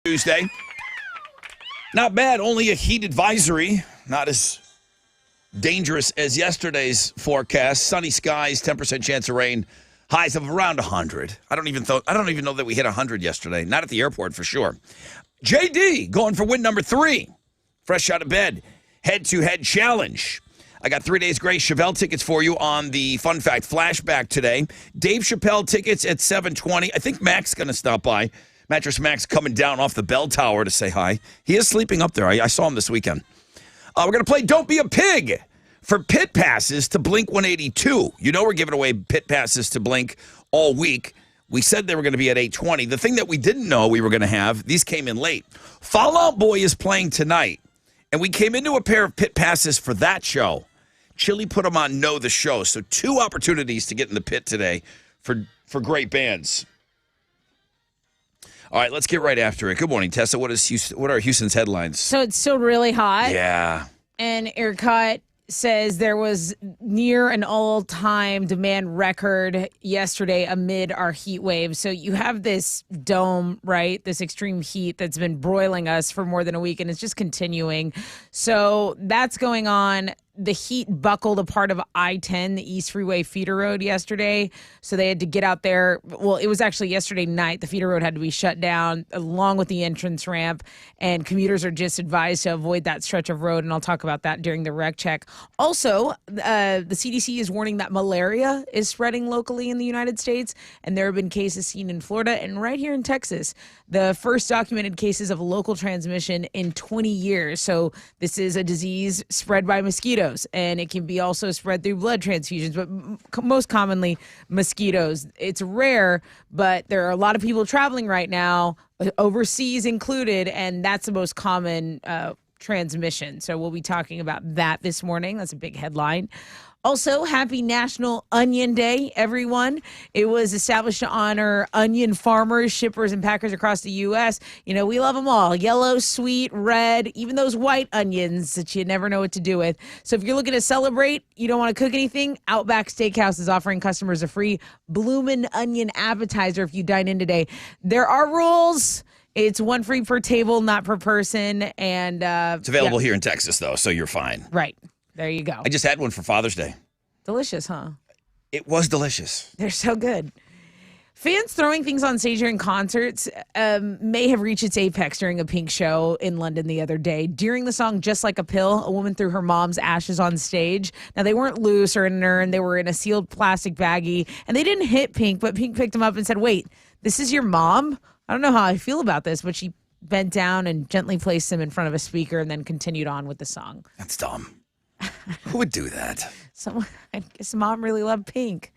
Tuesday. Not bad, only a heat advisory. Not as dangerous as yesterday's forecast. Sunny skies, 10% chance of rain, highs of around 100. I don't even know that we hit 100 yesterday. Not at the airport for sure. JD going for win number 3. Fresh out of bed. Head-to-head challenge. I got 3 days Grace Chevelle tickets for you on the Fun Fact Flashback today. Dave Chappelle tickets at 7:20. I think Mac's going to stop by. Mattress Max coming down off the bell tower to say hi. He is sleeping up there. I saw him this weekend. We're going to play Don't Be a Pig for pit passes to Blink 182. You know we're giving away pit passes to Blink all week. We said they were going to be at 8:20. The thing that we didn't know we were going to have, these came in late. Fall Out Boy is playing tonight, and we came into a pair of pit passes for that show. Chili put them on Know the Show, so 2 opportunities to get in the pit today for great bands. All right, let's get right after it. Good morning, Tessa. What are Houston's headlines? So it's still really hot. Yeah. And ERCOT says there was near an all-time demand record yesterday amid our heat wave. So you have this dome, right? This extreme heat that's been broiling us for more than a week, and it's just continuing. So that's going on. The heat buckled a part of I-10, the East Freeway feeder road yesterday. So they had to get out there. Well, it was actually yesterday night. The feeder road had to be shut down along with the entrance ramp. And commuters are just advised to avoid that stretch of road. And I'll talk about that during the rec check. Also, the CDC is warning that malaria is spreading locally in the United States. And there have been cases seen in Florida and right here in Texas. The first documented cases of local transmission in 20 years. So this is a disease spread by mosquitoes. And it can be also spread through blood transfusions, but most commonly mosquitoes. It's rare, but there are a lot of people traveling right now, overseas included, and that's the most common transmission. So we'll be talking about that this morning. That's a big headline. Also, happy National Onion Day, everyone. It was established to honor onion farmers, shippers, and packers across the U.S. You know, we love them all. Yellow, sweet, red, even those white onions that you never know what to do with. So if you're looking to celebrate, you don't want to cook anything, Outback Steakhouse is offering customers a free Bloomin' Onion appetizer if you dine in today. There are rules. It's one free per table, not per person. And it's available here in Texas, though, so you're fine. Right. There you go. I just had one for Father's Day. Delicious, huh? It was delicious. They're so good. Fans throwing things on stage during concerts may have reached its apex during a Pink show in London the other day. During the song Just Like a Pill, a woman threw her mom's ashes on stage. Now, they weren't loose or in an urn. They were in a sealed plastic baggie. And they didn't hit Pink, but Pink picked them up and said, "Wait, this is your mom? I don't know how I feel about this." But she bent down and gently placed them in front of a speaker and then continued on with the song. That's dumb. Who would do that? I guess mom really loved Pink.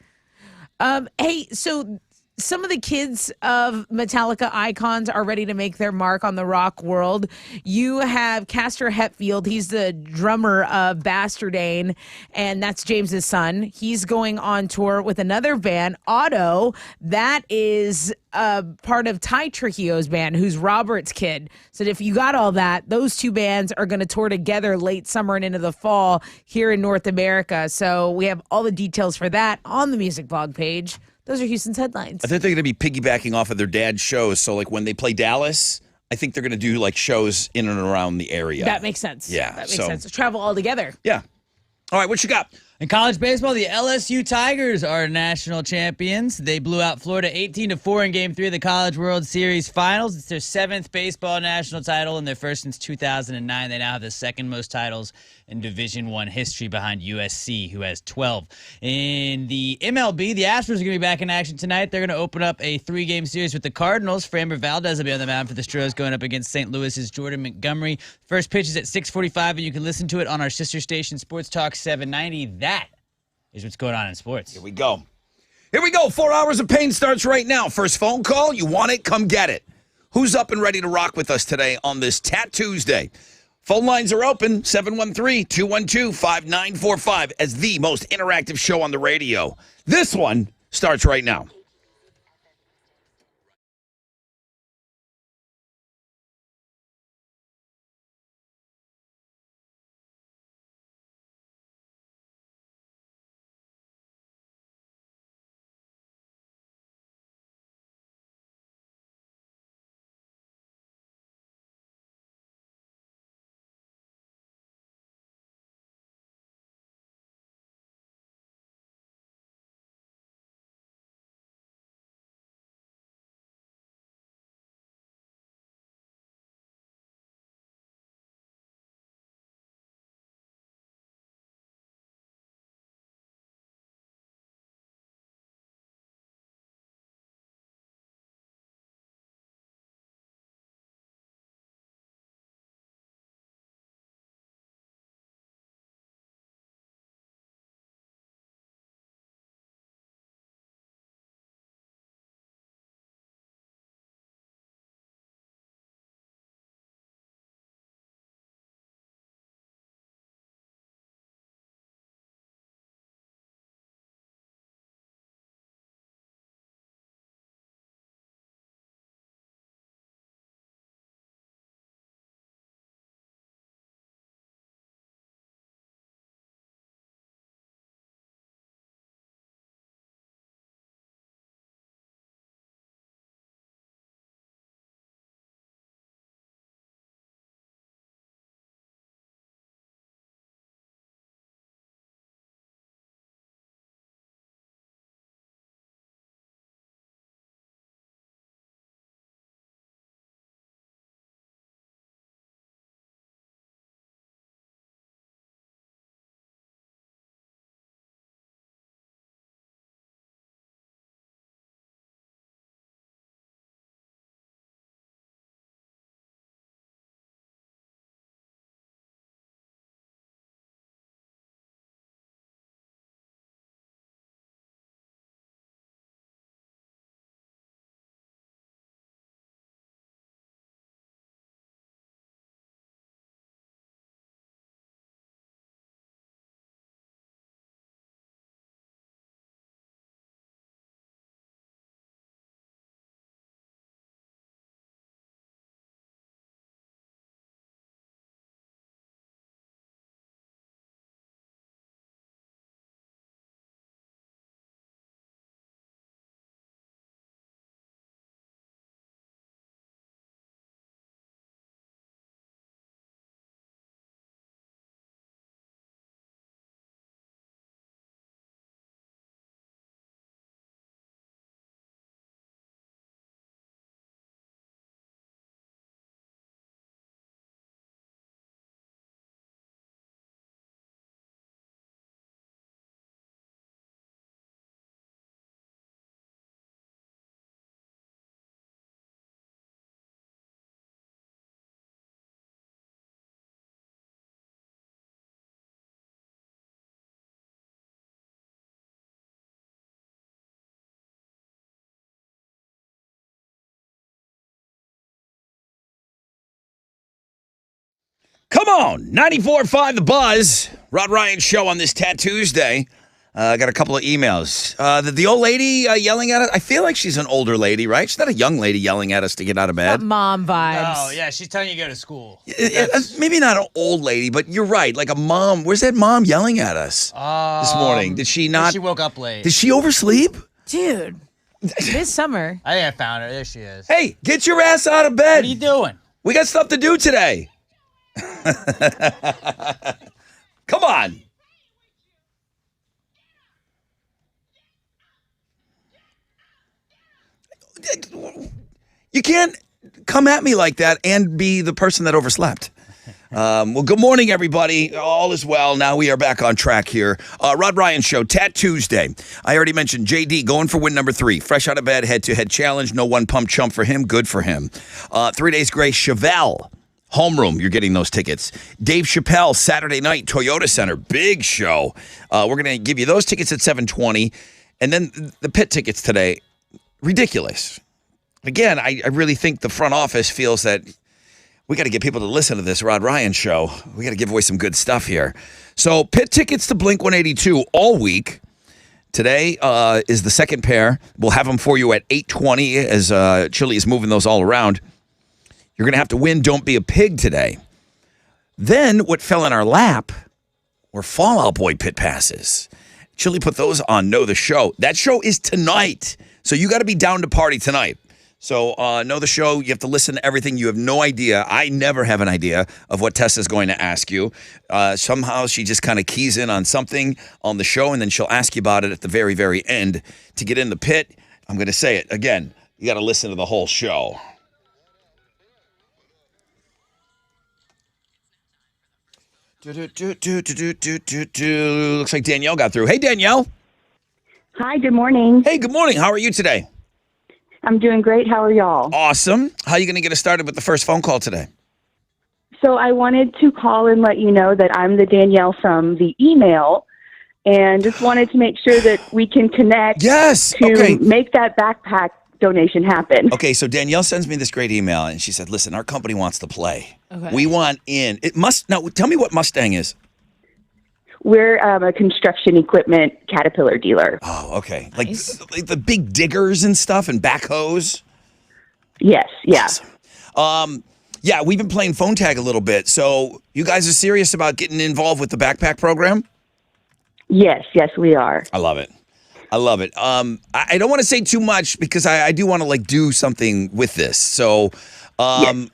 Hey, so some of the kids of Metallica icons are ready to make their mark on the rock world. You have Castor Hetfield. He's the drummer of Bastardane, and that's James's son. He's going on tour with another band, Otto. That is part of Ty Trujillo's band, who's Robert's kid. So if you got all that, those 2 bands are going to tour together late summer and into the fall here in North America. So we have all the details for that on the music blog page. Those are Houston's headlines. I think they're going to be piggybacking off of their dad's shows. So, like, when they play Dallas, I think they're going to do, like, shows in and around the area. That makes sense. Yeah. That makes sense. Travel all together. Yeah. All right, what you got? In college baseball, the LSU Tigers are national champions. They blew out Florida 18-4 in Game 3 of the College World Series Finals. It's their 7th baseball national title and their first since 2009. They now have the 2nd most titles in Division I history behind USC, who has 12. In the MLB, the Astros are going to be back in action tonight. They're going to open up a 3-game series with the Cardinals. Framber Valdez will be on the mound for the Stros going up against St. Louis's Jordan Montgomery. First pitch is at 6:45, and you can listen to it on our sister station, Sports Talk 790. That is what's going on in sports. Here we go. 4 hours of pain starts right now. First phone call. You want it? Come get it. Who's up and ready to rock with us today on this Tat Tuesday? Phone lines are open, 713-212-5945, as the most interactive show on the radio. This one starts right now. Come on, 94.5 The Buzz. Rod Ryan Show on this Tuesday. I got a couple of emails. The old lady yelling at us, I feel like she's an older lady, right? She's not a young lady yelling at us to get out of bed. Mom vibes. Oh, yeah, she's telling you to go to school. Maybe not an old lady, but you're right. Like a mom. Where's that mom yelling at us this morning? Did she not? She woke up late. Did she oversleep? Dude, this summer. I think I found her. There she is. Hey, get your ass out of bed. What are you doing? We got stuff to do today. Come on. You can't come at me like that and be the person that overslept. Well, good morning, everybody. All is well. Now we are back on track here. Rod Ryan Show, Tat Tuesday. I already mentioned JD going for win number 3. Fresh out of bed, head-to-head challenge. No one pump chump for him. Good for him. 3 Days Grace, Chevelle. Homeroom, you're getting those tickets. Dave Chappelle, Saturday night, Toyota Center. Big show. We're going to give you those tickets at 7:20. And then the pit tickets today. Ridiculous. Again, I really think the front office feels that we got to get people to listen to this Rod Ryan Show. We got to give away some good stuff here. So pit tickets to Blink 182 all week. Today is the second pair. We'll have them for you at 8:20 as Chili is moving those all around. You're going to have to win Don't Be a Pig today. Then what fell in our lap were Fall Out Boy pit passes. Chili put those on Know the Show. That show is tonight. So you got to be down to party tonight. So know the show. You have to listen to everything. You have no idea. I never have an idea of what Tessa's going to ask you. Somehow she just kind of keys in on something on the show, and then she'll ask you about it at the very, very end. To get in the pit, I'm going to say it again. You got to listen to the whole show. Looks like Danielle got through. Hey, Danielle. Hi, good morning. Hey, good morning. How are you today? I'm doing great. How are y'all? Awesome. How are you going to get us started with the first phone call today? So I wanted to call and let you know that I'm the Danielle from the email, and just wanted to make sure that we can connect Yes. to Okay. make that backpack donation happen. Okay, so Danielle sends me this great email, and she said, listen, our company wants to play. Okay. We want in. It must. Now, tell me what Mustang is. We're a construction equipment Caterpillar dealer. Oh, okay. Like, Nice. like the big diggers and stuff and backhoes. Yes, yeah. Yeah, we've been playing phone tag a little bit. So you guys are serious about getting involved with the backpack program? Yes, we are. I love it. I love it. I don't want to say too much because I do want to like do something with this. So, Yes.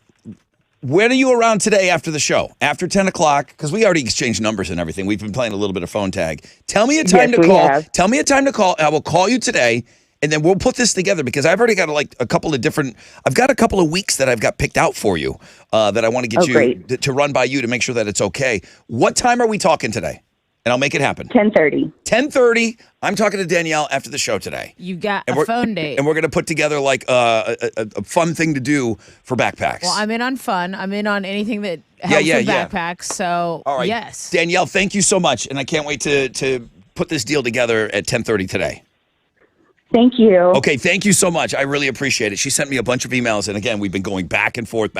when are you around today after the show? After 10 o'clock? Because we already exchanged numbers and everything. We've been playing a little bit of phone tag. Tell me a time Yes, to we call. have. Tell me a time to call. I will call you today, and then we'll put this together because I've already got like a couple of different. I've got a couple of weeks that I've got picked out for you that I want to get you great. to run by you to make sure that it's okay. What time are we talking today? And I'll make it happen. 10:30. 10:30. I'm talking to Danielle after the show today. You got And a phone date. And we're going to put together like a fun thing to do for backpacks. Well, I'm in on fun. I'm in on anything that helps yeah, with yeah. backpacks. So, All right. yes. Danielle, thank you so much. And I can't wait to put this deal together at 10:30 today. Thank you. Okay, thank you so much. I really appreciate it. She sent me a bunch of emails. And again, we've been going back and forth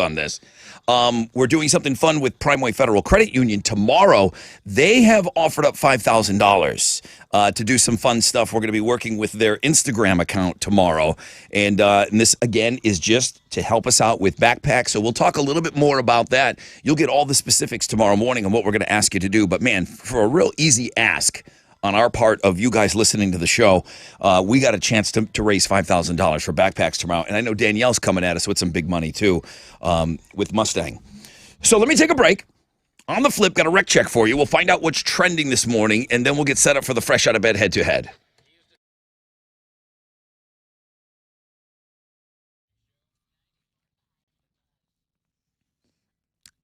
on this. We're doing something fun with Primeway Federal Credit Union tomorrow. They have offered up $5,000 to do some fun stuff. We're going to be working with their Instagram account tomorrow. And this, again, is just to help us out with backpacks. So we'll talk a little bit more about that. You'll get all the specifics tomorrow morning on what we're going to ask you to do. But, man, for a real easy ask on our part of you guys listening to the show, we got a chance to raise $5,000 for backpacks tomorrow. And I know Danielle's coming at us with some big money, too, with Mustang. So let me take a break. On the flip, got a rec check for you. We'll find out what's trending this morning, and then we'll get set up for the fresh out of bed head-to-head.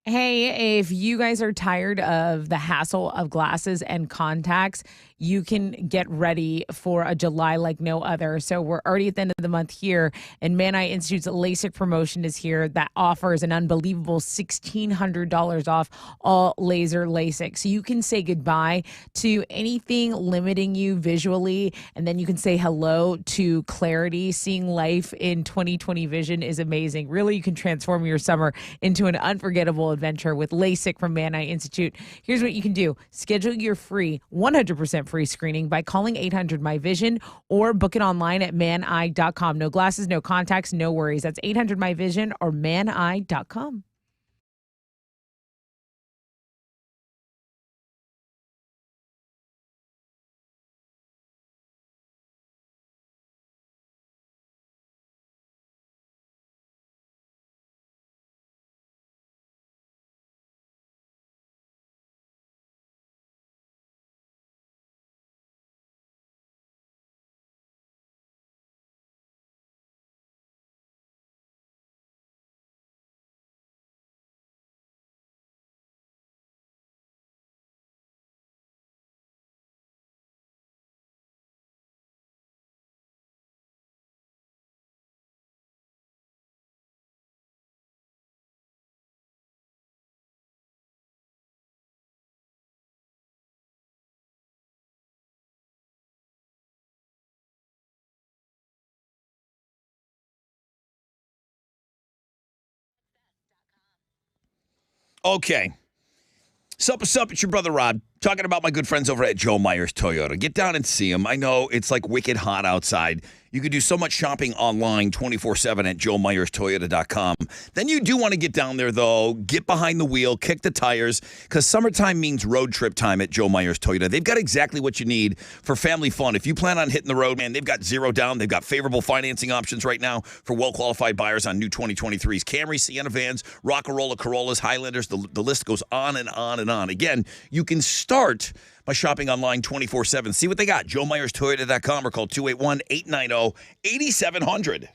Hey, if you guys are tired of the hassle of glasses and contacts, you can get ready for a July like no other. So we're already at the end of the month here, and Man Eye Institute's LASIK promotion is here that offers an unbelievable $1,600 off all laser LASIK. So you can say goodbye to anything limiting you visually, and then you can say hello to clarity. Seeing life in 2020 vision is amazing. Really, you can transform your summer into an unforgettable adventure with LASIK from Man Eye Institute. Here's what you can do. Schedule your free, 100% free screening by calling 800-MY-VISION or book it online at maneye.com. No glasses, no contacts, no worries. That's 800-MY-VISION or maneye.com. Okay. Sup, it's your brother Rod. Talking about my good friends over at Joe Myers Toyota. Get down and see them. I know it's like wicked hot outside. You can do so much shopping online 24/7 at joemyerstoyota.com. Then you do want to get down there, though. Get behind the wheel, kick the tires, because summertime means road trip time at Joe Myers Toyota. They've got exactly what you need for family fun. If you plan on hitting the road, man, they've got zero down. They've got favorable financing options right now for well-qualified buyers on new 2023s. Camry, Sienna vans, Rockarola, Corollas, Highlanders. The list goes on and on and on. Again, you can start by shopping online 24/7. See what they got. JoeMyersToyota.com or call 281-890-8700.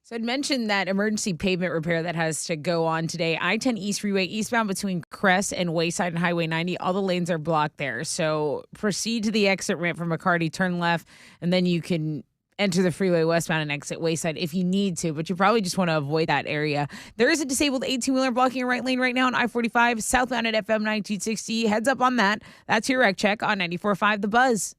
So I'd mentioned that emergency pavement repair that has to go on today. I-10 East Freeway eastbound between Crest and Wayside and Highway 90. All the lanes are blocked there. So proceed to the exit ramp from McCarty, turn left, and then you can enter the freeway westbound and exit Wayside if you need to, but you probably just want to avoid that area. There is a disabled 18-wheeler blocking a right lane right now on I-45 southbound at FM 1960. Heads up on that. That's your wreck check on 94.5 The Buzz.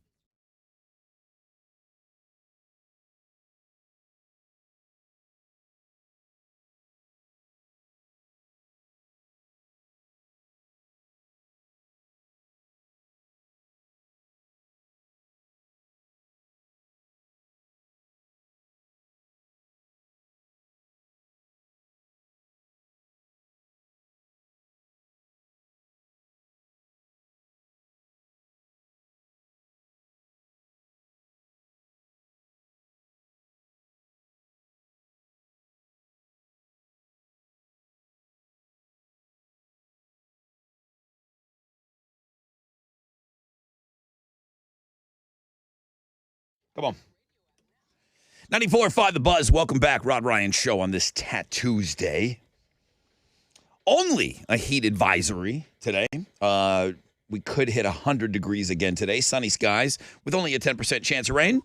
Come on. 94.5 The Buzz. Welcome back. Rod Ryan Show on this Tuesday. Only a heat advisory today. We could hit 100 degrees again today. Sunny skies with only a 10% chance of rain.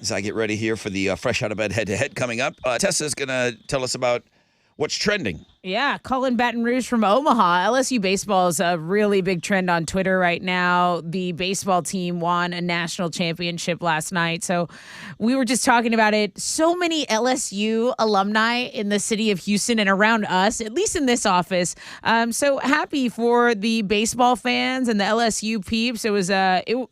As I get ready here for the Fresh Out of Bed head-to-head coming up, Tessa's going to tell us about what's trending. Yeah, Colin Baton Rouge from Omaha. LSU baseball is a really big trend on Twitter right now. The baseball team won a national championship last night. So we were just talking about it. So many LSU alumni in the city of Houston and around us, at least in this office. So happy for the baseball fans and the LSU peeps. It was, they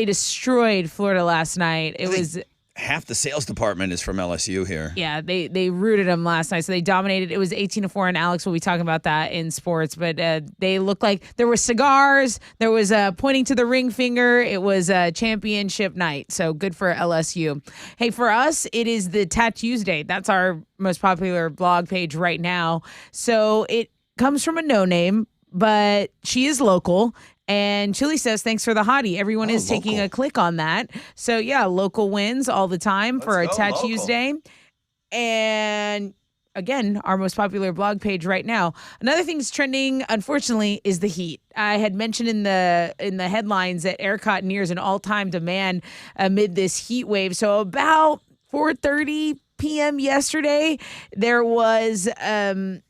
destroyed Florida last night. It was... Half the sales department is from LSU here. Yeah, they rooted them last night. So they dominated. It was 18-4, and Alex will be talking about that in sports. But they looked like there were cigars. There was pointing to the ring finger. It was a championship night. So good for LSU. Hey, for us, it is the Tuesday. That's our most popular blog page right now. So it comes from a no-name, but she is local. And Chili says, thanks for the hottie. Everyone is taking a click on that. So, yeah, local wins all the time for a Tuesday. And, again, our most popular blog page right now. Another thing that's trending, unfortunately, is the heat. I had mentioned in the headlines that ERCOT nears an all-time demand amid this heat wave. So about 4:30 p.m. yesterday, there was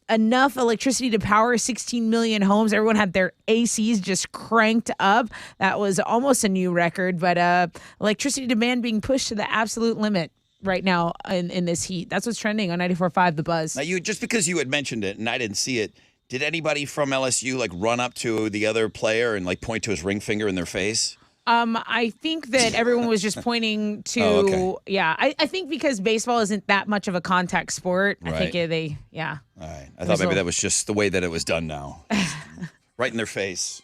enough electricity to power 16 million homes. Everyone had their ACs just cranked up. That was almost a new record, but electricity demand being pushed to the absolute limit right now in this heat. That's what's trending on 94.5 The Buzz. Now, just because you had mentioned it and I didn't see it, did anybody from LSU like run up to the other player and like point to his ring finger in their face? I think that everyone was just pointing to, yeah, I think because baseball isn't that much of a contact sport. I think All right. I thought maybe that was just the way that it was done now. Right in their face.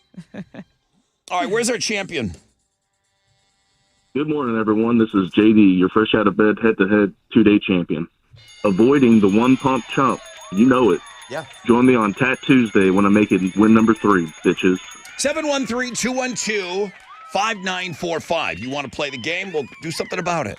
All right, where's our champion? Good morning, everyone. This is JD, your fresh out of bed head-to-head 2-day champion. Avoiding the one-pump chump. You know it. Yeah. Join me on Tuesday when I make it win number 3, bitches. 713-212-5945. You want to play the game? We'll do something about it.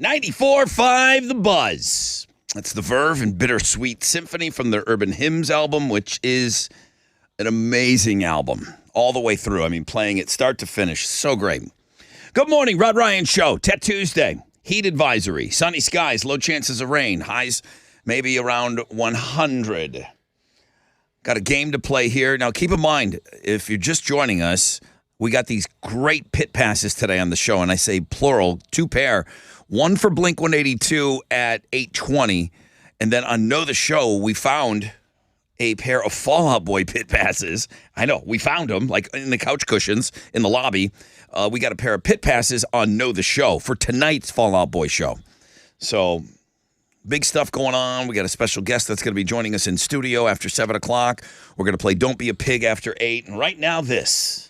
94.5 The Buzz. That's the Verve and Bittersweet Symphony from their Urban Hymns album, which is an amazing album all the way through. I mean, playing it start to finish. So great. Good morning, Rod Ryan Show. Tet Tuesday. Heat advisory. Sunny skies. Low chances of rain. Highs maybe around 100. Got a game to play here. Now, keep in mind, if you're just joining us, we got these great pit passes today on the show, and I say plural, 2 pair. One for Blink 182 at 8:20, and then on Know the Show, we found a pair of Fall Out Boy pit passes. I know, we found them, like in the couch cushions in the lobby. We got a pair of pit passes on Know the Show for tonight's Fall Out Boy show. So, big stuff going on. We got a special guest that's going to be joining us in studio after 7 o'clock. We're going to play Don't Be a Pig after 8, and right now, this.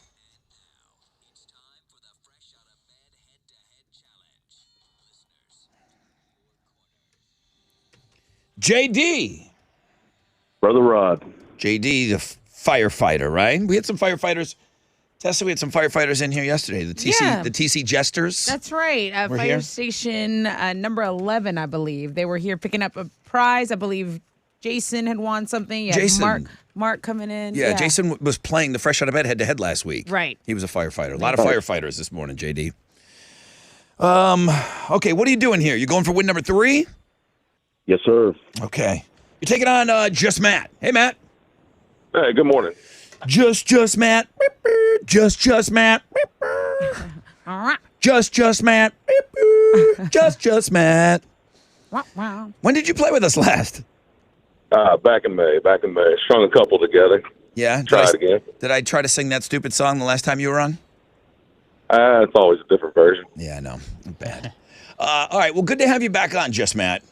JD. Brother Rod. JD, the firefighter, right? We had some firefighters. Tessa, we had some firefighters in here yesterday. The TC, Yeah. the TC Jesters. That's right. We're Fire here. station number 11, I believe. They were here picking up a prize. I believe Jason had won something. Yeah, Jason. Mark coming in. Yeah, Jason was playing the Fresh Out of Bed head-to-head last week. Right. He was a firefighter. A lot of firefighters this morning, JD. Okay, what are you doing here? You going for win number 3? Yes, sir. Okay. You're taking on Just Matt. Hey, Matt. Hey, good morning. Just Matt. Just Matt. All right. Just Matt. Just Matt. Wow. When did you play with us last? Back in May. Strung a couple together. Yeah. Try it again. Did I try to sing that stupid song the last time you were on? It's always a different version. Yeah, I know. Bad. All right. Well, good to have you back on, Just Matt.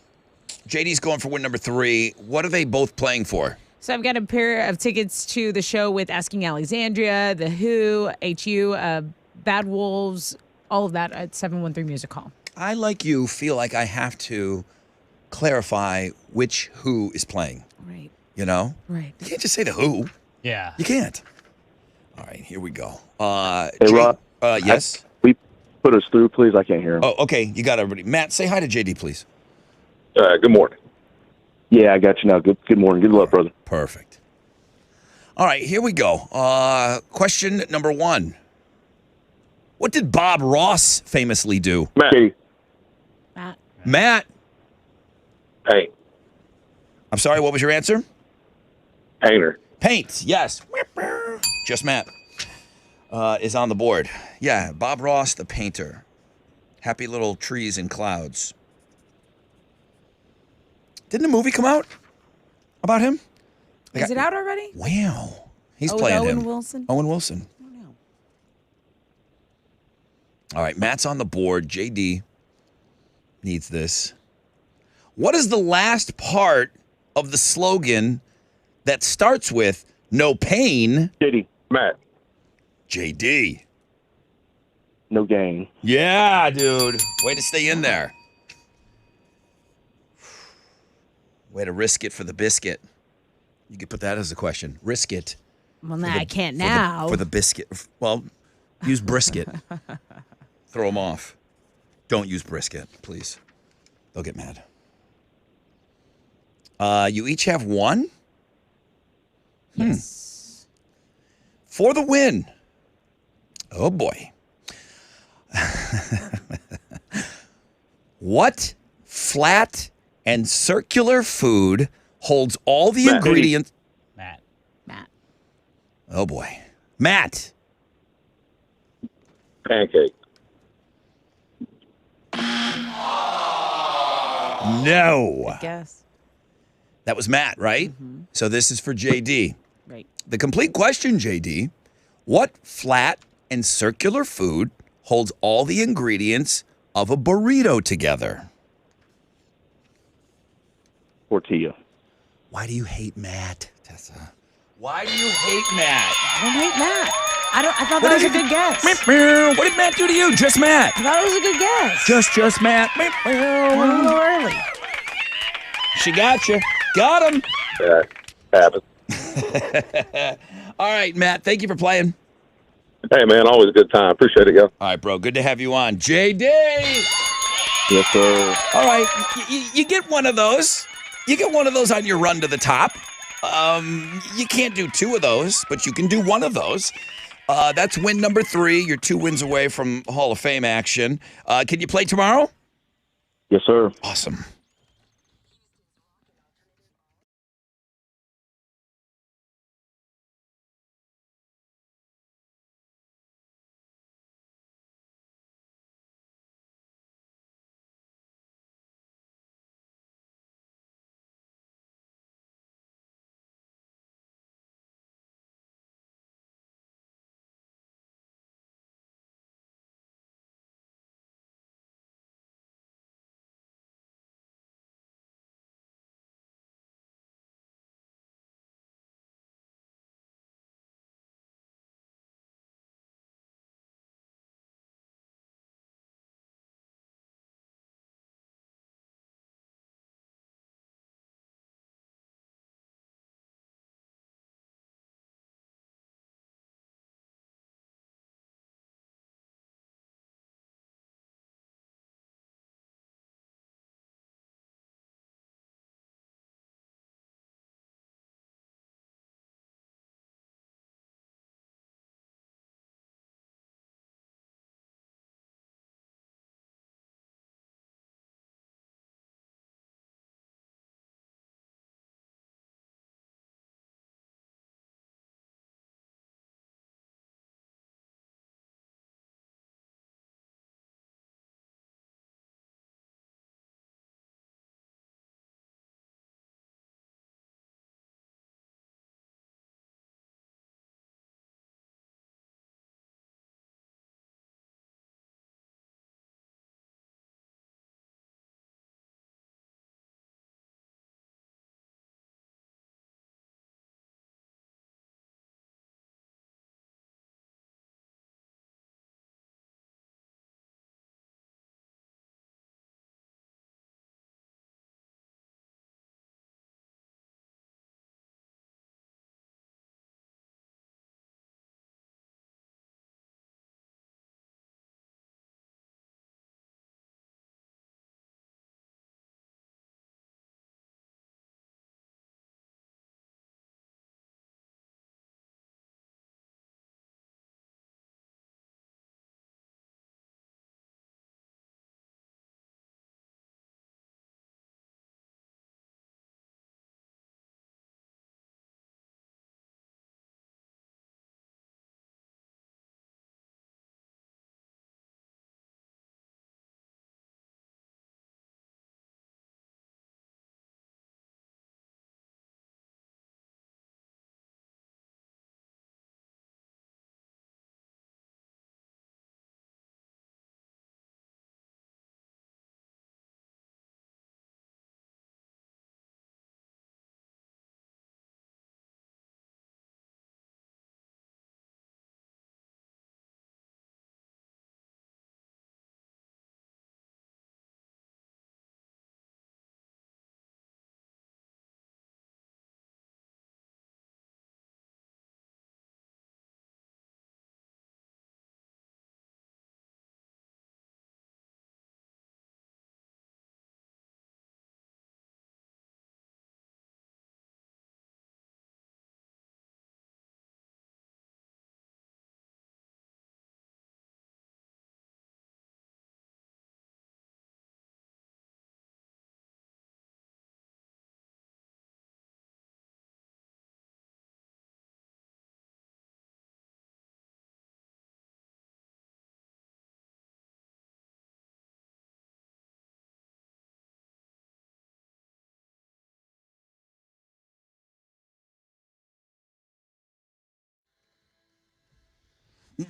JD's going for win number 3. What are they both playing for? So I've got a pair of tickets to the show with Asking Alexandria, The Who, HU, Bad Wolves, all of that at 713 Music Hall. I, like you, feel like I have to clarify which Who is playing. Right. You know? Right. You can't just say The Who. Yeah. You can't. All right, here we go. Hey, Rod. Yes? We put us through, please. I can't hear him. Oh, okay. You got everybody. Matt, say hi to JD, please. Good morning. Yeah, I got you now. Good morning. Good luck, brother. Perfect. All right, here we go. Question number 1. What did Bob Ross famously do? Matt. Matt, Paint. I'm sorry, what was your answer? Painter. Paint, yes. Just Matt is on the board. Yeah, Bob Ross, the painter. Happy Little Trees and Clouds. Didn't a movie come out about him? Is it out already? Wow. He's With playing Owen him. Wilson? Owen Wilson. I don't know. All right, Matt's on the board. JD needs this. What is the last part of the slogan that starts with no pain? JD. Matt. JD. No gain. Yeah, dude. Way to stay in there. Way to risk it for the biscuit. You could put that as a question. Risk it. Well, now I can't for the- now. For the biscuit. Well, use brisket. Throw them off. Don't use brisket, please. They'll get mad. You each have 1? Yes. For the win. Oh, boy. What flat and circular food holds all the Matt. ingredients? Matt. Oh, boy. Matt. Pancake. No. Guess. That was Matt, right? So this is for JD. Right. The complete question, JD. What flat and circular food holds all the ingredients of a burrito together? Tortilla. Why do you hate Matt, Tessa? Why do you hate Matt? I don't hate Matt. I thought that was a good guess. What did Matt do to you? Just Matt. I thought it was a good guess. Just Matt. A little early. She got you. Got him. Yeah. Happens. All right, Matt. Thank you for playing. Hey, man. Always a good time. Appreciate it, yo. All right, bro. Good to have you on. JD. Yes, sir. All right, you get one of those. You get one of those on your run to the top. You can't do two of those, but you can do one of those. That's win number 3. You're 2 wins away from Hall of Fame action. Can you play tomorrow? Yes, sir. Awesome.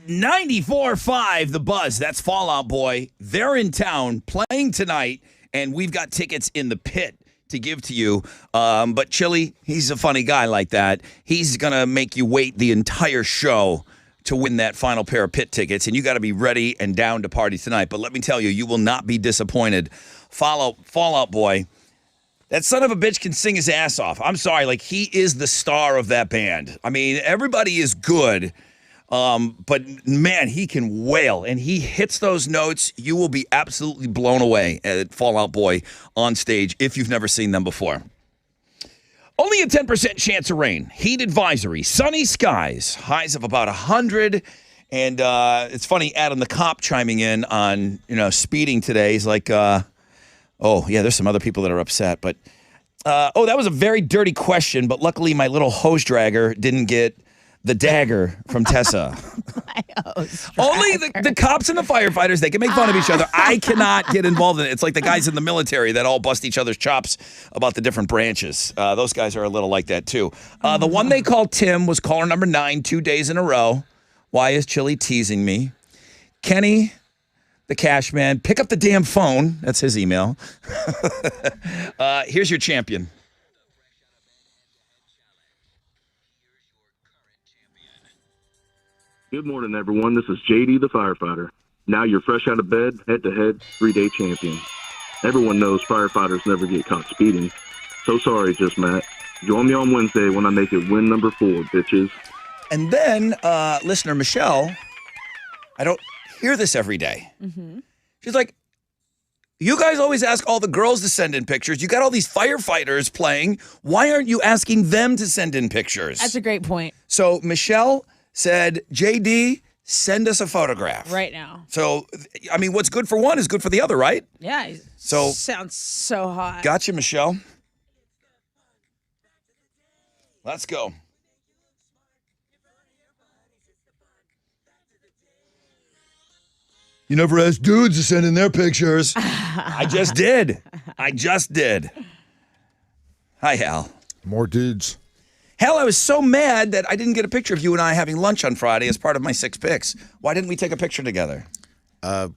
"94.5 The Buzz." That's Fall Out Boy. They're in town playing tonight, and we've got tickets in the pit to give to you. But Chili, he's a funny guy like that. He's going to make you wait the entire show to win that final pair of pit tickets, and you got to be ready and down to party tonight. But let me tell you, you will not be disappointed. Fall Out Boy. That son of a bitch can sing his ass off. I'm sorry, like, he is the star of that band. I mean, everybody is good. But man, he can wail, and he hits those notes. You will be absolutely blown away at Fall Out Boy on stage if you've never seen them before. Only a 10% chance of rain. Heat advisory. Sunny skies. Highs of about 100. And it's funny, Adam the cop chiming in on speeding today. He's like, oh yeah, there's some other people that are upset, but that was a very dirty question. But luckily, my little hose dragger didn't get the dagger from Tessa. Only the cops and the firefighters, they can make fun of each other. I cannot get involved in it. It's like the guys in the military that all bust each other's chops about the different branches. Those guys are a little like that, too. The one they called Tim was caller number 9, 2 days in a row. Why is Chili teasing me? Kenny, the cash man, pick up the damn phone. That's his email. Here's your champion. Good morning, everyone. This is JD the firefighter. Now you're fresh out of bed, head-to-head, 3-day champion. Everyone knows firefighters never get caught speeding. So sorry, just Matt. Join me on Wednesday when I make it win number 4, bitches. And then listener Michelle, I don't hear this every day. Mm-hmm. She's like, you guys always ask all the girls to send in pictures. You got all these firefighters playing. Why aren't you asking them to send in pictures? That's a great point. So Michelle said, JD, send us a photograph. Right now. So, I mean, what's good for one is good for the other, right? Yeah. So sounds so hot. Gotcha, Michelle. Let's go. You never asked dudes to send in their pictures. I just did. Hi, Hal. More dudes. Hal, I was so mad that I didn't get a picture of you and I having lunch on Friday as part of my 6 picks. Why didn't we take a picture together? It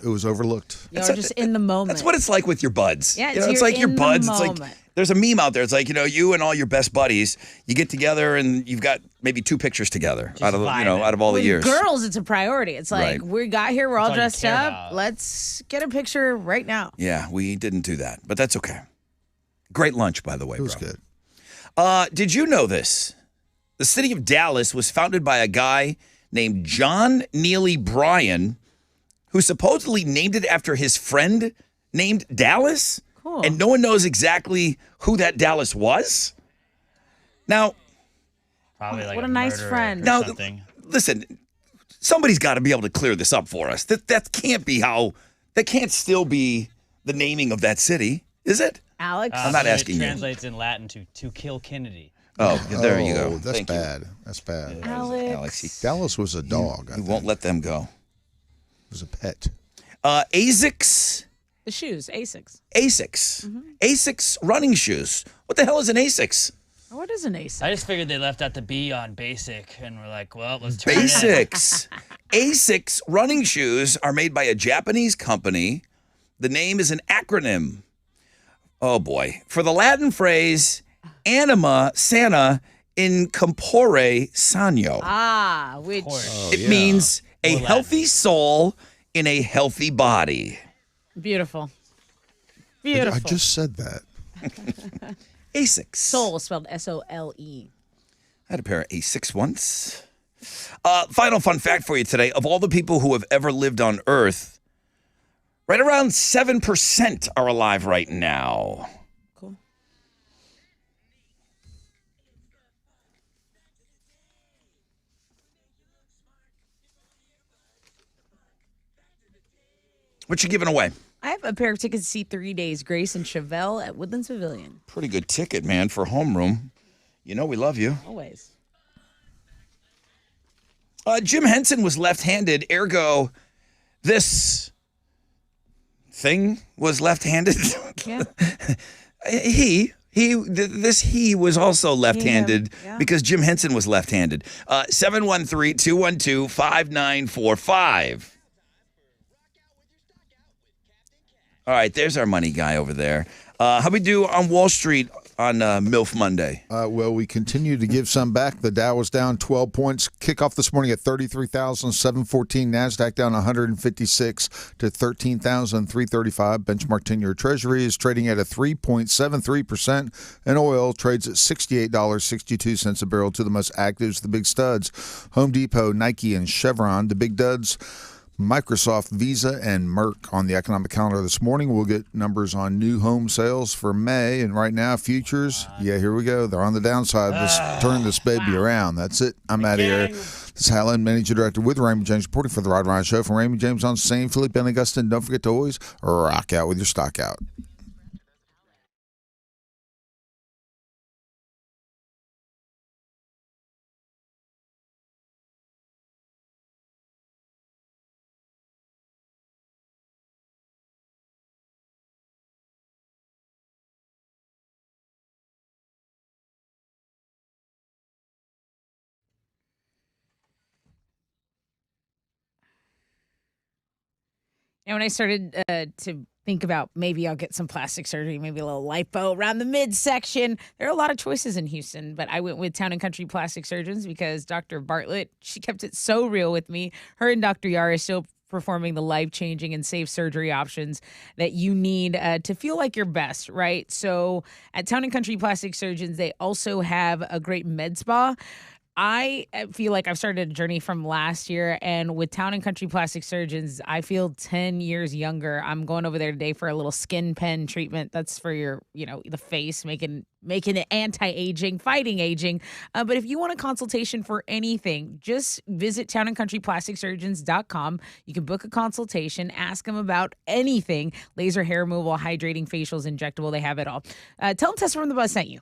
was overlooked. You're just in the moment. That's what it's like with your buds. Yeah, it's like your in the buds. It's moment. like there's a meme out there. It's like, you and all your best buddies, you get together and you've got maybe 2 pictures together out of all the With years. girls, it's a priority. It's like, Right. we got here, we're all all you dressed care up. about. Let's get a picture right now. Yeah, we didn't do that, but that's okay. Great lunch, by the way, It was bro. good. Did you know this? The city of Dallas was founded by a guy named John Neely Bryan, who supposedly named it after his friend named Dallas. Cool. And no one knows exactly who that Dallas was. Now, Probably like What a nice murderer friend. or Now, something. listen, somebody's got to be able to clear this up for us. That can't still be the naming of that city, is it? Alex? I'm not asking you. It translates in Latin to kill Kennedy. Oh, there you go. That's Thank you. bad. That's bad. Alex. Dallas was a dog. You won't let them go. It was a pet. ASICS. The shoes, Asics. ASICS. Mm-hmm. ASICS running shoes. What the hell is an ASICS? What is an Asic? I just figured they left out the B on basic, and we're like, well, let's turn it. Basics. ASICS running shoes are made by a Japanese company. The name is an acronym. Oh boy. For the Latin phrase anima sana in corpore sano. Which It means a More healthy soul in a healthy body. beautiful. I Beautiful. just said that. ASICS. Soul spelled SOLE. I had a pair of ASICS once. Final fun fact for you today. Of all the people who have ever lived on Earth, right around 7% are alive right now. Cool. What you giving away? I have a pair of tickets to see 3 Days Grace and Chevelle at Woodlands Pavilion. Pretty good ticket, man, for homeroom. You know we love you. Always. Jim Henson was left-handed, ergo this thing was left-handed. Yeah. He was also left-handed yeah. because Jim Henson was left-handed. 713-212-5945. All right, there's our money guy over there. How we do on Wall Street on MILF Monday? Well, we continue to give some back. The Dow was down 12 points. Kickoff this morning at 33,714. NASDAQ down 156 to 13,335. Benchmark 10-year Treasury is trading at a 3.73%. And oil trades at $68.62 a barrel. To the most actives, the big studs. Home Depot, Nike, and Chevron. The big duds, Microsoft, Visa, and Merck on the economic calendar this morning. We'll get numbers on new home sales for May. And right now, futures, here we go. They're on the downside. Let's turn this baby around. That's it. I'm out of here. This is Helen, Manager Director with Raymond James, reporting for the Rod Ryan Show. From Raymond James on St. Philip and Augusta. Don't forget to always rock out with your stock out. And when I started to think about maybe I'll get some plastic surgery, maybe a little lipo around the midsection, there are a lot of choices in Houston, but I went with Town and Country Plastic Surgeons because Dr. Bartlett, she kept it so real with me. Her and Dr. Yar is still performing the life-changing and safe surgery options that you need to feel like your best, right? So at Town and Country Plastic Surgeons, they also have a great med spa. I feel like I've started a journey from last year, and with Town and Country Plastic Surgeons, I feel 10 years younger. I'm going over there today for a little skin pen treatment. That's for your, the face, making it anti-aging, fighting aging. But if you want a consultation for anything, just visit townandcountryplasticsurgeons.com. You can book a consultation, ask them about anything, laser hair removal, hydrating, facials, injectable. They have it all. Tell them Tessa from the Buzz sent you.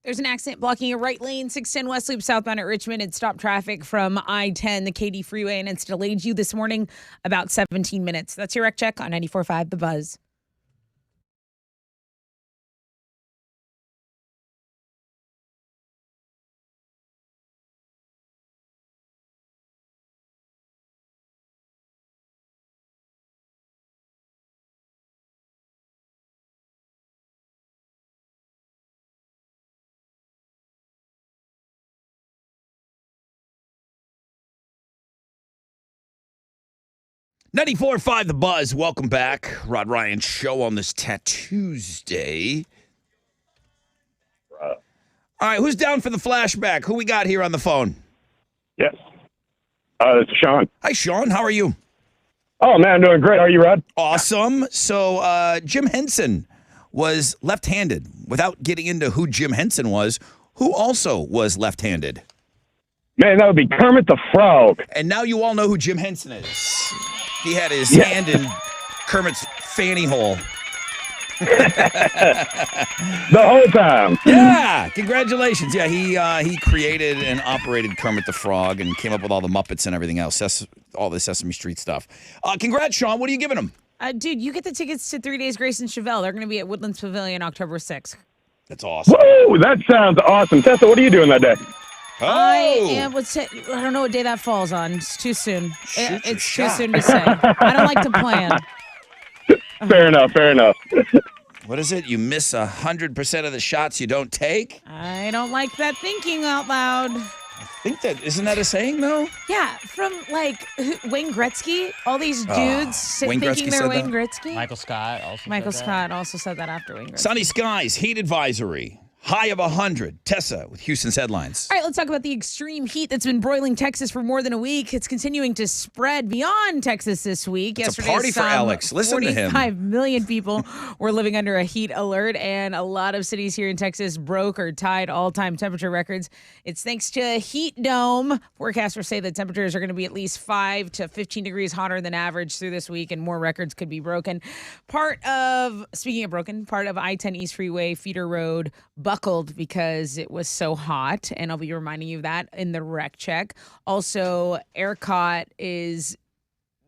There's an accident blocking a right lane, 610 West Loop southbound at Richmond. It stopped traffic from I-10, the Katy Freeway, and it's delayed you this morning about 17 minutes. That's your Rec Check on 94.5 The Buzz. .94.5 The Buzz. Welcome back. Rod Ryan Show on this Tuesday. All right, who's down for the flashback? Who we got here on the phone? Yes. This is Sean. Hi, Sean. How are you? Oh, man, I'm doing great. How are you, Rod? Awesome. So Jim Henson was left-handed. Without getting into who Jim Henson was, who also was left-handed? Man, that would be Kermit the Frog. And now you all know who Jim Henson is. He had his hand in Kermit's fanny hole. The whole time. Yeah, congratulations. Yeah, he created and operated Kermit the Frog and came up with all the Muppets and everything else, all the Sesame Street stuff. Congrats, Sean. What are you giving him? Dude, you get the tickets to 3 Days Grace and Chevelle. They're going to be at Woodlands Pavilion October 6th. That's awesome. Woo, that sounds awesome. Tessa, what are you doing that day? I don't know what day that falls on. It's too soon. Shoot your It's shot. too soon to say. I don't like to plan. Fair enough. What is it? You miss 100% of the shots you don't take? I don't like that thinking out loud. I think isn't that a saying though? Yeah, from like Wayne Gretzky, all these dudes Wayne thinking Gretzky they're said Wayne that? Gretzky. Michael Scott also Michael said that. Scott also said that after Wayne Gretzky. Sunny skies, heat advisory, high of 100. Tessa with Houston's headlines. All right, let's talk about the extreme heat that's been broiling Texas for more than a week. It's continuing to spread beyond Texas this week. It's a party for Alex. Listen to him. 45 million people were living under a heat alert, and a lot of cities here in Texas broke or tied all-time temperature records. It's thanks to a heat dome. Forecasters say that temperatures are going to be at least 5 to 15 degrees hotter than average through this week, and more records could be broken. Speaking of broken, part of I-10 East Freeway feeder road buckled because it was so hot, and I'll be reminding you of that in the Rec Check. Also, ERCOT is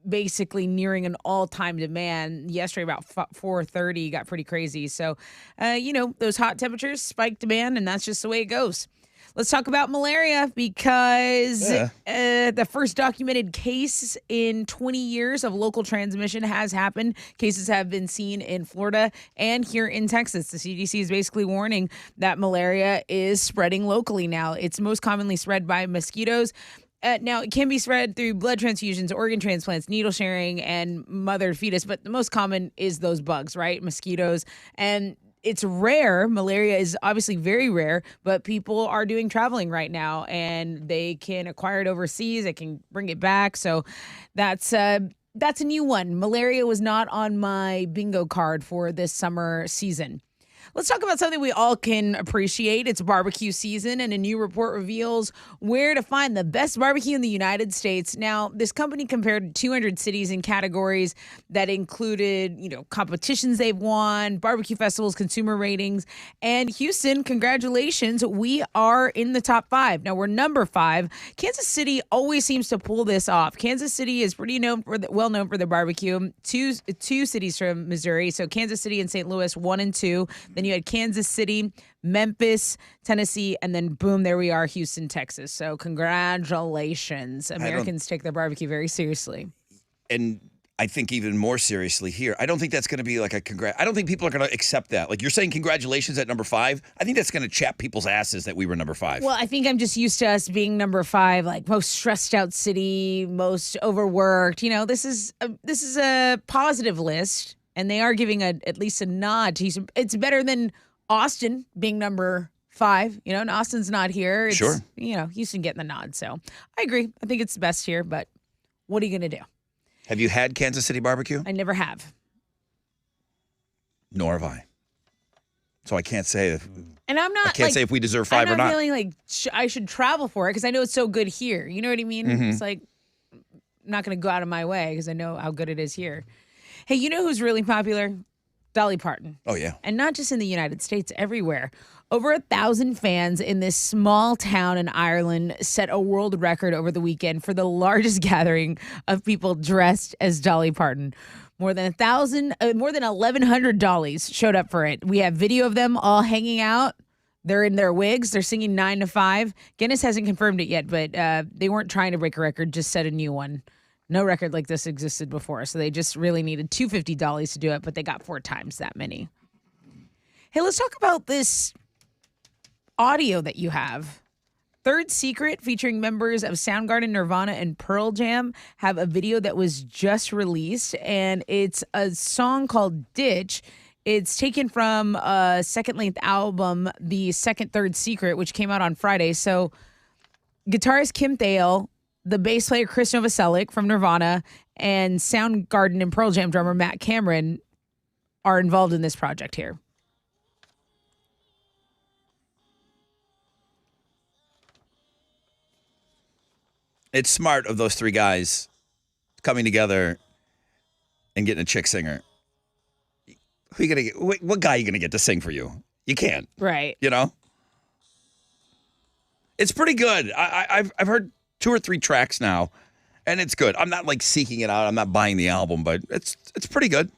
basically nearing an all-time demand. Yesterday about 4:30 got pretty crazy. So, those hot temperatures spike demand, and that's just the way it goes. Let's talk about malaria because the first documented case in 20 years of local transmission has happened. Cases have been seen in Florida and here in Texas. The CDC is basically warning that malaria is spreading locally now. It's most commonly spread by mosquitoes. Now, it can be spread through blood transfusions, organ transplants, needle sharing, and mother fetus, but the most common is those bugs, right? Mosquitoes. And it's rare. Malaria is obviously very rare, but people are doing traveling right now, and they can acquire it overseas. They can bring it back. So that's a new one. Malaria was not on my bingo card for this summer season. Let's talk about something we all can appreciate. It's barbecue season, and a new report reveals where to find the best barbecue in the United States. Now, this company compared 200 cities and categories that included, competitions they've won, barbecue festivals, consumer ratings, and Houston, congratulations, we are in the top 5. Now, we're number 5. Kansas City always seems to pull this off. Kansas City is pretty well known for their barbecue. Two cities from Missouri, so Kansas City and St. Louis, 1 and 2. Then you had Kansas City, Memphis, Tennessee, and then boom, there we are, Houston, Texas. So congratulations. Americans take their barbecue very seriously. And I think even more seriously here, I don't think that's going to be like a I don't think people are going to accept that. Like you're saying congratulations at number 5. I think that's going to chap people's asses that we were number 5. Well, I think I'm just used to us being number 5, like most stressed out city, most overworked. This is a positive list. And they are giving at least a nod to Houston. It's better than Austin being number 5. And Austin's not here. It's, sure. Houston getting the nod. So I agree. I think it's the best here. But what are you going to do? Have you had Kansas City barbecue? I never have. Nor have I. So I can't say And I'm not. I can't say if we deserve 5 or I'm not. not feeling like I should travel for it because I know it's so good here. You know what I mean? Mm-hmm. It's like I'm not going to go out of my way because I know how good it is here. Hey, you know who's really popular? Dolly Parton. Oh, yeah. And not just in the United States, everywhere. Over 1,000 fans in this small town in Ireland set a world record over the weekend for the largest gathering of people dressed as Dolly Parton. More than 1,100 dollies showed up for it. We have video of them all hanging out. They're in their wigs. They're singing 9 to 5. Guinness hasn't confirmed it yet, but they weren't trying to break a record, just set a new one. No record like this existed before, so they just really needed 250 dollies to do it, but they got 4 times that many. Hey, let's talk about this audio that you have. Third Secret, featuring members of Soundgarden, Nirvana, and Pearl Jam, have a video that was just released, and it's a song called Ditch. It's taken from a second-length album, the second Third Secret, which came out on Friday. So guitarist Kim Thayil, the bass player Chris Novoselic from Nirvana, and Soundgarden and Pearl Jam drummer Matt Cameron are involved in this project here. It's smart of those 3 guys coming together and getting a chick singer. Who you gonna get? What guy are you gonna get to sing for you? You can't. Right. You know. It's pretty good. I've heard 2 or 3 tracks now, and it's good. I'm not like seeking it out. I'm not buying the album, but it's pretty good.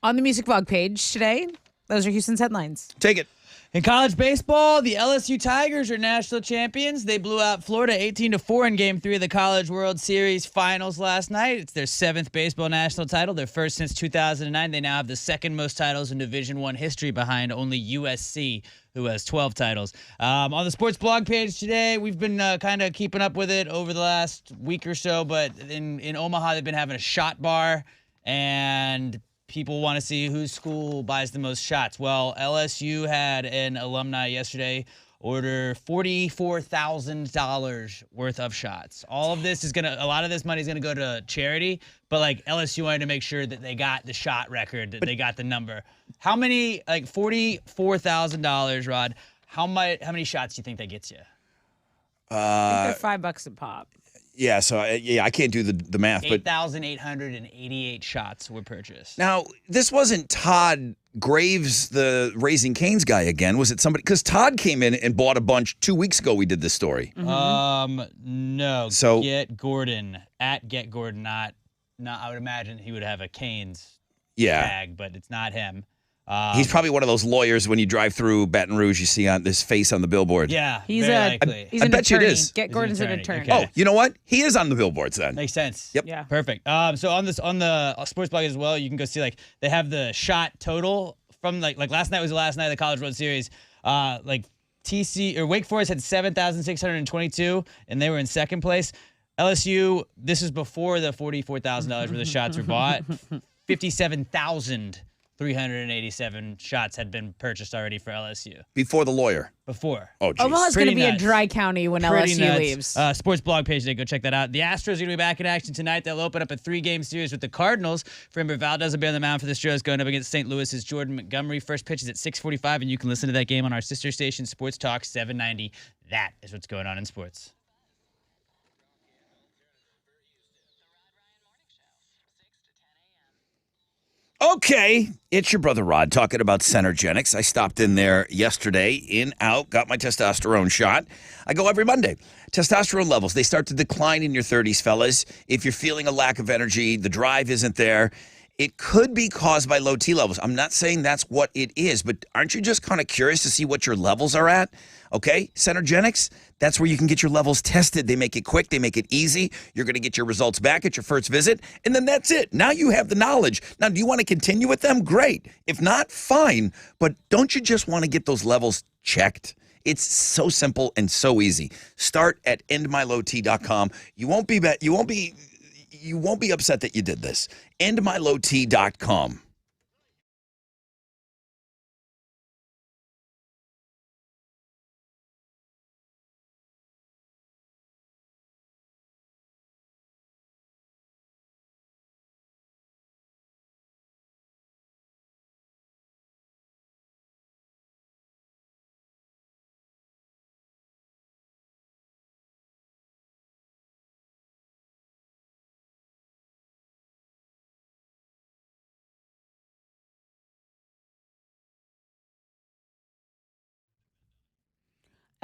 On the Music Blog page today, those are Houston's headlines. Take it. In college baseball, the LSU Tigers are national champions. They blew out Florida 18-4 in Game 3 of the College World Series Finals last night. It's their 7th baseball national title, their first since 2009. They now have the second most titles in Division I history behind only USC, who has 12 titles. On the sports blog page today, we've been kind of keeping up with it over the last week or so, but in Omaha, they've been having a shot bar, and people want to see whose school buys the most shots. Well, LSU had an alumni yesterday order $44,000 worth of shots. A lot of this money is gonna go to charity, but like LSU wanted to make sure that they got the shot record, that they got the number. How many, like $44,000, Rod? How many shots do you think that gets you? I think they're $5 a pop. Yeah, so I can't do the math, but 8,888 shots were purchased. now this wasn't Todd Graves, the Raising Cane's guy again. Was it somebody? Because Todd came in and bought a bunch 2 weeks ago. We did this story. No. So- Get Gordon at Get Gordon. Not. I would imagine he would have a Canes Yeah, tag, but it's not him. he's probably one of those lawyers when you drive through Baton Rouge, you see on this face on the billboard. Yeah, He's very a likely. he's I an bet you it attorney. is. Get He's Gordon's an an attorney. attorney. Okay. Oh, you know what? He is on the billboards then. Makes sense. Yep. Yeah. Perfect. So on the sports blog as well, you can go see like they have the shot total from like last night was the last night of the College World Series. Like TC or Wake Forest had 7,622 and they were in second place. LSU, this is before the $44,000 worth of shots were bought. 57,387 shots had been purchased already for LSU Before the lawyer. before. Oh, geez. Omaha's going to Pretty be a nuts. dry county when Pretty LSU nuts. leaves. Sports blog page today. Go check that out. The Astros are going to be back in action tonight. They'll open up a 3-game series with the Cardinals. Framber Valdez will be on the mound for the Astros going up against St. Louis's Jordan Montgomery. First pitch is at 6:45, and you can listen to that game on our sister station, Sports Talk 790. That is what's going on in sports. Okay, it's your brother Rod talking about Centergenics. I stopped in there yesterday, in, out, got my testosterone shot. I go every Monday. Testosterone levels, they start to decline in your 30s, fellas. If you're feeling a lack of energy, the drive isn't there, it could be caused by low T levels. I'm not saying that's what it is, but aren't you just kind of curious to see what your levels are at? Okay, Centergenics, that's where you can get your levels tested. They make it quick, they make it easy. You're going to get your results back at your first visit, and then that's it. Now you have the knowledge. Now, do you want to continue with them? Great. If not, fine. But don't you just want to get those levels checked? It's so simple and so easy. Start at endmylowt.com. You won't be upset that you did this. endmylowt.com.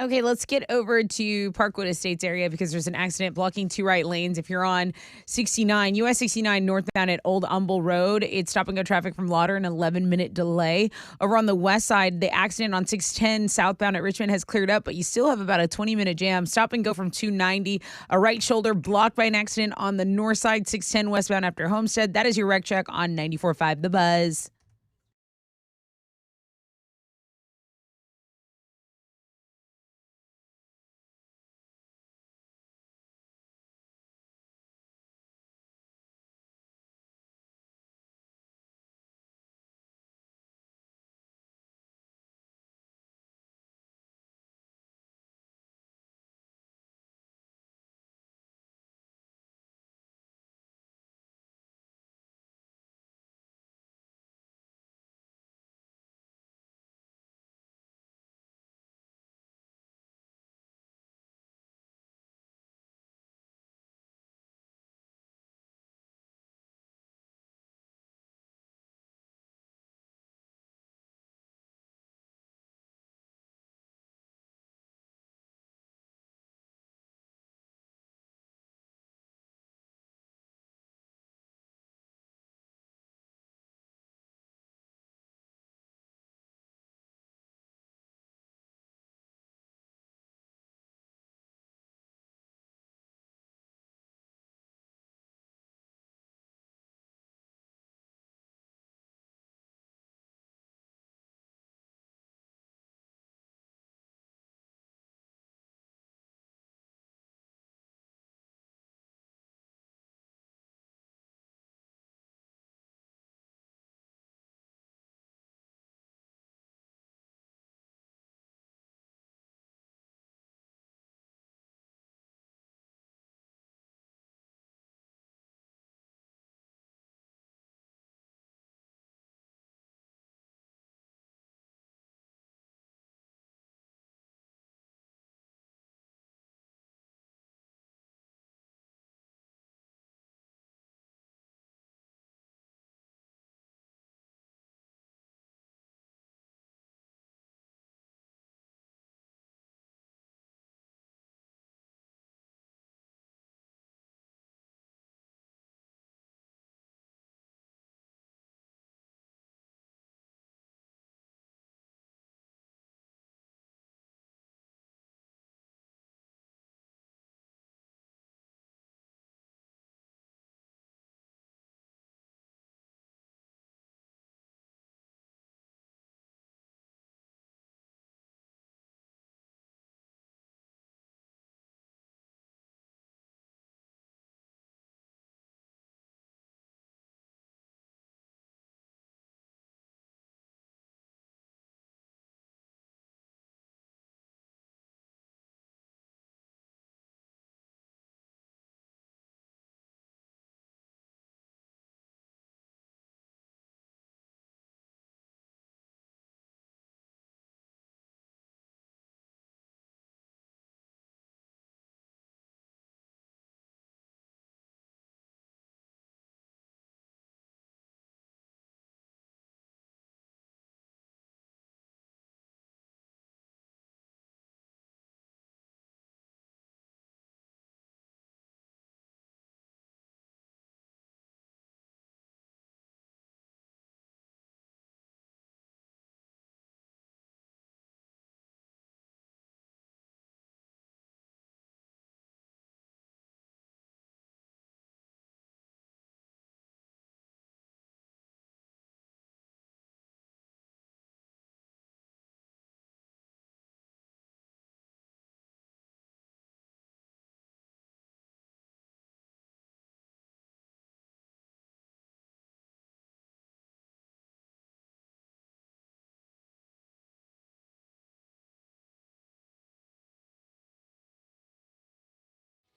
Okay, let's get over to Parkwood Estates area because there's an accident blocking two right lanes. If you're on 69, US 69 northbound at Old Humble Road, it's stop and go traffic from Lauder, an 11-minute delay. Over on the west side, the accident on 610 southbound at Richmond has cleared up, but you still have about a 20-minute jam. Stop and go from 290. A right shoulder blocked by an accident on the north side, 610 westbound after Homestead. That is your wreck check on 94.5 The Buzz.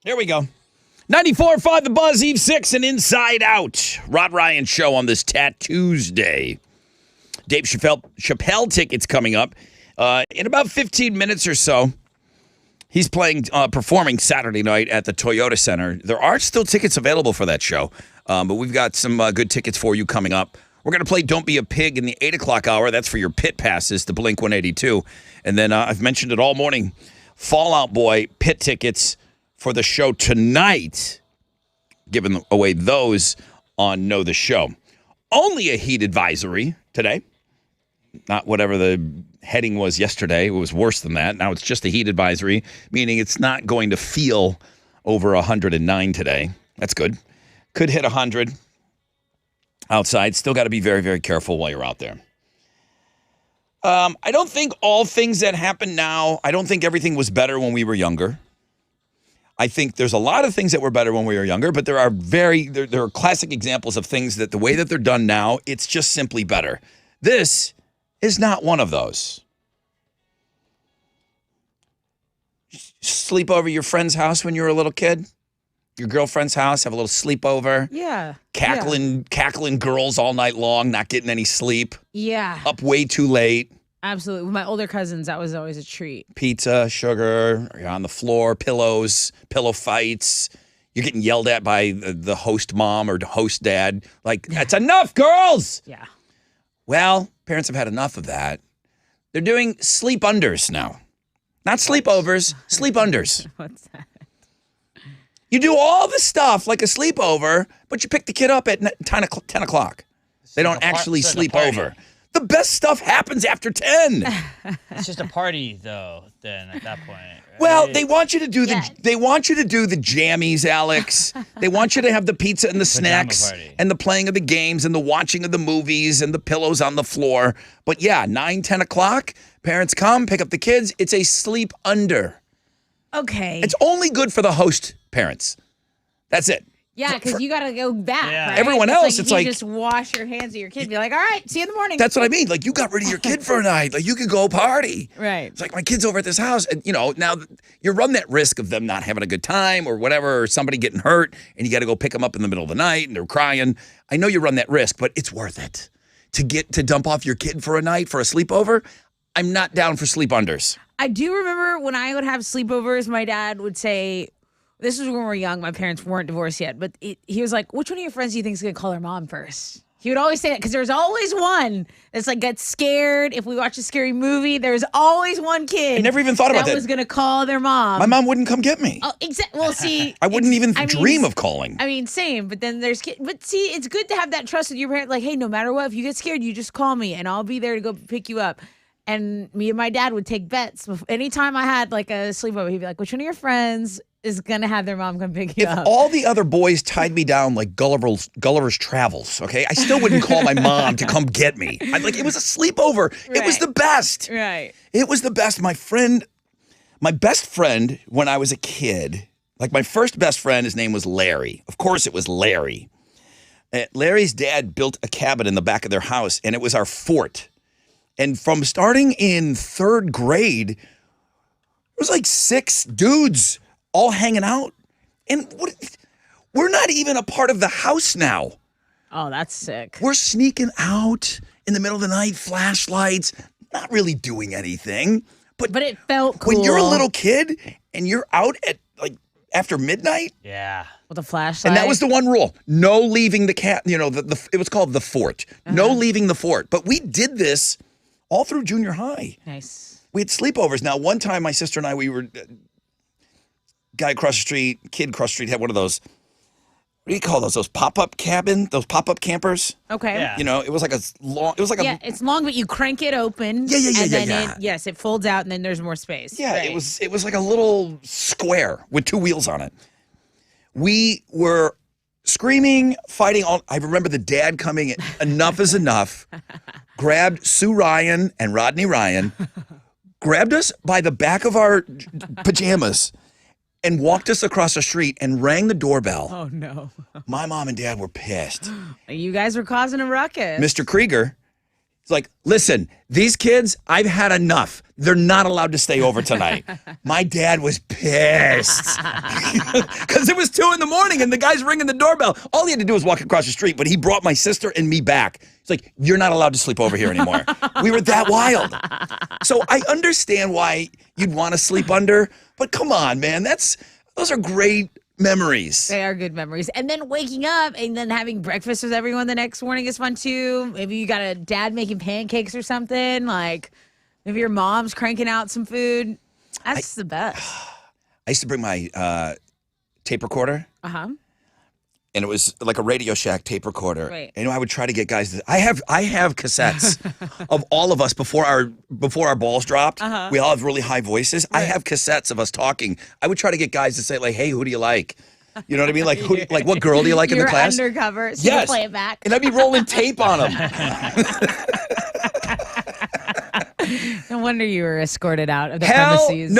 Here we go. 94.5 The Buzz, Eve 6 and Inside Out. Rod Ryan Show on this Tuesday. Dave Chappelle tickets coming up in about 15 minutes or so. He's performing Saturday night at the Toyota Center. There are still tickets available for that show, but we've got some good tickets for you coming up We're going to play Don't Be a Pig in the 8 o'clock hour. That's for your pit passes to Blink 182. And then I've mentioned it all morning. Fall Out Boy pit tickets for the show tonight. Giving away those on Know the Show. Only a heat advisory today. Not whatever the heading was yesterday. It was worse than that. Now it's just a heat advisory, meaning it's not going to feel over 109 today. That's good. Could hit 100 outside. Still got to be very, very careful while you're out there. I don't think all things that happen now, I don't think everything was better when we were younger. I think there's a lot of things that were better when we were younger, but there are classic examples of things that the way that they're done now, it's just simply better. This is not one of those. Sleep over your friend's house when you were a little kid? Your girlfriend's house, have a little sleepover? Yeah. Cackling girls all night long, not getting any sleep. Yeah. Up way too late. Absolutely. With my older cousins, that was always a treat. Pizza, sugar, you're on the floor, pillow fights. You're getting yelled at by the host mom or the host dad. Like, that's enough, girls! Yeah. Well, parents have had enough of that. They're doing sleep unders now. Not sleepovers, sleep unders. What's that? You do all the stuff like a sleepover, but you pick the kid up at 10 o'clock. They don't actually sleep over. The best stuff happens after 10. It's just a party, though. Then at that point, right? Well, they want you to do the jammies, Alex. They want you to have the pizza and the snacks party. and the playing of the games and the watching of the movies and the pillows on the floor. But yeah, 9, 10 o'clock, parents come, pick up the kids. It's a sleep under. Okay. It's only good for the host parents. That's it. Yeah, because you got to go back. Yeah. Right? Everyone else, it's you like- just wash your hands of your kid and be like, all right, see you in the morning. That's what I mean. Like, you got rid of your kid for a night. Like, you could go party. Right. It's like, my kid's over at this house. And, now you run that risk of them not having a good time or whatever, or somebody getting hurt, and you got to go pick them up in the middle of the night, and they're crying. I know you run that risk, but it's worth it. To dump off your kid for a night for a sleepover, I'm not down for sleep unders. I do remember when I would have sleepovers, my dad would say, this was when we were young, my parents weren't divorced yet, but he was like, which one of your friends do you think is going to call their mom first? He would always say that because there's always one that's like gets scared. If we watch a scary movie, there's always one kid. I never even thought about that. That was going to call their mom. My mom wouldn't come get me. Oh, exactly. Well, see. I wouldn't even dream of calling. I mean, same, but then there's kids. But see, it's good to have that trust with your parent. Like, hey, no matter what, if you get scared, you just call me and I'll be there to go pick you up. And me and my dad would take bets. Anytime I had like a sleepover, he'd be like, which one of your friends is going to have their mom come pick you If up? all the other boys tied me down like Gulliver's Travels, okay, I still wouldn't call my mom to come get me. It was a sleepover. It was Right. the best. Right. It was the best. My best friend when I was a kid, like my first best friend, his name was Larry. Of course it was Larry. Larry's dad built a cabin in the back of their house, and it was our fort. And from starting in 3rd grade, it was like 6 dudes all hanging out. And we're not even a part of the house now. Oh, that's sick. We're sneaking out in the middle of the night, flashlights, not really doing anything. But it felt cool. When you're a little kid and you're out at like after midnight. Yeah. With a flashlight. And that was the one rule. No leaving the cat, it was called the fort. No leaving the fort. But we did this all through junior high. Nice. We had sleepovers. Now, one time my sister and I, we were, guy across the street, kid across the street had one of those, what do you call those? Those pop-up campers? Okay. Yeah. It was like it's long, but you crank it open. Yeah. And then it folds out, and then there's more space. Yeah, Right. it was like a little square with 2 wheels on it. We were screaming, fighting. I remember the dad coming in, enough is enough, grabbed Sue Ryan and Rodney Ryan, grabbed us by the back of our pajamas and walked us across the street and rang the doorbell. Oh, no. My mom and dad were pissed. You guys were causing a ruckus. Mr. Krieger, it's like, listen, these kids, I've had enough. They're not allowed to stay over tonight. My dad was pissed because it was 2 a.m. and the guy's ringing the doorbell. All he had to do was walk across the street, but he brought my sister and me back. It's like, you're not allowed to sleep over here anymore. We were that wild. So I understand why you'd want to sleep under, but come on, man. Those are great memories. They are good memories. And then waking up and then having breakfast with everyone the next morning is fun too. Maybe you got a dad making pancakes or something. Like maybe your mom's cranking out some food. That's the best. I used to bring my tape recorder. Uh-huh. And it was like a Radio Shack tape recorder. Right. And I would try to get guys. I have cassettes of all of us before our balls dropped. Uh-huh. We all have really high voices. I have cassettes of us talking. I would try to get guys to say like, "Hey, who do you like?" You know what I mean? Like, like what girl do you like in You're the class? undercover, so Yes. you play it back. And I'd be rolling tape on them. No wonder you were escorted out of the Hell premises.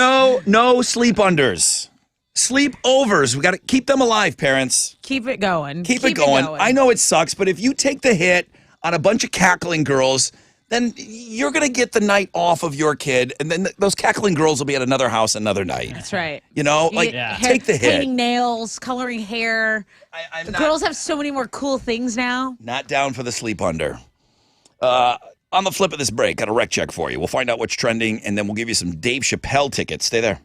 no sleep unders. Sleep overs. We got to keep them alive, parents. Keep it going. Keep it going. I know it sucks, but if you take the hit on a bunch of cackling girls, then you're going to get the night off of your kid, and then those cackling girls will be at another house another night. That's right. You know, You like, get take the hit. Painting nails, coloring hair. I'm The not, girls have so many more cool things now. not down for the sleep under. On the flip of this break, got a rec check for you. We'll find out what's trending, and then we'll give you some Dave Chappelle tickets. Stay there.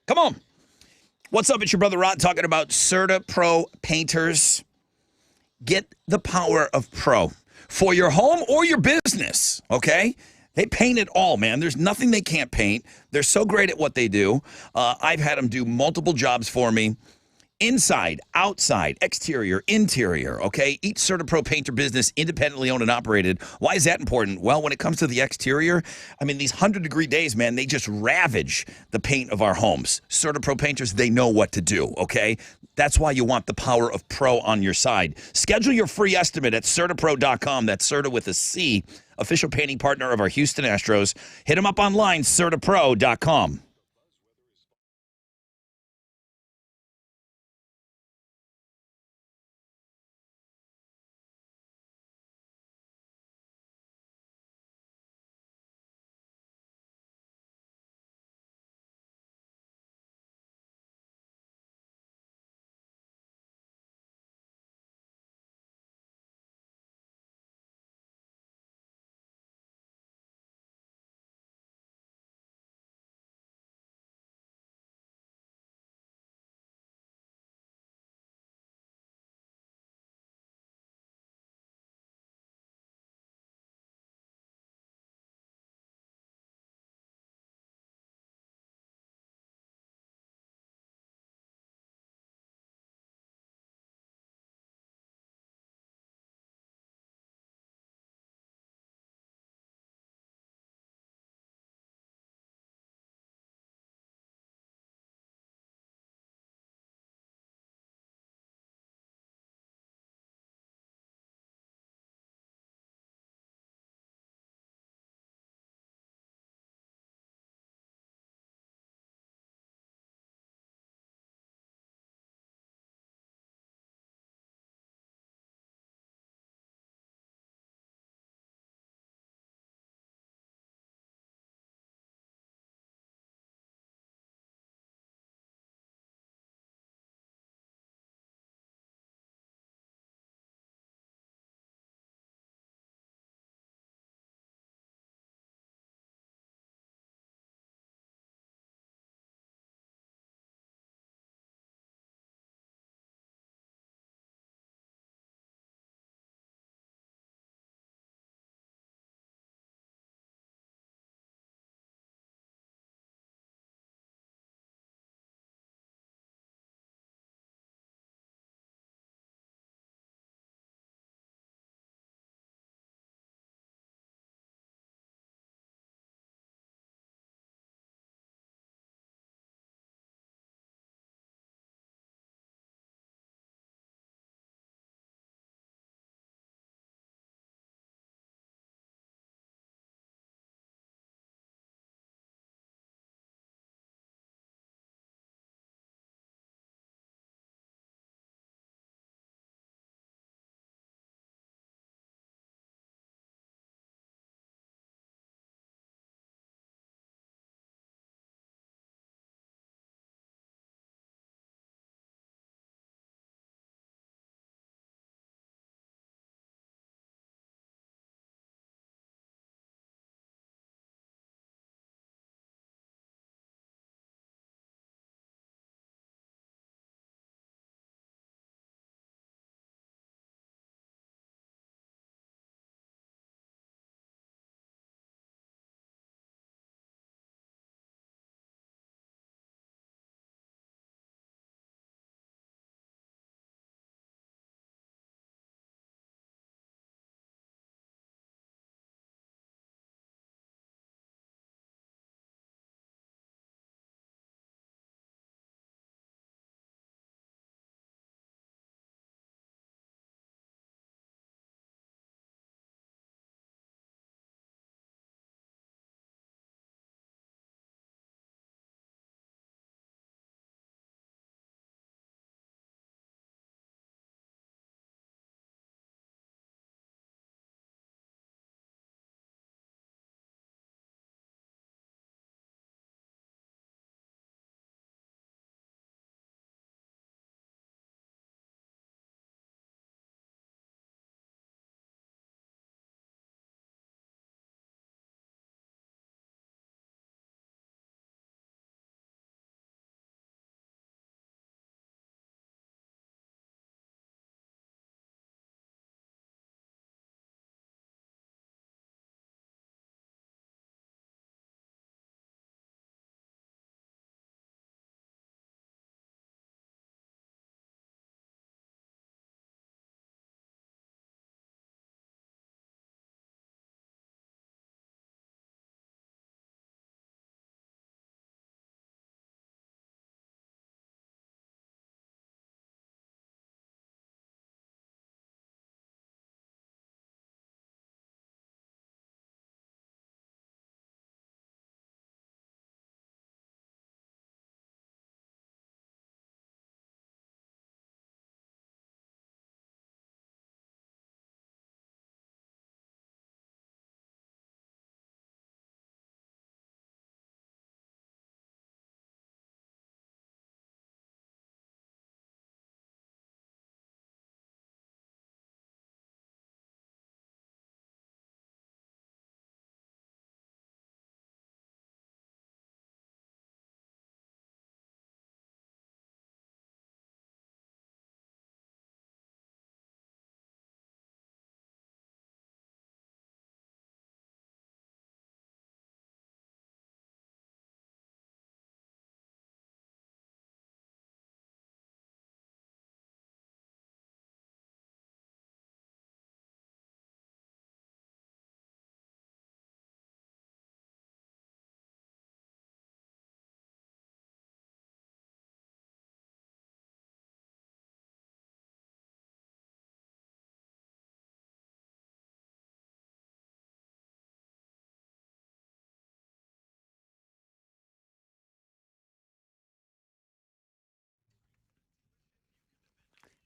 Come on. What's up? It's your brother Rod talking about Certa Pro painters. Get the power of pro for your home or your business, okay? They paint it all, man. There's nothing they can't paint. They're so great at what they do. I've had them do multiple jobs for me. Inside, outside, exterior, interior, okay? Each CertaPro painter business independently owned and operated. Why is that important? Well, when it comes to the exterior, I mean, these 100-degree days, man, they just ravage the paint of our homes. CertaPro painters, they know what to do, okay? That's why you want the power of pro on your side. Schedule your free estimate at CertaPro.com. That's Certa with a C, official painting partner of our Houston Astros. Hit them up online, CertaPro.com.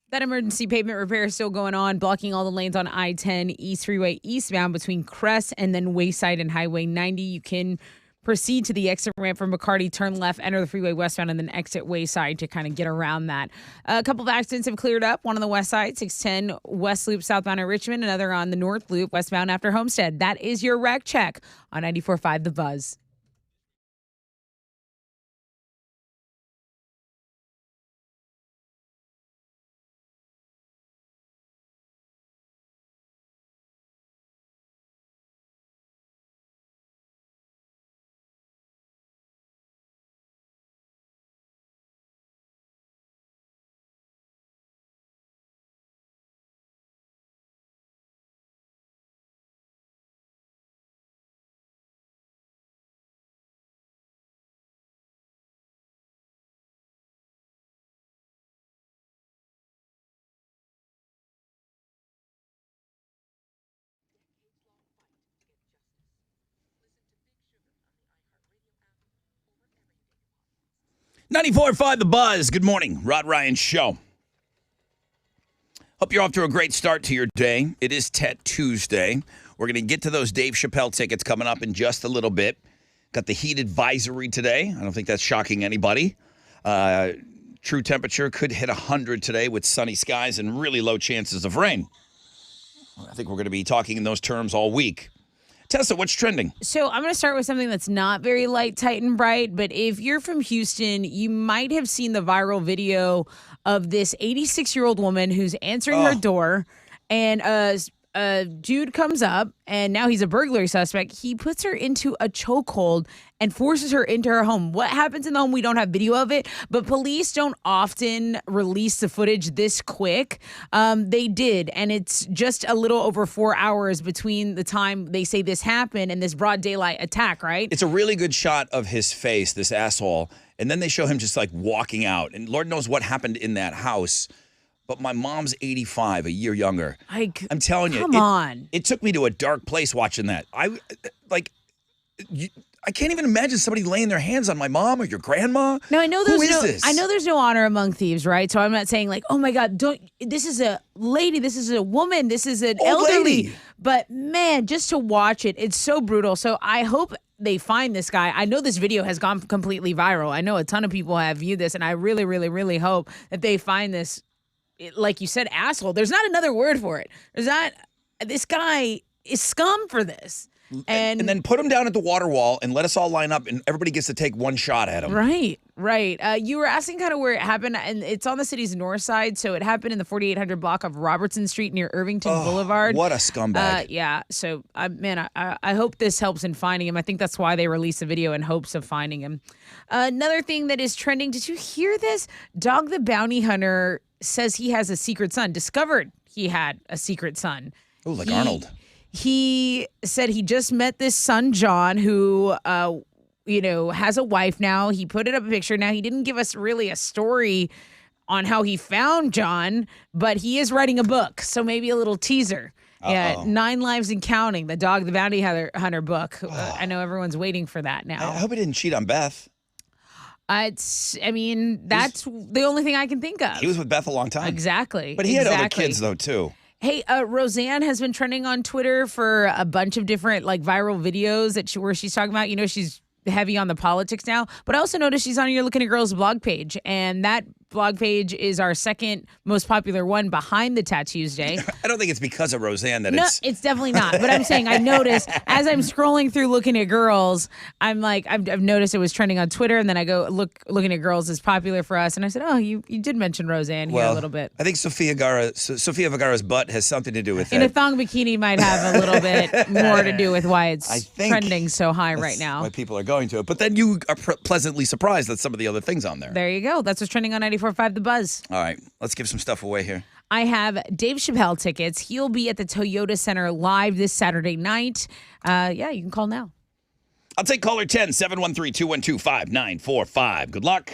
That emergency pavement repair is still going on, blocking all the lanes on I-10 East Freeway eastbound between Crest and then Wayside and Highway 90. You can proceed to the exit ramp from McCarty, turn left, enter the freeway westbound, and then exit Wayside to kind of get around that. A couple of accidents have cleared up. One on the west side, 610 West Loop southbound at Richmond. Another on the north loop westbound after Homestead. That is your wreck check on 94.5 The Buzz. .94.5 The Buzz. Good morning. Rod Ryan Show. Hope you're off to a great start to your day. It is Tet Tuesday. We're going to get to those Dave Chappelle tickets coming up in just a little bit. Got the heat advisory today. I don't think that's shocking anybody. True temperature could hit 100 today with sunny skies and really low chances of rain. I think we're going to be talking in those terms all week. Tessa, what's trending? So I'm going to start with something that's not very light, tight, and bright. But if you're from Houston, you might have seen the viral video of this 86-year-old woman who's answering her door. And a dude comes up, and now he's a burglary suspect. He puts her into a chokehold and forces her into her home. What happens in the home, we don't have video of it, but police don't often release the footage this quick. They did, and it's just a little over 4 hours between the time they say this happened and this broad daylight attack, right? It's a really good shot of his face, this asshole, and then they show him just like walking out, and Lord knows what happened in that house. But my mom's 85, a year younger. I'm telling you, come on. It took me to a dark place watching that. I can't even imagine somebody laying their hands on my mom or your grandma. No, I know Who there's is this? I know there's no honor among thieves, right? So I'm not saying like, oh my God, this is a lady, this is a woman, this is an Old elderly. lady. But man, just to watch it, it's so brutal. So I hope they find this guy. I know this video has gone completely viral. I know a ton of people have viewed this, and I really, really, really hope that they find this, like you said, asshole. There's not another word for it. This guy is scum for this. And then put him down at the water wall and let us all line up, and everybody gets to take one shot at him. Right. You were asking kind of where it happened, and it's on the city's north side. So it happened in the 4800 block of Robertson Street near Irvington Boulevard. What a scumbag. Yeah. So, I hope this helps in finding him. I think that's why they released the video, in hopes of finding him. Another thing that is trending, did you hear this? Dog the Bounty Hunter says he has a secret son, discovered he had a secret son. Oh, like Arnold. He said he just met this son, John, who, has a wife now. He put it up a picture. Now, he didn't give us really a story on how he found John, but he is writing a book. So maybe a little teaser. Yeah, 9 Lives and Counting, the Dog the Bounty Hunter book. I know everyone's waiting for that now. I hope he didn't cheat on Beth. That's the only thing I can think of. He was with Beth a long time. Exactly. But he had other kids, though, too. Hey, Roseanne has been trending on Twitter for a bunch of different viral videos where she's talking about, she's heavy on the politics now. But I also noticed she's on You're Looking at Girls blog page, and that blog page is our second most popular one behind the Tattoos Day. I don't think it's because of Roseanne that it's definitely not. But I'm saying I noticed as I'm scrolling through Looking at Girls, I'm like, I've noticed it was trending on Twitter, and then I go Looking at Girls is popular for us, and I said, oh, you did mention Roseanne here a little bit. I think Sofia Vergara's butt has something to do with And it. a thong bikini might have a little bit more to do with why it's trending so high right now. Why people are going to it. But then you are pleasantly surprised at some of the other things on there. There you go. That's what's trending on 94.5 The Buzz. All right, let's give some stuff away here. I have Dave Chappelle tickets. He'll be at the Toyota Center live this Saturday night. You can call now. I'll take caller 10, 713-212-5945. Good luck.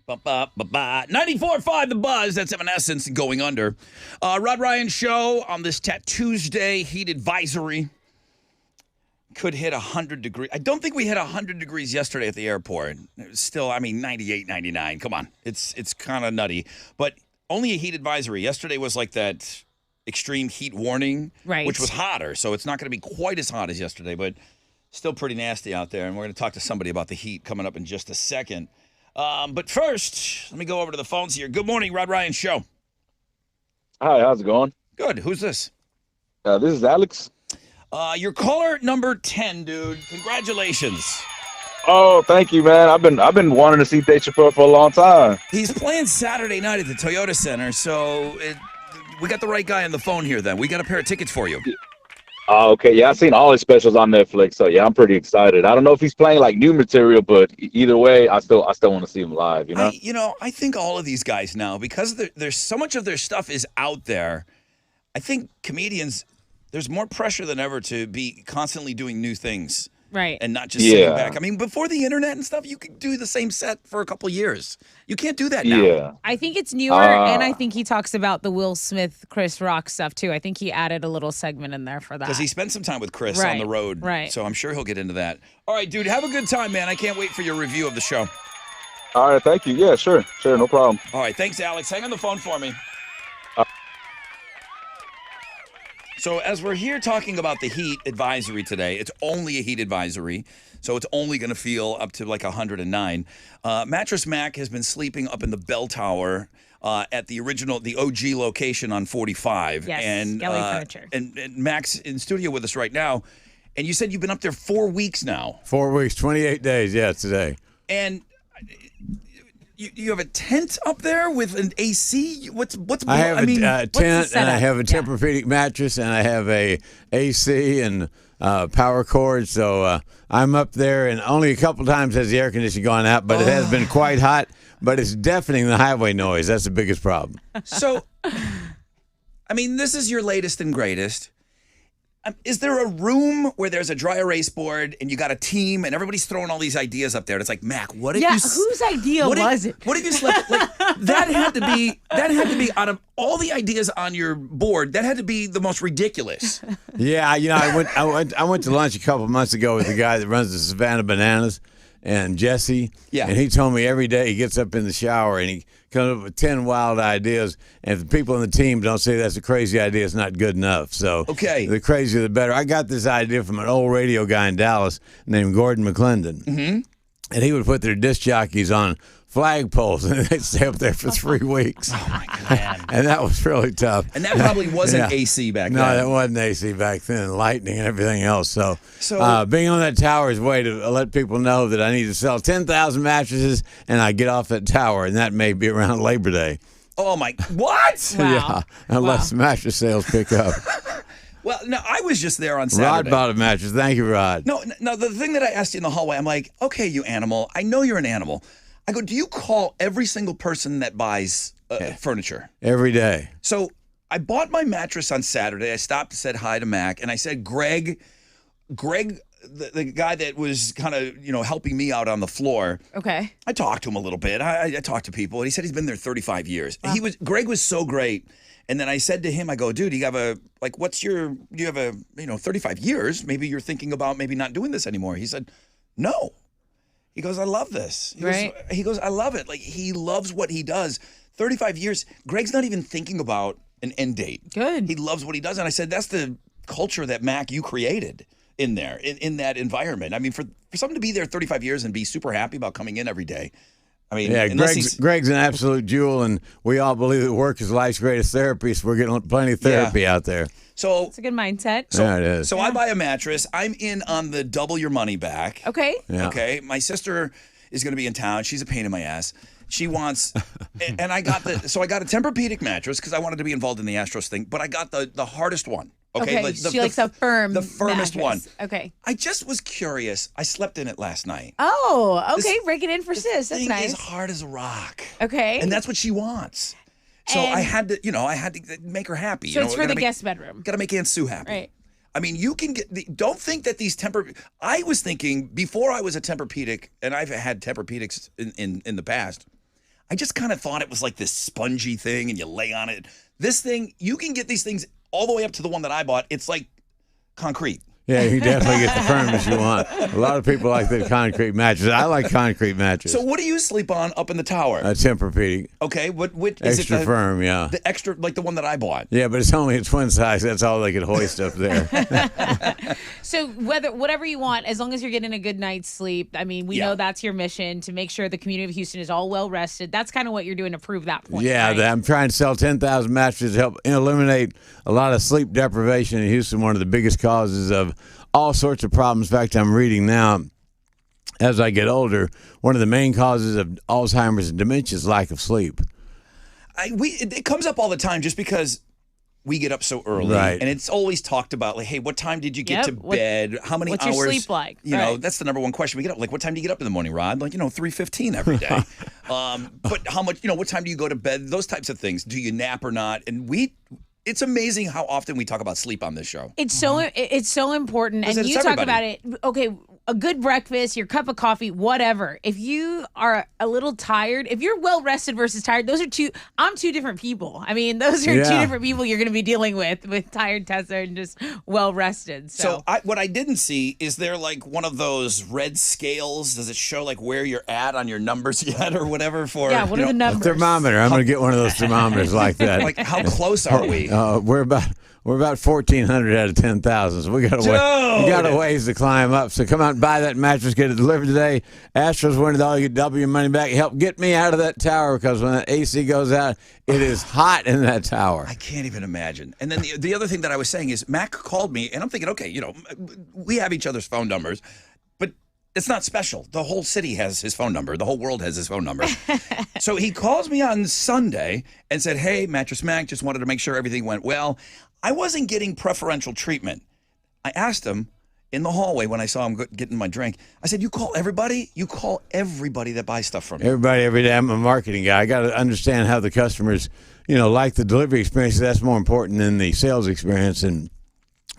94.5 The Buzz. That's Evanescence and Going Under. Rod Ryan Show on this Tuesday. Heat advisory. Could hit 100 degrees. I don't think we hit 100 degrees yesterday at the airport. It was still, 98, 99. Come on. It's kind of nutty. But only a heat advisory. Yesterday was like that extreme heat warning, Right. which was hotter. So it's not going to be quite as hot as yesterday, but still pretty nasty out there. And we're going to talk to somebody about the heat coming up in just a second. But first, let me go over to the phones here. Good morning, Rod Ryan Show. Hi, how's it going? Good. Who's this? This is Alex. You're caller number 10, dude. Congratulations. Oh, thank you, man. I've been wanting to see Dave Chappelle for a long time. He's playing Saturday night at the Toyota Center, so we got the right guy on the phone here then. We got a pair of tickets for you. Oh, okay. Yeah, I've seen all his specials on Netflix, so yeah, I'm pretty excited. I don't know if he's playing like new material, but either way, I still want to see him live. You know. I think all of these guys now, because there's so much of their stuff is out there, I think comedians, there's more pressure than ever to be constantly doing new things. Right. And not just sitting back. I mean, before the internet and stuff, you could do the same set for a couple years. You can't do that now. Yeah. I think it's newer, and I think he talks about the Will Smith, Chris Rock stuff too. I think he added a little segment in there for that. Because he spent some time with Chris on the road. Right. So I'm sure he'll get into that. All right, dude, have a good time, man. I can't wait for your review of the show. All right, thank you. Yeah, sure, no problem. All right, thanks, Alex. Hang on the phone for me. So as we're here talking about the heat advisory today, it's only a heat advisory, so it's only going to feel up to like 109. Mattress Mac has been sleeping up in the bell tower at the OG location on 45. Yes, and Skelly Furniture. And Mac's in studio with us right now. And you said you've been up there 4 weeks now. 4 weeks, 28 days, yeah, today. And you have a tent up there with an AC? I have a tent, and setup? I have a Tempur-Pedic mattress, and I have a AC and power cord. So I'm up there, and only a couple times has the air conditioning gone out, but it has been quite hot. But it's deafening the highway noise. That's the biggest problem. So, this is your latest and greatest. Is there a room where there's a dry erase board and you got a team and everybody's throwing all these ideas up there? And it's like, Mac, what if you? Whose idea was it? What if you slept like that? Had to be out of all the ideas on your board. That had to be the most ridiculous. Yeah, I went to lunch a couple months ago with the guy that runs the Savannah Bananas, and Jesse. Yeah. And he told me every day he gets up in the shower and he comes up with 10 wild ideas. And if the people on the team don't say that's a crazy idea, it's not good enough. So okay, the crazier the better. I got this idea from an old radio guy in Dallas named Gordon McClendon. Mm-hmm. And he would put their disc jockeys on flagpoles, and they'd stay up there for 3 weeks. Oh, my God. And that was really tough. And that probably wasn't AC back then. No, that wasn't AC back then, lightning and everything else. So being on that tower is a way to let people know that I need to sell 10,000 mattresses, and I get off that tower, and that may be around Labor Day. Oh, my, what? Wow. Yeah, unless the mattress sales pick up. Well, no, I was just there on Saturday. Rod bought a mattress. Thank you, Rod. No, the thing that I asked you in the hallway, I'm like, okay, you animal. I know you're an animal. I go, do you call every single person that buys furniture? Every day. So I bought my mattress on Saturday. I stopped and said hi to Mac, and I said, Greg, the guy that was kind of, helping me out on the floor. Okay. I talked to him a little bit. I talked to people, and he said he's been there 35 years. Wow. Greg was so great. And then I said to him, I go, dude, you have 35 years. Maybe you're thinking about maybe not doing this anymore. He said, no. He goes, I love this. He goes, I love it. Like, he loves what he does. 35 years. Greg's not even thinking about an end date. Good. He loves what he does. And I said, that's the culture that, Mac, you created in there, in that environment. I mean, for someone to be there 35 years and be super happy about coming in every day. I mean, yeah, Greg's an absolute jewel, and we all believe that work is life's greatest therapy, so we're getting plenty of therapy out there. So it's a good mindset. Yeah, it is. So I buy a mattress. I'm in on the double your money back. Okay. Yeah. Okay. My sister is going to be in town. She's a pain in my ass. She wants, and I got a Tempur-Pedic mattress because I wanted to be involved in the Astros thing, but I got the hardest one. Okay. She likes a firm, the firmest mattress. one. Okay. I just was curious. I slept in it last night. Oh, okay. Break it in for sis. That's thing nice. is hard as a rock. Okay. And that's what she wants. So I had to make her happy. So it's for the guest bedroom. Got to make Aunt Sue happy. Right. I mean, you can don't think that these I was thinking before I was a Tempur-Pedic, and I've had Tempur-Pedics in the past. I just kind of thought it was like this spongy thing and you lay on it. This thing, you can get these things all the way up to the one that I bought. It's like concrete. Yeah, you definitely get the firmness you want. A lot of people like the concrete mattress. I like concrete mattresses. So what do you sleep on up in the tower? Tempur-Pedic. Okay, what is Extra it? firm, yeah. The extra, like the one that I bought. Yeah, but it's only a twin size. That's all they could hoist up there. So whatever you want, as long as you're getting a good night's sleep. I mean, we Yeah. know that's your mission, to make sure the community of Houston is all well rested. That's kind of what you're doing to prove that point. Yeah, right? I'm trying to sell 10,000 mattresses to help eliminate a lot of sleep deprivation in Houston, one of the biggest causes of all sorts of problems. In fact, I'm reading now, as I get older, one of the main causes of Alzheimer's and dementia is lack of sleep. It comes up all the time just because we get up so early, Right. and it's always talked about like, hey, what time did you get Yep. to bed? How many what's hours? your sleep like? You know, Right. that's the number one question we get up. Like, what time do you get up in the morning, Rod? Like, 3:15 every day. But how much? What time do you go to bed? Those types of things. Do you nap or not? And it's amazing how often we talk about sleep on this show. It's so important, and Because you it's talk everybody. about it. Okay, a good breakfast, your cup of coffee, whatever. If you are a little tired, if you're well rested versus tired, those are two. I'm two different people. I mean, those are two Yeah. different people you're going to be dealing with tired Tessa and just well rested. So what I didn't see is there like one of those red scales? Does it show like where you're at on your numbers yet or whatever? For yeah, what are the A numbers? thermometer. I'm going to get one of those thermometers like that. Like how close are we? We're about 1,400 out of 10,000. So we got a ways to climb up. So come out and buy that mattress. Get it delivered today. Astros win it all. You get double your money back. Help get me out of that tower, because when that AC goes out, it is hot in that tower. I can't even imagine. And then the other thing that I was saying is Mac called me, and I'm thinking, okay, we have each other's phone numbers, but it's not special. The whole city has his phone number. The whole world has his phone number. So he calls me on Sunday and said, hey, Mattress Mac, just wanted to make sure everything went well. I wasn't getting preferential treatment. I asked him in the hallway when I saw him getting my drink. I said, you call everybody? You call everybody that buys stuff from you. Everybody, every day. I'm a marketing guy. I got to understand how the customers, like the delivery experience. That's more important than the sales experience. And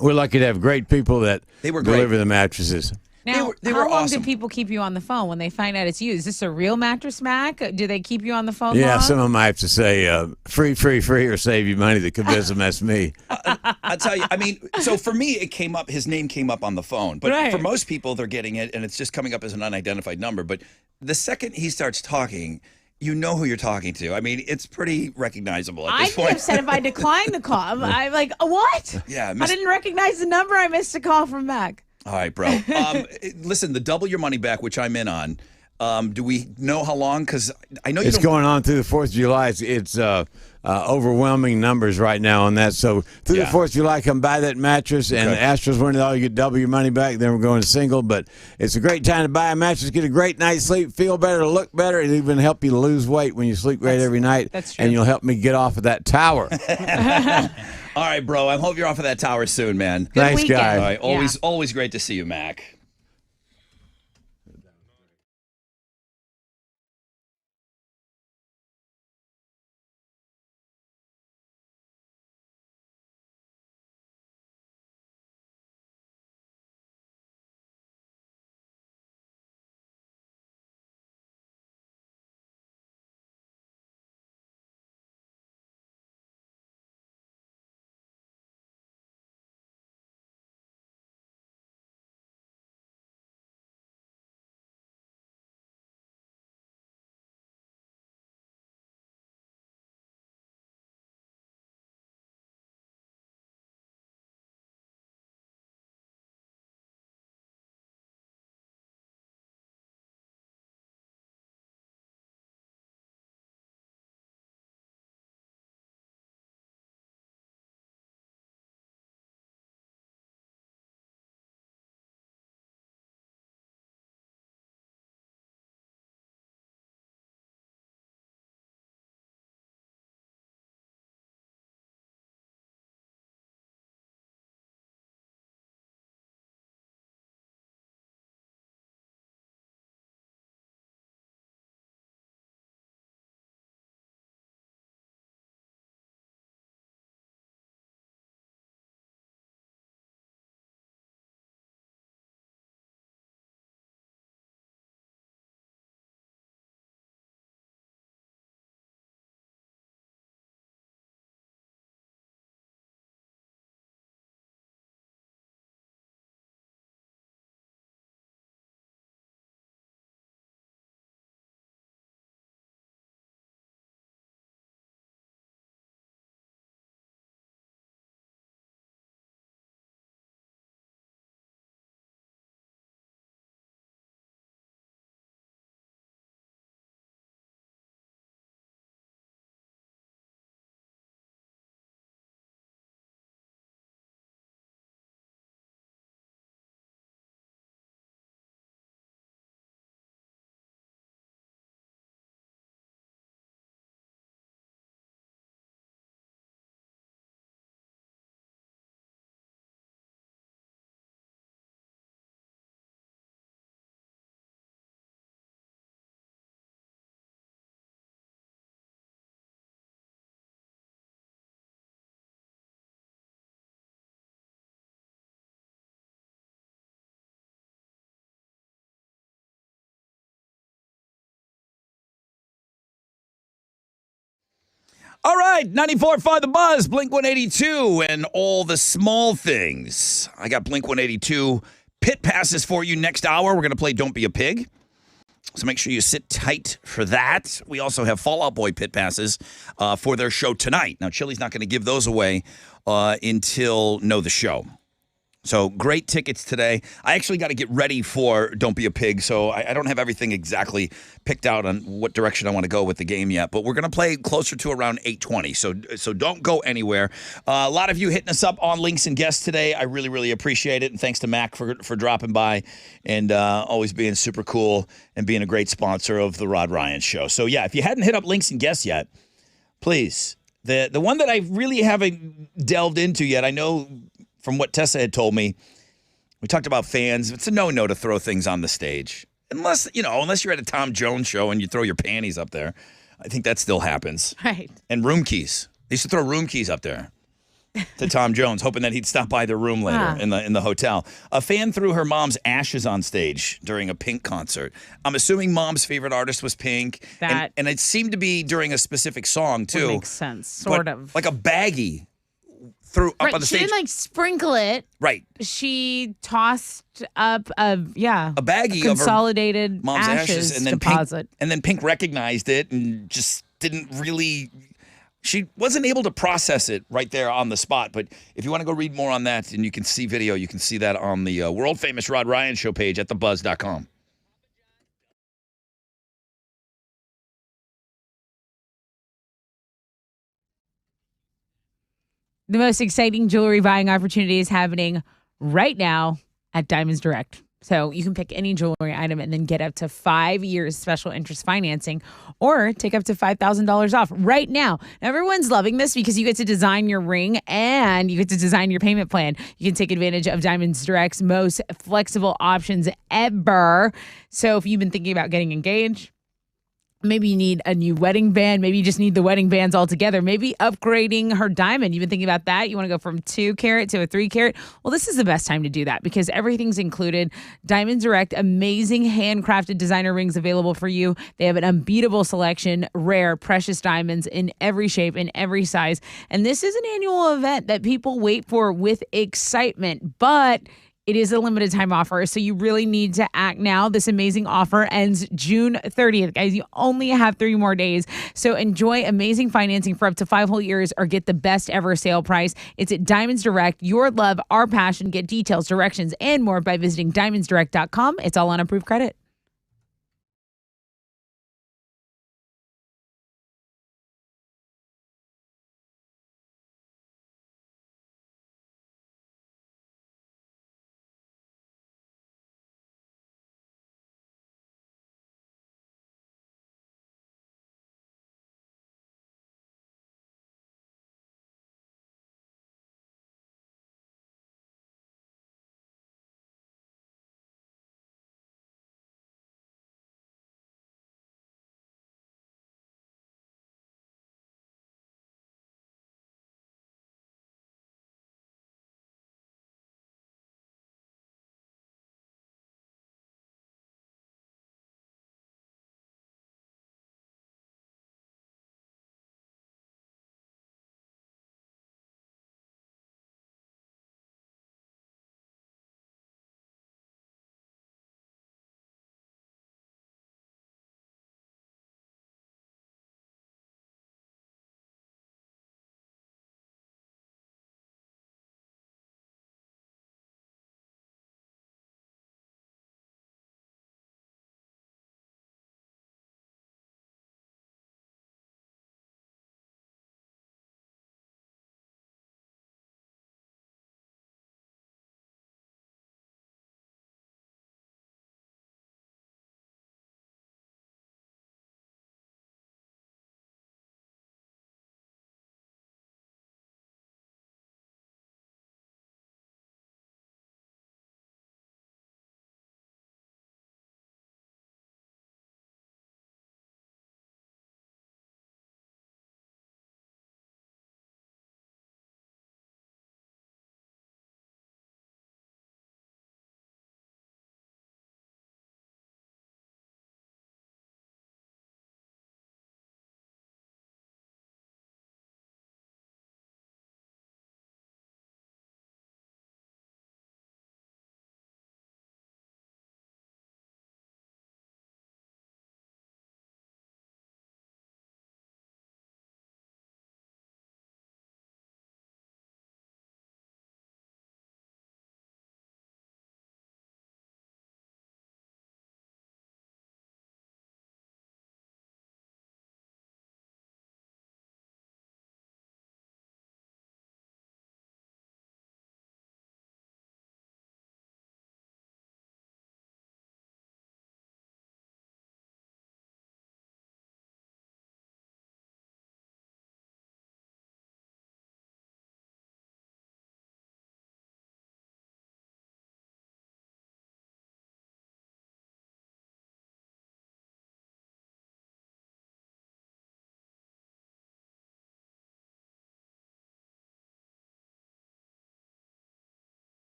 we're lucky to have great people that They were great. deliver the mattresses. Now, They how were long awesome. do people keep you on the phone when they find out it's you? Is this a real Mattress Mac? Do they keep you on the phone Yeah, long? some of them I have to say free, or save you money. That convince them that's me. I'll tell you, so for me, his name came up on the phone. But Right. for most people, they're getting it, and it's just coming up as an unidentified number. But the second he starts talking, you know who you're talking to. I mean, it's pretty recognizable at I'd this be point. upset if I declined the call. I'm like, what? Yeah, I didn't recognize the number. I missed a call from Mac. All right, bro. Listen, the double your money back, which I'm in on. Do we know how long? Because I know you It's don't. going on through the 4th of July. It's overwhelming numbers right now on that. So through the Yeah. 4th of July, come buy that mattress, and the Astros win it all. You get double your money back. Then we're going single. But it's a great time to buy a mattress, get a great night's sleep, feel better, look better, and even help you lose weight when you sleep great every night. that's true. And you'll help me get off of that tower. All right, bro. I hope you're off of that tower soon, man. Good Thanks, weekend. guys. All right, Yeah. always great to see you, Mac. All right, 94.5 The Buzz, Blink 182, and all the small things. I got Blink 182 pit passes for you next hour. We're going to play Don't Be a Pig. So make sure you sit tight for that. We also have Fall Out Boy pit passes for their show tonight. Now, Chili's not going to give those away until Know the Show. So great tickets today. I actually got to get ready for Don't Be a Pig, so I don't have everything exactly picked out on what direction I want to go with the game yet. But we're going to play closer to around 8:20, so don't go anywhere. A lot of you hitting us up on links and guests today. I really, really appreciate it, and thanks to Mac for dropping by and always being super cool and being a great sponsor of the Rod Ryan Show. So yeah, if you hadn't hit up links and guests yet, please. The one that I really haven't delved into yet, I know from what Tessa had told me, we talked about fans. It's a no-no to throw things on the stage. Unless you're at a Tom Jones show and you throw your panties up there. I think that still happens. Right. And room keys. They used to throw room keys up there to Tom Jones, hoping that he'd stop by their room later in the hotel. A fan threw her mom's ashes on stage during a Pink concert. I'm assuming mom's favorite artist was Pink. And it seemed to be during a specific song, too. That makes sense, sort of. Like a baggie. Threw up on the she stage. didn't sprinkle it. Right. She tossed up a baggie consolidated of her mom's ashes, and then deposit. Pink recognized it and just didn't really. She wasn't able to process it right there on the spot. But if you want to go read more on that and you can see video, you can see that on the world famous Rod Ryan Show page at thebuzz.com. The most exciting jewelry buying opportunity is happening right now at Diamonds Direct. So you can pick any jewelry item and then get up to 5 years special interest financing or take up to $5,000 off right now. Everyone's loving this because you get to design your ring and you get to design your payment plan. You can take advantage of Diamonds Direct's most flexible options ever. So if you've been thinking about getting engaged, maybe you need a new wedding band. Maybe you just need the wedding bands altogether. Maybe upgrading her diamond. You've been thinking about that. You want to go from 2 carat to a 3 carat. Well, this is the best time to do that because everything's included. Diamonds Direct, amazing handcrafted designer rings available for you. They have an unbeatable selection, rare, precious diamonds in every shape, in every size. And this is an annual event that people wait for with excitement. But it is a limited time offer, so you really need to act now. This amazing offer ends June 30th. Guys, you only have 3 more days. So enjoy amazing financing for up to 5 whole years or get the best ever sale price. It's at Diamonds Direct. Your love, our passion. Get details, directions, and more by visiting diamondsdirect.com. It's all on approved credit.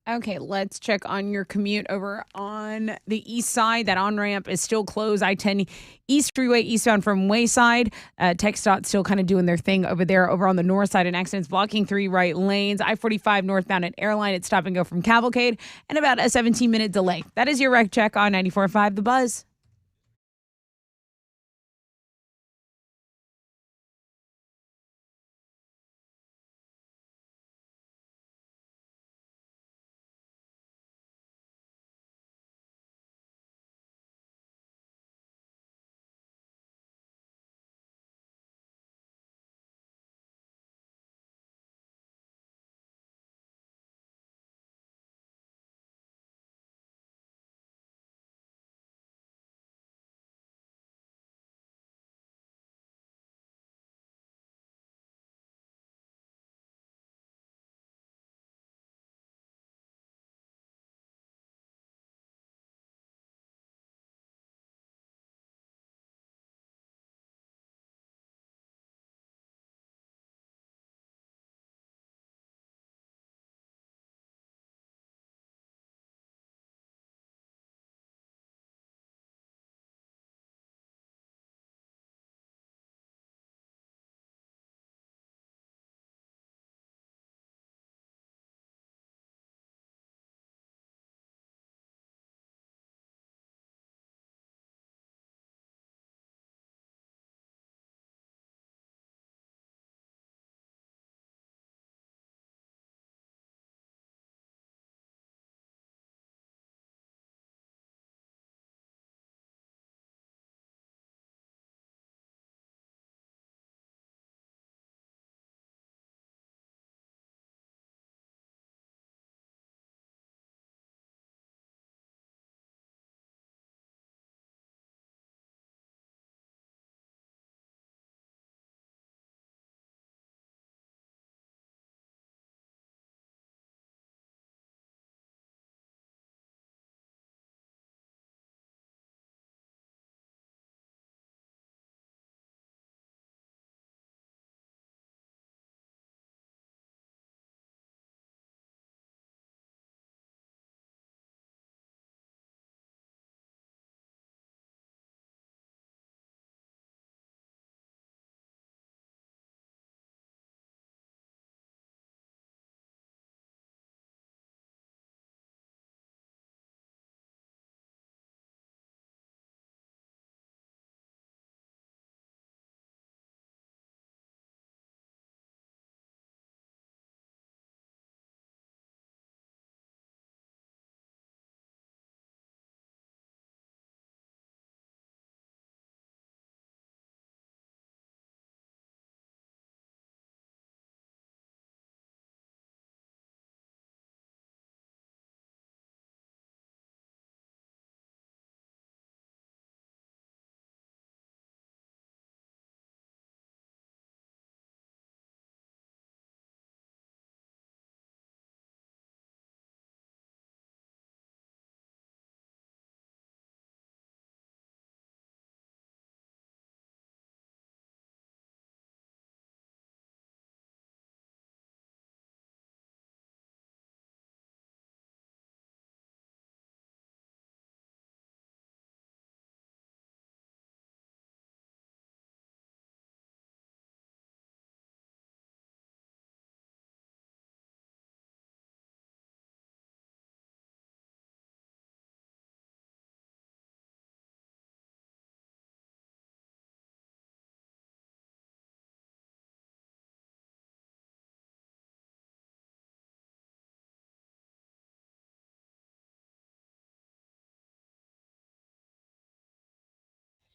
Okay, let's check on your commute over on the east side. That on-ramp is still closed. I-10 East Freeway eastbound from Wayside. TxDOT still kind of doing their thing over there. Over on the north side, an accident's blocking 3 right lanes. I-45 northbound at Airline. It's stop and go from Cavalcade. And about a 17-minute delay. That is your wreck check on 94.5 The Buzz.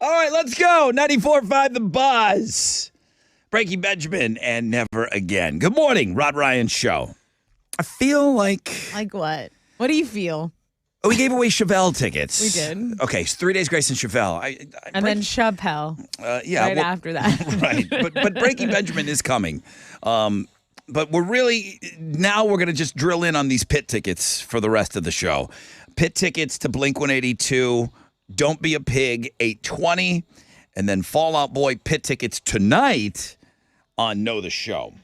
All right, let's go. 94.5 The Buzz. Breaking Benjamin and Never Again. Good morning, Rod Ryan Show. I feel like Like what? What do you feel? we gave away Chevelle tickets. We did. Okay, so 3 Days Grace and Chevelle. And then Chappelle yeah, right after that. right. But Breaking Benjamin is coming. But we're really, now we're going to just drill in on these pit tickets for the rest of the show. Pit tickets to Blink-182, Don't Be a Pig, 8:20, and then Fall Out Boy pit tickets tonight on Know the Show.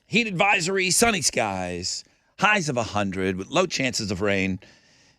Heat advisory, sunny skies, highs of 100 with low chances of rain.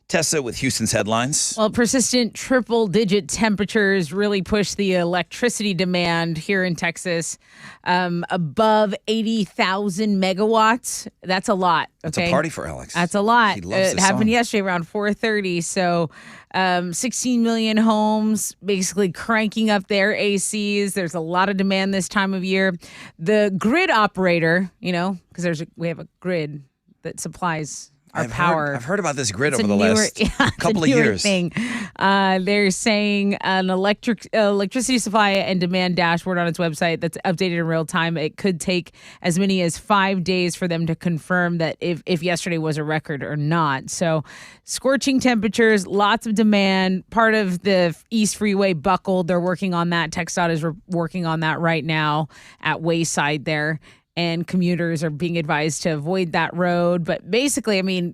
Tessa with Houston's headlines. Well, persistent triple-digit temperatures really push the electricity demand here in Texas above 80,000 megawatts. That's a lot. It's Okay? a party for Alex. That's a lot. He loves It this happened song. yesterday around 4:30. So 16 million homes basically cranking up their ACs. There's a lot of demand this time of year. The grid operator, because we have a grid that supplies our power. I've heard about this grid It's over a the newer- last yeah, it's couple a of newer years. Thing. They're saying an electricity supply and demand dashboard on its website that's updated in real time. It could take as many as 5 days for them to confirm that if yesterday was a record or not. So scorching temperatures, lots of demand. Part of the East Freeway buckled. They're working on that. TxDOT is working on that right now at Wayside there. And commuters are being advised to avoid that road. But basically,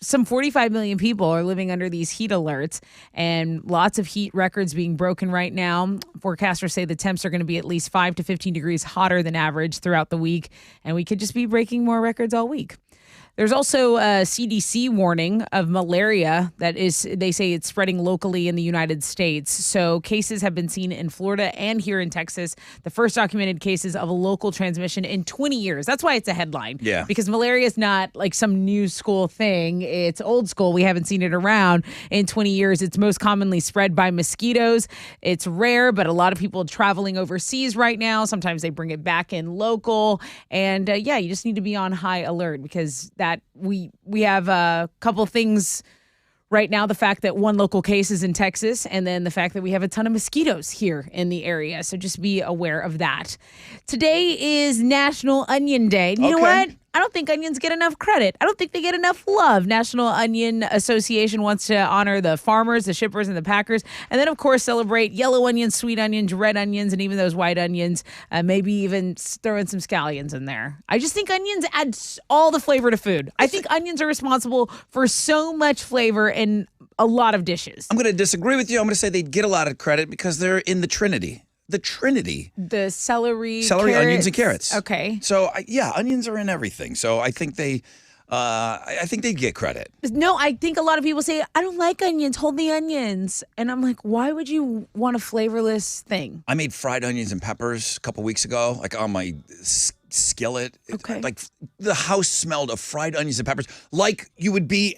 some 45 million people are living under these heat alerts and lots of heat records being broken right now. Forecasters say the temps are going to be at least 5 to 15 degrees hotter than average throughout the week. And we could just be breaking more records all week. There's also a CDC warning of malaria that they say it's spreading locally in the United States. So cases have been seen in Florida and here in Texas, the first documented cases of a local transmission in 20 years. That's why it's a headline. Yeah. Because malaria is not like some new school thing. It's old school. We haven't seen it around in 20 years. It's most commonly spread by mosquitoes. It's rare, but a lot of people traveling overseas right now. Sometimes they bring it back in local. And you just need to be on high alert because that we have a couple things right now. The fact that one local case is in Texas, and then the fact that we have a ton of mosquitoes here in the area. So just be aware of that. Today is National Onion Day. You know what? I don't think onions get enough credit. I don't think they get enough love. National Onion Association wants to honor the farmers, the shippers, and the packers. And then, of course, celebrate yellow onions, sweet onions, red onions, and even those white onions. Maybe even throw in some scallions in there. I just think onions add all the flavor to food. I think onions are responsible for so much flavor in a lot of dishes. I'm going to disagree with you. I'm going to say they get a lot of credit because they're in the Trinity. The Trinity. The celery, onions, and carrots. Okay. So onions are in everything. So I think they get credit. No, I think a lot of people say, I don't like onions, hold the onions. And I'm like, why would you want a flavorless thing? I made fried onions and peppers a couple weeks ago, like on my skillet. Okay. Like the house smelled of fried onions and peppers, like you would be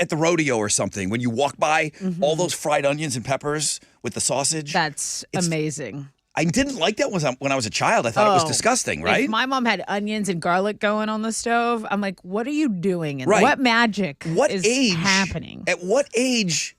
at the rodeo or something. When you walk by all those fried onions and peppers with the sausage. That's amazing. I didn't like that when I was a child. I thought it was disgusting, right? If my mom had onions and garlic going on the stove, I'm like, what are you doing? And Right. what magic What is age happening? At what age?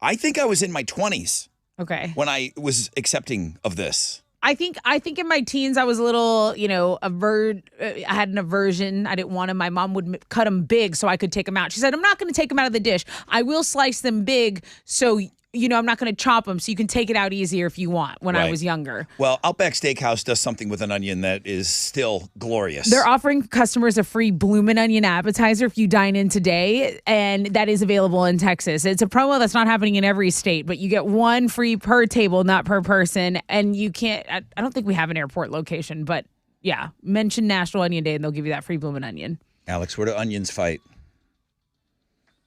I think I was in my 20s Okay. when I was accepting of this. I think in my teens I was a little, I had an aversion. I didn't want them. My mom would cut them big so I could take them out. She said, I'm not going to take them out of the dish. I will slice them big so, I'm not going to chop them so you can take it out easier if you want when I Right. was younger. Well, Outback Steakhouse does something with an onion that is still glorious. They're offering customers a free bloomin' onion appetizer if you dine in today, and that is available in Texas. It's a promo that's not happening in every state, but you get one free per table, not per person, and you can't, I don't think we have an airport location, but yeah, mention National Onion Day and they'll give you that free bloomin' onion. Alex, where do onions fight?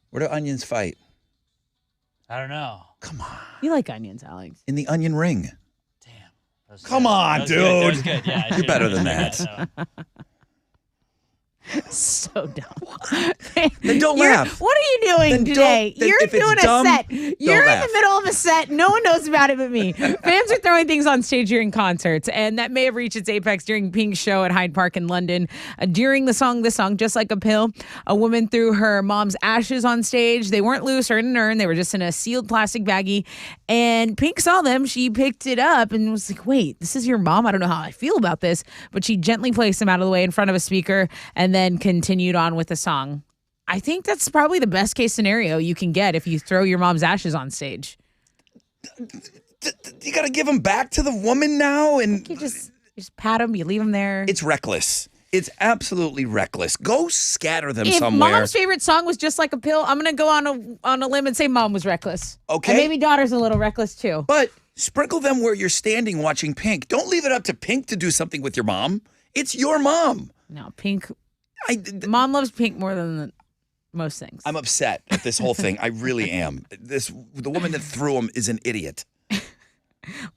Where do onions fight? I don't know. Come on. You like onions, Alex. In the onion ring. That was Come good. on, That was good. That dude. was good. Yeah, I You're should've- better than I that. should've got that. So dumb. Then don't laugh. What are you doing Then today? don't- You're if it's doing dumb, a set. You're in laugh. the middle of a set. No one knows about it but me. Fans are throwing things on stage during concerts, and that may have reached its apex during Pink's show at Hyde Park in London. During the song Just Like a Pill, a woman threw her mom's ashes on stage. They weren't loose or in an urn. They were just in a sealed plastic baggie. And Pink saw them. She picked it up and was like, wait, this is your mom? I don't know how I feel about this. But she gently placed them out of the way in front of a speaker and then continued on with the song. I think that's probably the best case scenario you can get if you throw your mom's ashes on stage. You got to give them back to the woman now, and You just pat them, you leave them there. it's reckless. It's absolutely reckless. Go scatter them If somewhere. mom's favorite song was Just Like a Pill, I'm going to go on a limb and say mom was reckless. Okay. And maybe daughter's a little reckless too. But sprinkle them where you're standing watching Pink. Don't leave it up to Pink to do something with your mom. It's your mom. No, Pink Mom loves pink more than most things. I'm upset at this whole thing. I really am. The woman that threw him is an idiot.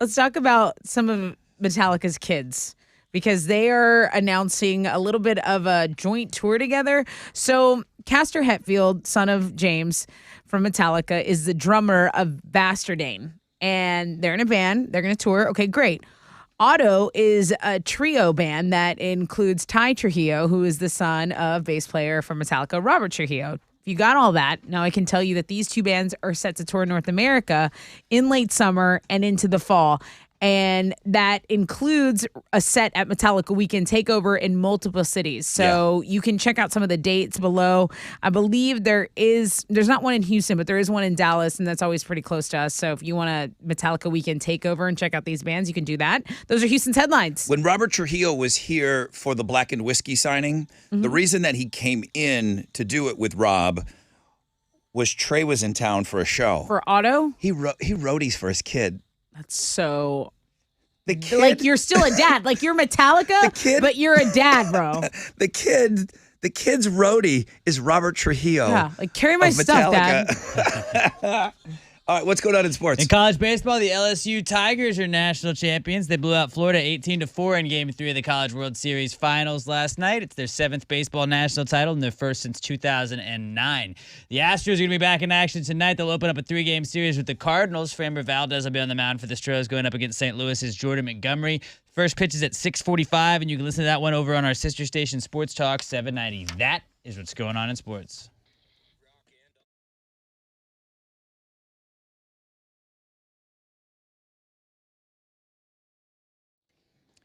Let's talk about some of Metallica's kids because they are announcing a little bit of a joint tour together. So Castor Hetfield, son of James from Metallica, is the drummer of Bastardane. And they're in a band. They're going to tour. Okay, great. Otto is a trio band that includes Ty Trujillo, who is the son of bass player from Metallica, Robert Trujillo. If you got all that, now I can tell you that these two bands are set to tour North America in late summer and into the fall. And that includes a set at Metallica Weekend Takeover in multiple cities. So you can check out some of the dates below. I believe there's not one in Houston, but there is one in Dallas, and that's always pretty close to us. So if you want a Metallica Weekend Takeover and check out these bands, you can do that. Those are Houston's headlines. When Robert Trujillo was here for the Black and Whiskey signing, the reason that he came in to do it with Rob was Trey was in town for a show. For Otto? He roadies for his kid. That's so... The kid, like you're still a dad. Like you're Metallica, but you're a dad, bro. the kid's roadie is Robert Trujillo. Yeah, like carry my stuff, Dad. All right, what's going on in sports? In college baseball, the LSU Tigers are national champions. They blew out Florida 18-4 in Game 3 of the College World Series Finals last night. It's their 7th baseball national title and their first since 2009. The Astros are going to be back in action tonight. They'll open up a 3-game series with the Cardinals. Framber Valdez will be on the mound for the Stros going up against St. Louis's Jordan Montgomery. First pitch is at 6:45, and you can listen to that one over on our sister station, Sports Talk 790. That is what's going on in sports.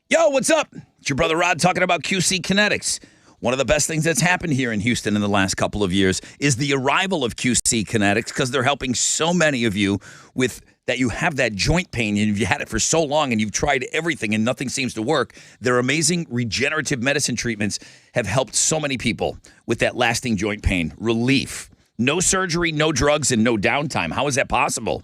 Yo, what's up? It's your brother Rod talking about QC Kinetics. One of the best things that's happened here in Houston in the last couple of years is the arrival of QC Kinetics because they're helping so many of you with that you have that joint pain and you've had it for so long and you've tried everything and nothing seems to work. Their amazing regenerative medicine treatments have helped so many people with that lasting joint pain relief. No surgery, no drugs, and no downtime. How is that possible?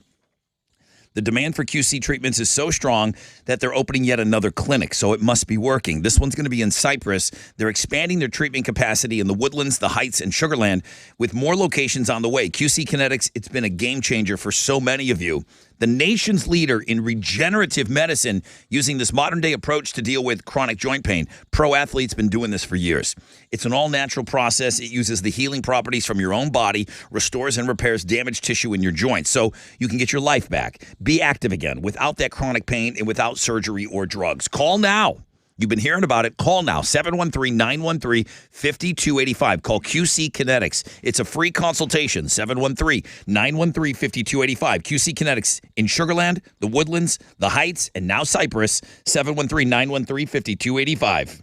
The demand for QC treatments is so strong that they're opening yet another clinic, so it must be working. This one's going to be in Cypress. They're expanding their treatment capacity in the Woodlands, the Heights, and Sugar Land with more locations on the way. QC Kinetics, it's been a game changer for so many of you. The nation's leader in regenerative medicine using this modern-day approach to deal with chronic joint pain. Pro athletes been doing this for years. It's an all-natural process. It uses the healing properties from your own body, restores and repairs damaged tissue in your joints so you can get your life back. Be active again without that chronic pain and without surgery or drugs. Call now. You've been hearing about it. Call now, 713-913-5285. Call QC Kinetics. It's a free consultation, 713-913-5285. QC Kinetics in Sugar Land, the Woodlands, the Heights, and now Cypress, 713-913-5285.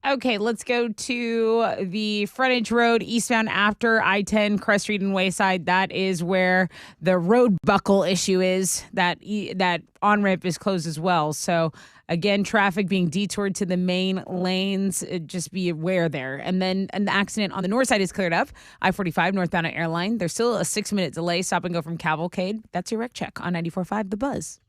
Okay, let's go to the frontage road eastbound after I-10, Crest Street and Wayside. That is where the road buckle issue is. That on-ramp is closed as well. So, again, traffic being detoured to the main lanes. Just be aware there. And then an accident on the north side is cleared up. I-45 northbound at Airline. There's still a 6-minute delay. Stop and go from Cavalcade. That's your wreck check on 94.5 The Buzz.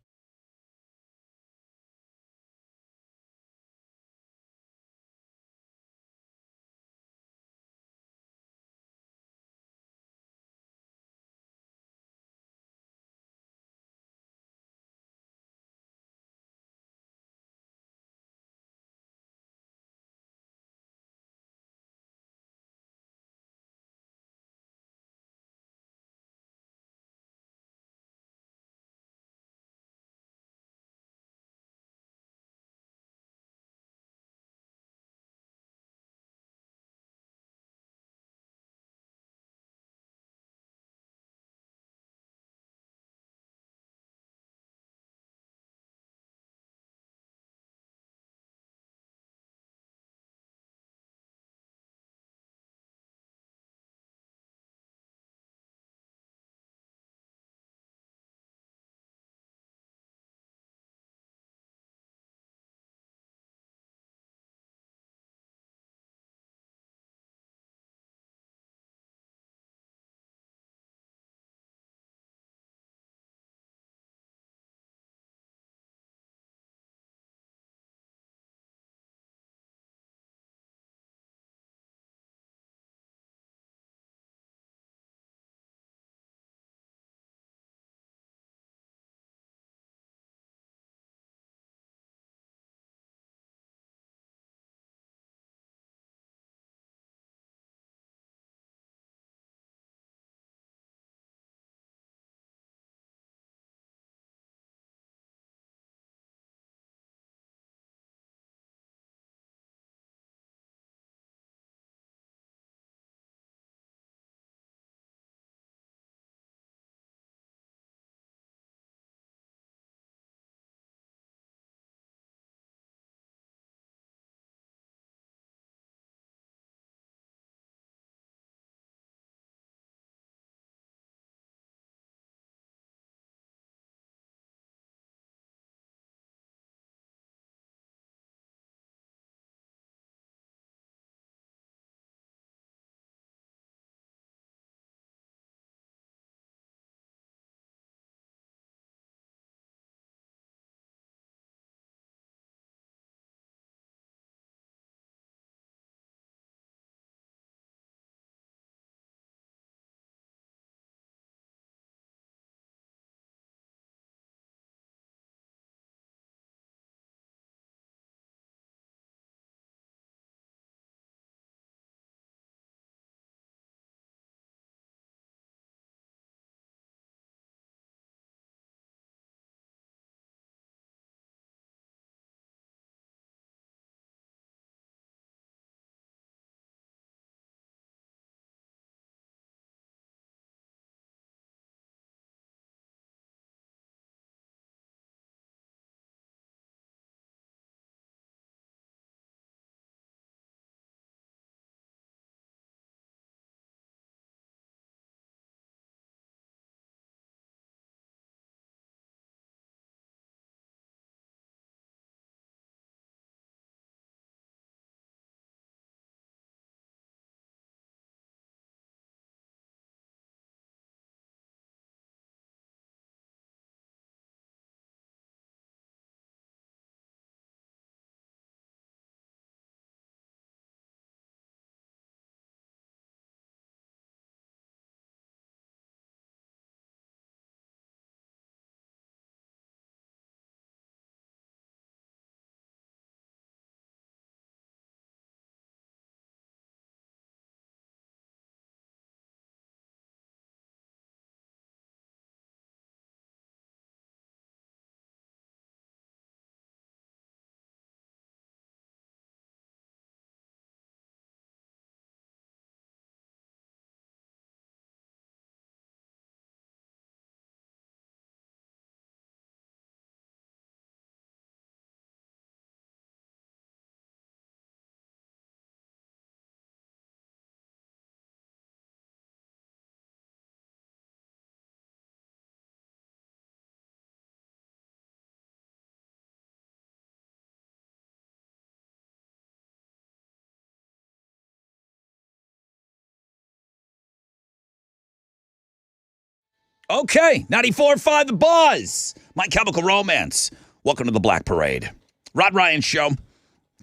Okay, 94.5 The Buzz. My Chemical Romance. Welcome to the Black Parade. Rod Ryan Show.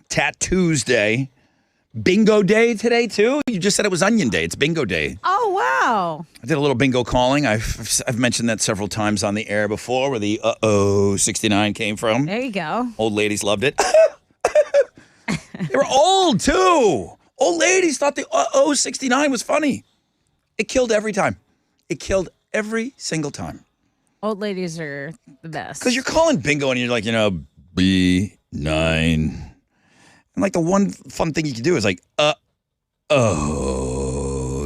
Tattoos Day. Bingo Day today, too? You just said it was Onion Day. It's Bingo Day. Oh, wow. I did a little bingo calling. I've mentioned that several times on the air before where the 69 came from. There you go. Old ladies loved it. They were old, too. Old ladies thought the 69 was funny. It killed every time. It killed every single time. Old ladies are the best. Because you're calling bingo and you're like, B9. And like the one fun thing you can do is like,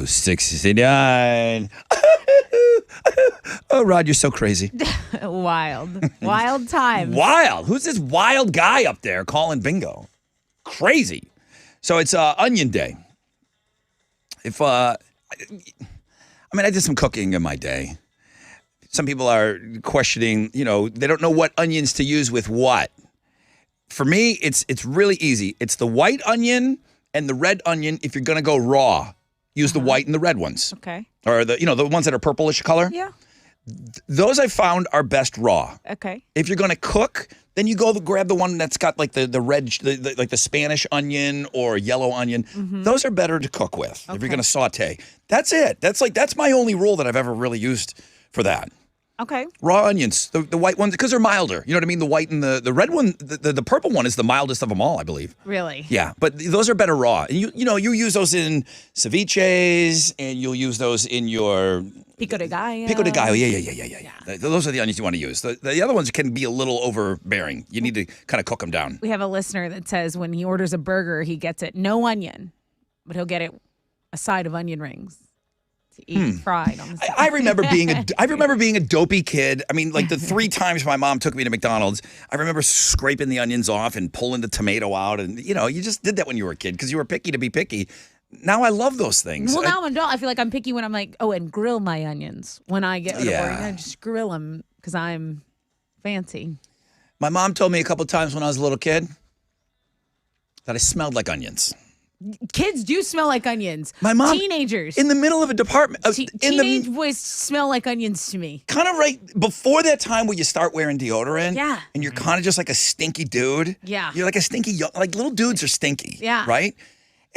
69. Oh, Rod, you're so crazy. Wild. Wild times. Wild. Who's this wild guy up there calling bingo? Crazy. So it's Onion Day. I did some cooking in my day. Some people are questioning, they don't know what onions to use with what. For me, it's really easy. It's the white onion and the red onion. If you're going to go raw, use the white and the red ones. Okay. Or the ones that are purplish color. Yeah. Those I found are best raw. Okay. If you're going to cook, then you grab the one that's got like the red, like the Spanish onion or yellow onion. Mm-hmm. Those are better to cook with if you're going to saute. That's it. That's my only rule that I've ever really used for that. Okay. Raw onions, the white ones, because they're milder. You know what I mean? The white and the red one, the purple one is the mildest of them all, I believe. Really? Yeah, but those are better raw. And you use those in ceviches, and you'll use those in your Pico de gallo. pico de gallo. Yeah. Those are the onions you want to use. The other ones can be a little overbearing. You need to kind of cook them down. We have a listener that says when he orders a burger, he gets it no onion, but he'll get it a side of onion rings to eat fried on the side. I remember being a dopey kid. I mean, like the 3 times my mom took me to McDonald's, I remember scraping the onions off and pulling the tomato out. And, you just did that when you were a kid because you were picky to be picky. Now I love those things. Well, now I'm an adult. I feel like I'm picky when I'm like, and grill my onions when I get rid of burger. Just grill them because I'm fancy. My mom told me a couple times when I was a little kid that I smelled like onions. Kids do smell like onions. My mom, teenagers in the middle of a department, teenage boys smell like onions to me. Kind of right before that time where you start wearing deodorant. Yeah. And you're kind of just like a stinky dude. Yeah. You're like a stinky, like little dudes are stinky. Yeah. Right?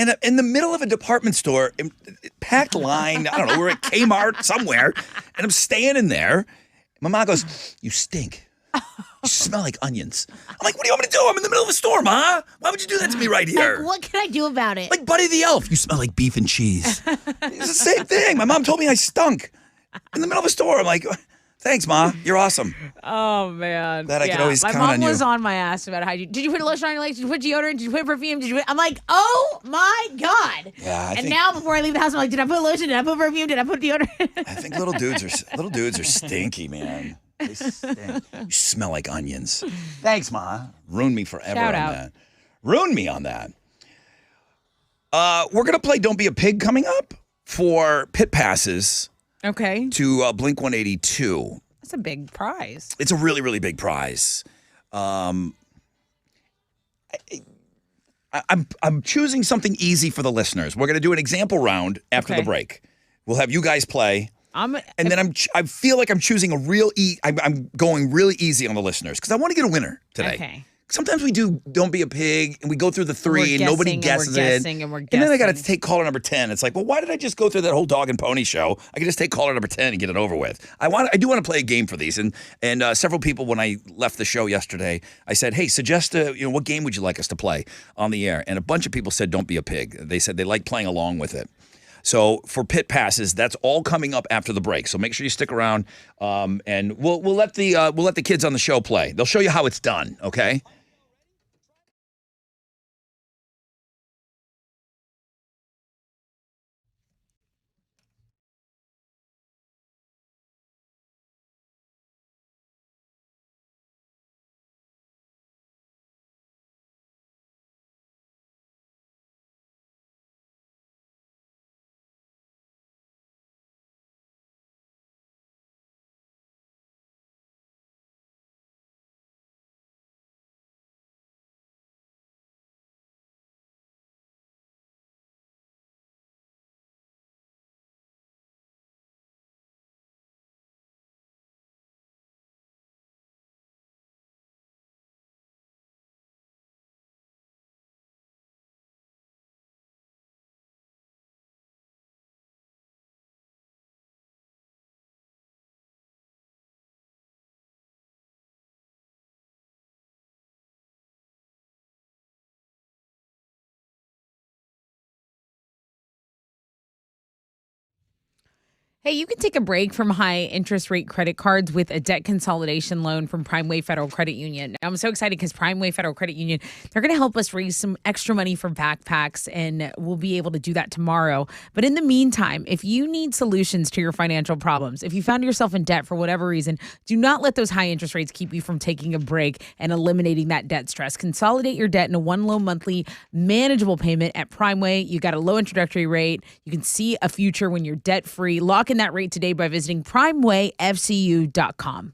And in the middle of a department store, packed line, I don't know, we're at Kmart somewhere, and I'm standing there. My mom goes, "You stink. You smell like onions." I'm like, "What do you want me to do? I'm in the middle of a store, Ma. Why would you do that to me right here?" Like, what can I do about it? Like Buddy the Elf. "You smell like beef and cheese." It's the same thing. My mom told me I stunk in the middle of a store. I'm like, "Thanks, Ma. You're awesome." Oh, man. That I could always my count on mom you. was on my ass about hygiene. Did you put lotion on your legs? Did you put deodorant? Did you put perfume? I'm like, oh, my God. Yeah, I and think- now before I leave the house, I'm like, did I put lotion? Did I put perfume? Did I put deodorant? I think little dudes are stinky, man. They stink. You smell like onions. Thanks, Ma. Ruined me forever Shout on out. that. Ruined me on that. We're gonna play "Don't Be a Pig" coming up for pit passes Okay. to Blink 182. That's a big prize. It's a really, really big prize. I'm choosing something easy for the listeners. We're gonna do an example round after Okay. the break. We'll have you guys play. I'm And then I feel like I'm choosing I'm going really easy on the listeners because I want to get a winner today. Okay. Sometimes we do "Don't Be a Pig" and we go through the 3 and nobody guesses it. and then I got to take caller number 10. It's like, well, why did I just go through that whole dog and pony show? I can just take caller number 10 and get it over with. I do want to play a game for these. And several people, when I left the show yesterday, I said, hey, suggest what game would you like us to play on the air? And a bunch of people said, "Don't Be a Pig." They said they like playing along with it. So for pit passes, that's all coming up after the break. So make sure you stick around, and we'll let the kids on the show play. They'll show you how it's done. Okay. Hey, you can take a break from high interest rate credit cards with a debt consolidation loan from Primeway Federal Credit Union. I'm so excited because Primeway Federal Credit Union, they're going to help us raise some extra money for backpacks, and we'll be able to do that tomorrow. But in the meantime, if you need solutions to your financial problems, if you found yourself in debt for whatever reason, do not let those high interest rates keep you from taking a break and eliminating that debt stress. Consolidate your debt into one low monthly manageable payment at Primeway. You got a low introductory rate. You can see a future when you're debt free. Lock in that rate today by visiting primewayfcu.com.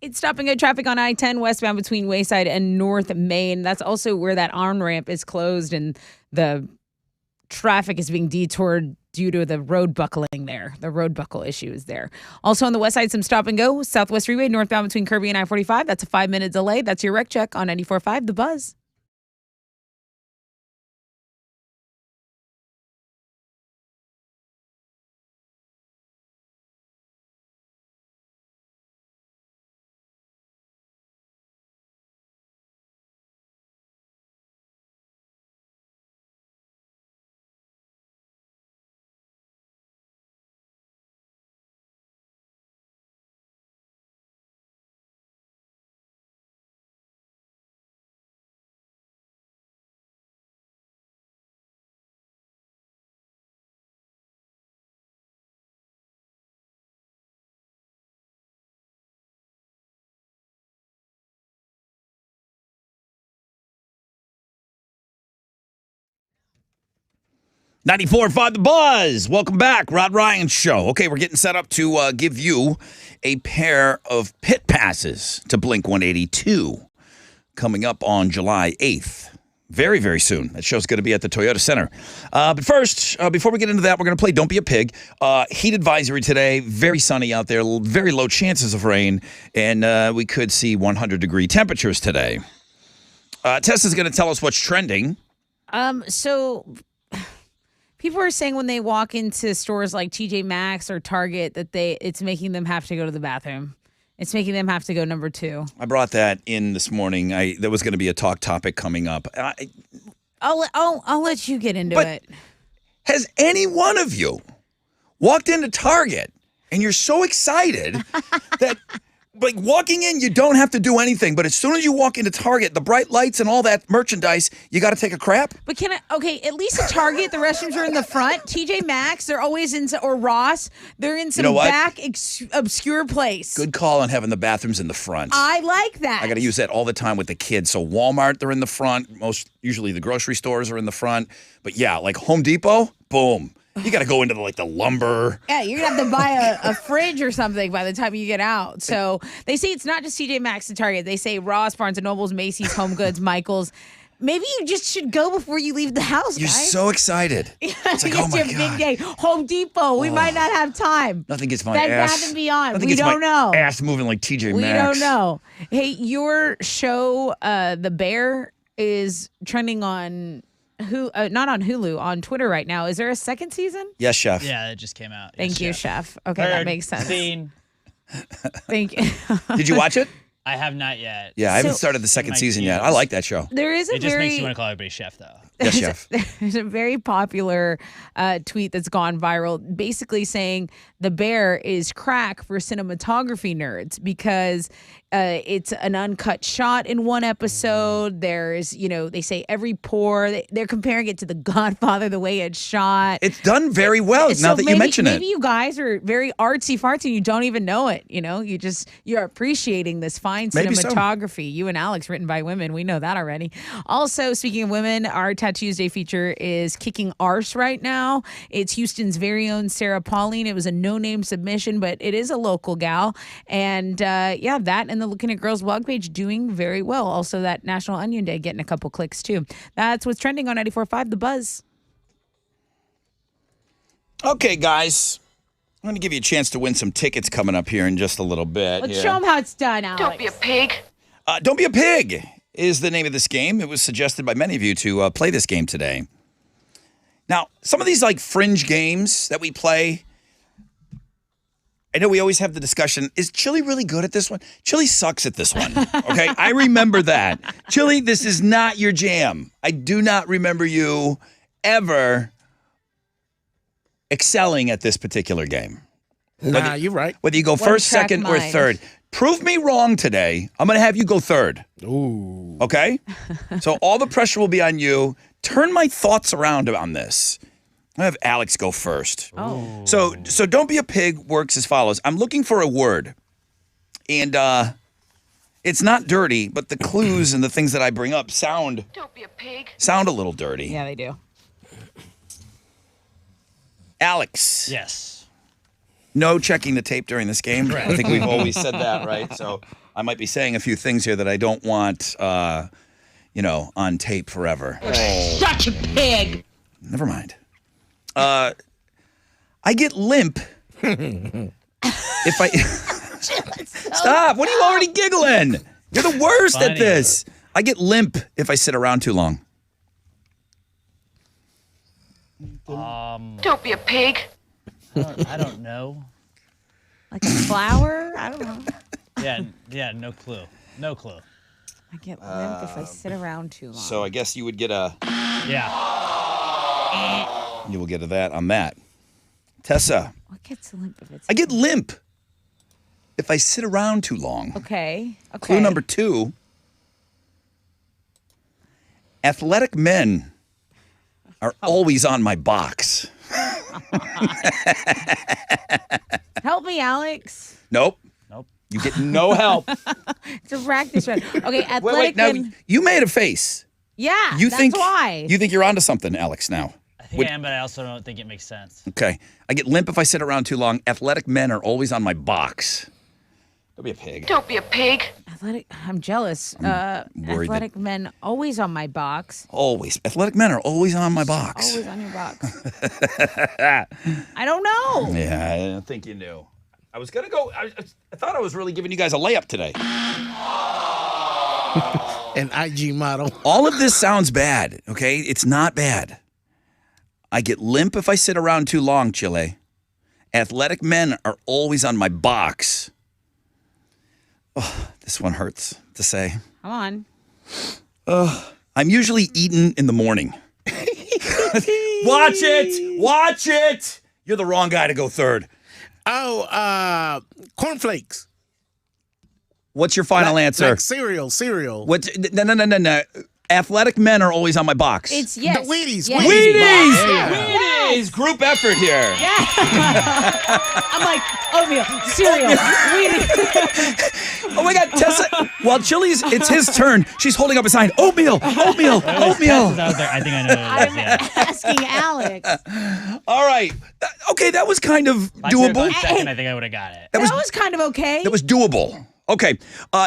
It's stop and go traffic on I-10 westbound between Wayside and North Main. That's also where that on-ramp is closed and the traffic is being detoured due to the road buckling there. The road buckle issue is there. Also on the west side, some stop and go. Southwest Freeway northbound between Kirby and I-45. That's a 5-minute delay. That's your wreck check on 94.5 The Buzz. .94.5 The Buzz. Welcome back. Rod Ryan Show. Okay, we're getting set up to give you a pair of pit passes to Blink 182 coming up on July 8th. Very, very soon. That show's going to be at the Toyota Center. But first, before we get into that, we're going to play Don't Be a Pig. Heat advisory today. Very sunny out there. Very low chances of rain. And we could see 100-degree temperatures today. Tessa's going to tell us what's trending. So people are saying when they walk into stores like TJ Maxx or Target that it's making them have to go to the bathroom. It's making them have to go number 2. I brought that in this morning. There was going to be a talk topic coming up. I'll let you get into it. Has any one of you walked into Target and you're so excited that, like, walking in, you don't have to do anything, but as soon as you walk into Target, the bright lights and all that merchandise, you got to take a crap? But at least at Target, the restrooms are in the front. TJ Maxx, they're always in, or Ross, they're in some back obscure place. Good call on having the bathrooms in the front. I like that. I got to use that all the time with the kids. So Walmart, they're in the front. Usually the grocery stores are in the front. But yeah, like Home Depot, boom. You got to go into the lumber. Yeah, you're going to have to buy a fridge or something by the time you get out. So they say it's not just TJ Maxx and Target. They say Ross, Barnes & Nobles, Macy's, Home Goods, Michael's. Maybe you just should go before you leave the house, You're guys. so excited. It's like, oh my God. It's your big day. Home Depot, we might not have time. Nothing gets my Bed ass. Bath & Beyond, Nothing we gets don't my know. ass moving like TJ We Maxx. don't know. Hey, your show, The Bear, is trending on not on Hulu, on Twitter right now. Is there a second season? Yes, Chef. Yeah, it just came out. Thank you, Chef. Okay, that makes sense. Scene. Thank you. Did you watch it? I have not yet. Yeah, I haven't So- started the second My season yet. teens. I like that show. There is It just makes you want to call everybody chef, though. Yes, Chef. There's a very popular tweet that's gone viral, basically saying The Bear is crack for cinematography nerds because it's an uncut shot in one episode. There's, they say every pore. They're comparing it to The Godfather, the way it's shot. It's done very well now that you mention it. Maybe you guys are very artsy fartsy and you don't even know it. You're appreciating this fine Maybe so. cinematography. You and Alex, written by women. We know that already. Also, speaking of women, our Tuesday feature is kicking arse right now. It's Houston's very own Sarah Pauline. It was a no-name submission, but it is a local gal. And that and the Looking at Girls blog page doing very well. Also, that National Onion Day getting a couple clicks too. That's what's trending on 94.5 The Buzz. Okay, guys. I'm going to give you a chance to win some tickets coming up here in just a little bit. Let's show them how it's done, Alex. Don't be a pig. Don't Be a Pig is the name of this game. It was suggested by many of you to play this game today. Now, some of these fringe games that we play, I know we always have the discussion, is Chili really good at this one? Chili sucks at this one, okay? I remember that. Chili, this is not your jam. I do not remember you ever excelling at this particular game. Nah, you're right. Whether you go first, track second, or mind. third. Prove me wrong today. I'm going to have you go third. Ooh. Okay? So all the pressure will be on you. Turn my thoughts around on this. I have Alex go first. Oh. So Don't Be a Pig works as follows. I'm looking for a word. And it's not dirty, but the clues and the things that I bring up sound Don't be a pig. a little dirty. Yeah, they do. Yes. No checking the tape during this game. I think we've always said that, right? So I might be saying a few things here that I don't want, on tape forever. Such a pig. Never mind. I get limp if I stop. What are you already giggling? You're the worst at this. I get limp if I sit around too long. Don't be a pig. I don't know. Like a flower? I don't know. Yeah, no clue. No clue. I get limp if I sit around too long. So I guess you would get a. Yeah. You will get a that on that. Tessa. What gets limp if it's... I get limp if I sit around too long. Okay. Clue number 2. Athletic men are always on my box. Help me, Alex. Nope. You get no help. It's a practice run. Okay, athletic Wait. Now, men... you made a face. Yeah, That's why. You think you're onto something, Alex, now. I think I am, but I also don't think it makes sense. Okay. I get limp if I sit around too long. Athletic men are always on my box. Don't be a pig. Don't be a pig. I'm jealous. worried Athletic men always on my box. Always. Athletic men are always on my box. Always on your box. I don't know. Yeah, I don't think you knew. I was going to go. I thought I was really giving you guys a layup today. An IG model. All of this sounds bad, okay? It's not bad. I get limp if I sit around too long, Chile. Athletic men are always on my box. Oh, this one hurts to say. Come on. I'm usually eaten in the morning. Watch it! Watch it! You're the wrong guy to go third. Oh, cornflakes. What's your final answer? Like cereal. What? No. Athletic men are always on my box. It's yes. The Wheaties. Yes. Wheaties! Yeah. Wheaties! Group effort here. Yeah. I'm like, oatmeal, cereal, Wheaties. Oh my God, Tessa. While Chili's, it's his turn. She's holding up a sign. Oatmeal. I think I know what it is. Yeah. Asking Alex. All right. Okay, that was kind of If I said it doable. by second, I think I would have got it. That was kind of okay. That was doable. Okay.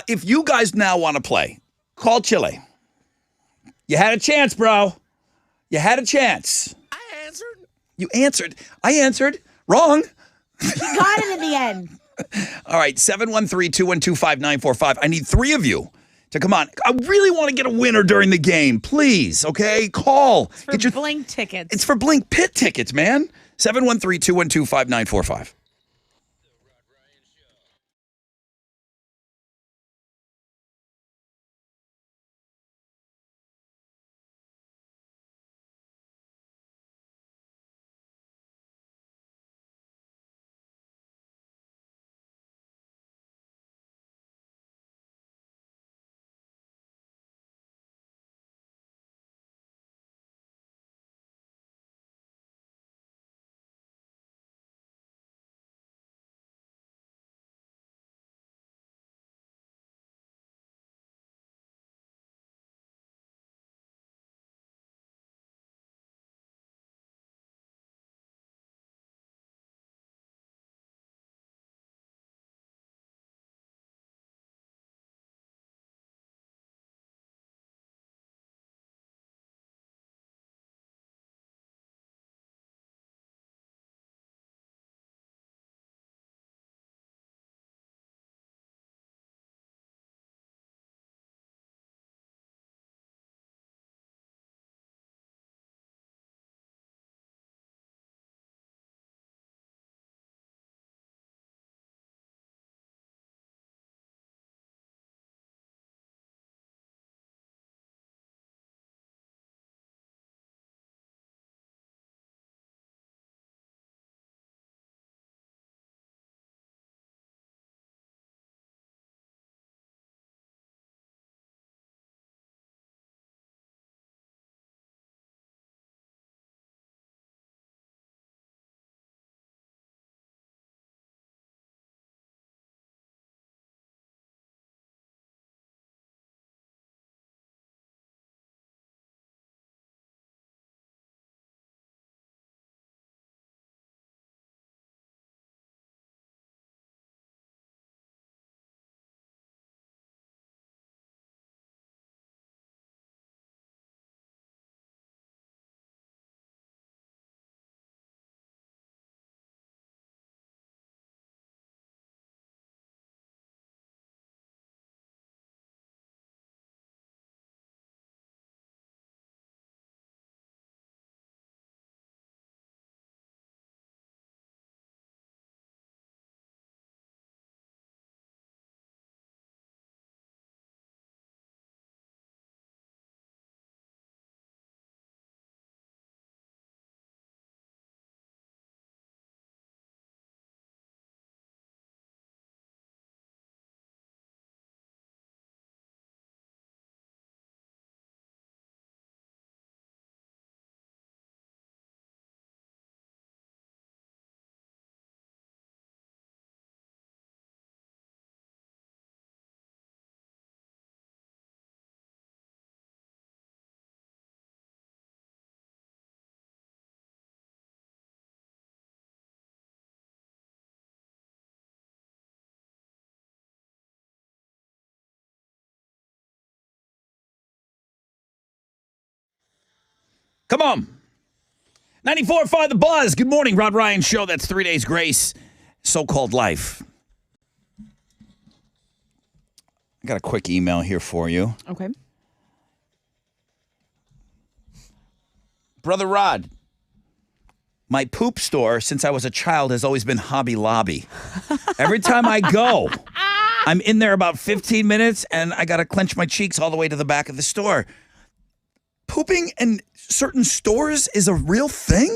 If you guys now want to play, call Chile. You had a chance, bro. You had a chance. I answered. You answered. I answered. Wrong. You got it in the end. All right, 713-212-5945. I need 3 of you to come on. I really want to get a winner during the game. Please, okay? Call. It's for Blink tickets. It's for Blink Pit tickets, man. 713-212-5945. Come on. 94.5 The Buzz. Good morning, Rod Ryan Show. That's 3 days grace. So-called life. I got a quick email here for you. Okay. Brother Rod, my poop store since I was a child has always been Hobby Lobby. Every time I go, I'm in there about 15 minutes and I got to clench my cheeks all the way to the back of the store. Pooping in certain stores is a real thing?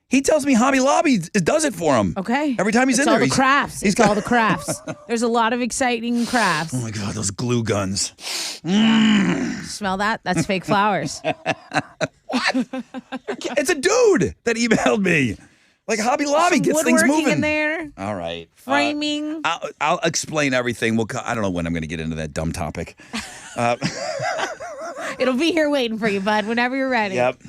He tells me Hobby Lobby does it for him. Okay. Every time he's It's in all there. the crafts. It's all the crafts. There's a lot of exciting crafts. Oh my God, those glue guns. Smell that? That's fake flowers. It's a dude that emailed me. Like Hobby Lobby Some gets things woodworking moving. in there. All right. Framing. I'll explain everything. I don't know when I'm going to get into that dumb topic. It'll be here waiting for you, bud, whenever you're ready. Yep.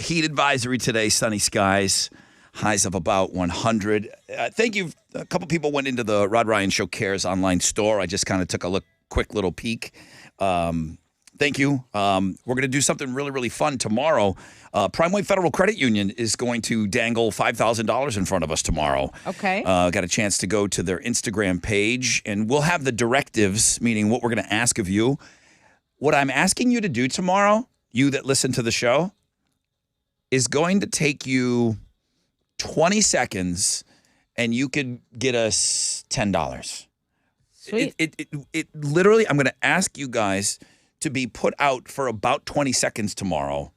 Heat advisory today, sunny skies, highs of about 100. Thank you. A couple people went into the Rod Ryan Show Cares online store. I just kind of took a quick little peek. Thank you. We're going to do something really, really fun tomorrow. Primeway Federal Credit Union is going to dangle $5,000 in front of us tomorrow. Okay. Got a chance to go to their Instagram page, and we'll have the directives, meaning what we're going to ask of you. What I'm asking you to do tomorrow, you that listen to the show, is going to take you 20 seconds, and you could get us $10. Sweet. It literally, I'm going to ask you guys to be put out for about 20 seconds tomorrow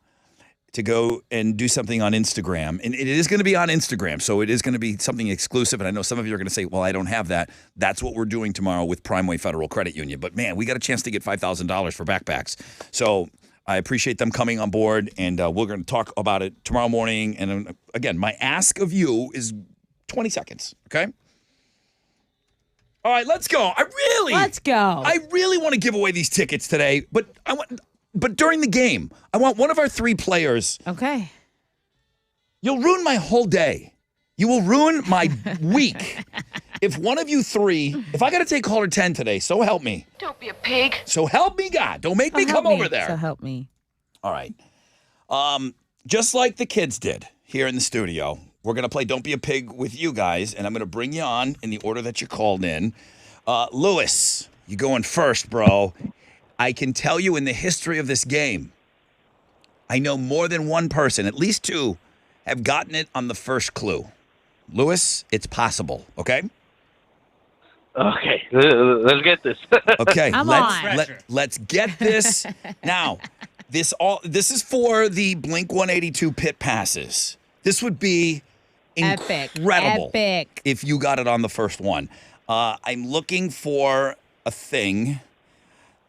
to go and do something on Instagram. And it is going to be on Instagram, so it is going to be something exclusive. And I know some of you are going to say, well, I don't have that. That's what we're doing tomorrow with Primeway Federal Credit Union. But, man, we got a chance to get $5,000 for backpacks. So I appreciate them coming on board, and we're going to talk about it tomorrow morning. And, again, my ask of you is 20 seconds, okay? All right, let's go. Let's go. I really want to give away these tickets today, but during the game, I want one of our three players. Okay. You'll ruin my whole day. You will ruin my week. If one of you three, if I got to take caller 10 today, so help me. Don't be a pig. So help me God. Don't make me come over there. So help me. All right. Just like the kids did here in the studio, we're going to play Don't Be a Pig with you guys, and I'm going to bring you on in the order that you called in. Lewis, you going first, bro. I can tell you in the history of this game, I know more than one person, at least two, have gotten it on the first clue. Lewis, it's possible, okay? Okay, let's get this. Okay, Come let's get this. Now, this is for the Blink-182 pit passes. This would be incredible Epic. if you got it on the first one. I'm looking for a thing.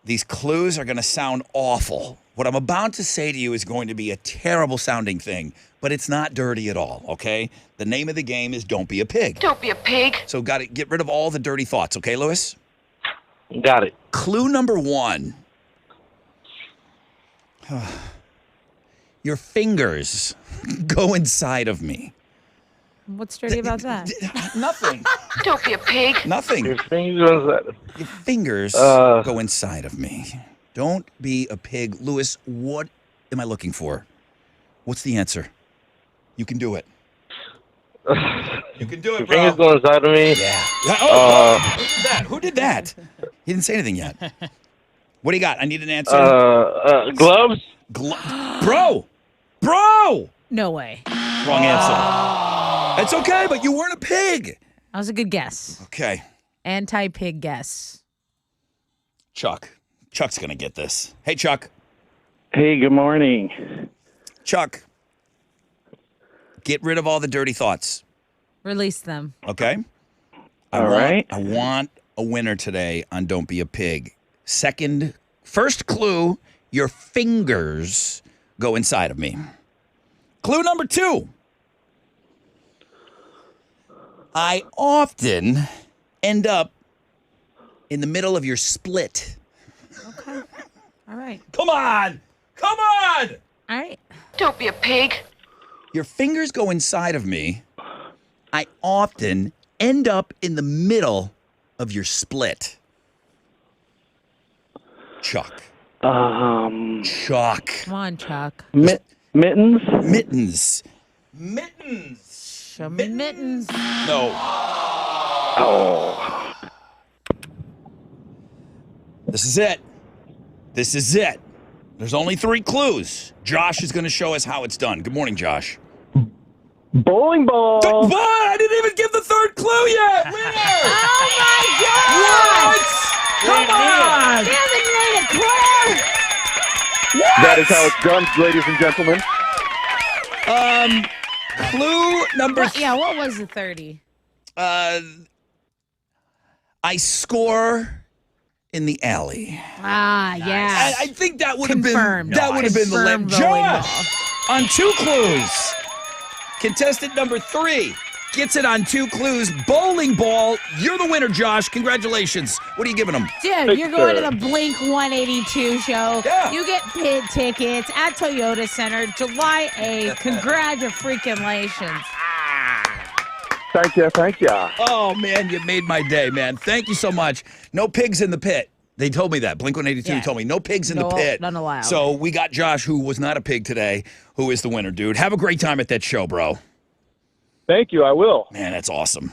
These clues are going to sound awful. What I'm about to say to you is going to be a terrible sounding thing, but it's not dirty at all, okay? The name of the game is Don't Be a Pig. Don't be a pig. So got to get rid of all the dirty thoughts, okay, Lewis? Got it. Clue number one. Your fingers go inside of me. What's dirty about that? Nothing. Don't be a pig. Nothing. Your fingers. Your fingers go inside of me. Don't be a pig. Lewis, what am I looking for? What's the answer? You can do it. You can do it, Your bro. fingers go inside of me. Yeah. Oh, who did that? Who did that? He didn't say anything yet. What do you got? I need an answer. Gloves. Bro. No way. Wrong answer. It's okay, but you weren't a pig. That was a good guess. Okay. Anti-pig guess. Chuck's going to get this. Hey, Chuck. Hey, good morning. Chuck, get rid of all the dirty thoughts, Release them. okay? All right. I want a winner today on Don't Be a Pig. First clue, your fingers go inside of me. Clue number two. I often end up in the middle of your split. Okay. All right. Come on! All right. Don't be a pig. Your fingers go inside of me. I often end up in the middle of your split. Chuck. Chuck. Come on, Chuck. Mittens. Mittens. Show me mittens. No. Oh. This is it. This is it. There's only 3 clues. Josh is going to show us how it's done. Good morning, Josh. Bowling ball. What? I didn't even give the 3rd clue yet. Winner! Oh my God! What? Come on! He hasn't made it clear. That is how it's done, ladies and gentlemen. Clue number. What was the 30? I score in the alley. Ah, yeah. I think that would have been Confirmed. that would have been the Confirmed last. bowling Josh on 2 clues. Contestant number 3 gets it on 2 clues. Bowling ball. You're the winner, Josh. Congratulations. What are you giving him? Dude, you're going to the Blink 182 show. Yeah. You get pit tickets at Toyota Center July 8th. Congratulations. Thank you. Oh, man, you made my day, man. Thank you so much. No pigs in the pit. They told me that. Blink-182 Yeah. told me no pigs in the No, pit. none allowed. So we got Josh, who was not a pig today, who is the winner, dude. Have a great time at that show, bro. Thank you. I will. Man, that's awesome.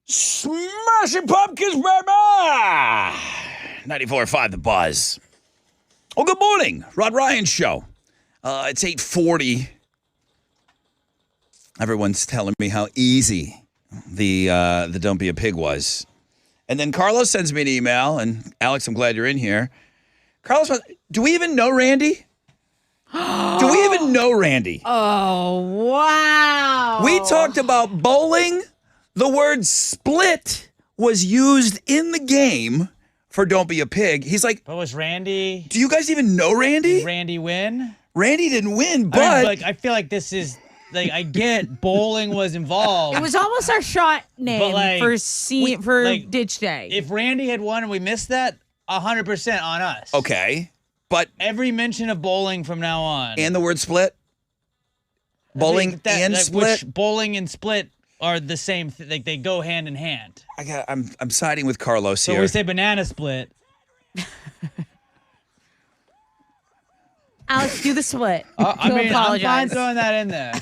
Smashing Pumpkins, baby! 94.5 The Buzz. Well, good morning. Rod Ryan Show. It's 8:40. Everyone's telling me how easy the Don't Be a Pig was. And then Carlos sends me an email, and Alex, I'm glad you're in here. Carlos, do we even know Randy? Do we even know Randy? Oh, wow. We talked about bowling. The word split was used in the game for Don't Be a Pig. He's like, But was Randy? do you guys even know Randy? Did Randy win? Randy didn't win, but I mean, like, I feel like this is like I get bowling was involved. It was almost our shot name But, like, for like, Ditch Day. If Randy had won and we missed that, 100% on us. okay. But Every mention of bowling from now on. and the word split, bowling think that, and like, split. Which bowling and split are the same. Like they go hand in hand. I'm siding with Carlos So here. we say banana split. Alex, do the split. I You'll mean, I'm fine apologize. throwing that in there.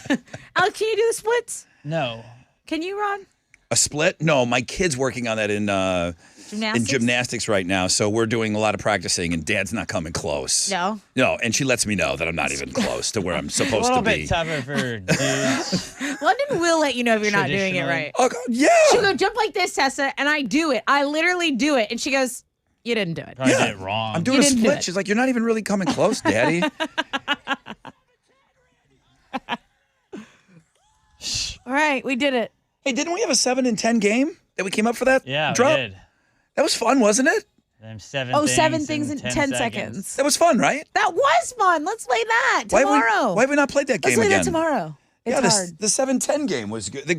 Alex, can you do the splits? No. Can you, Ron? A split? No, my kid's working on that in gymnastics right now. So we're doing a lot of practicing, and Dad's not coming close. No. No, and she lets me know that I'm not even close to where I'm A supposed little to bit be. tougher for dudes. London will let you know if you're not doing it Traditionally. right. Oh, God, yeah. She'll go, jump like this, Tessa, and I do it. I literally do it. And she goes, you didn't do it. Probably Yeah. did it wrong. I'm doing a didn't do split. it. She's like, you're not even really coming close, Daddy. All right, we did it. Hey, didn't we have a 7 and 10 game that we came up for that Yeah, drop? we did. That was fun, wasn't it? Them seven. Oh, things 7 things in 10 seconds. That was fun, right? That was fun. Let's play that tomorrow. Why have we not played that game Let's play again? that tomorrow. It's yeah, hard. the 7-10 game was good.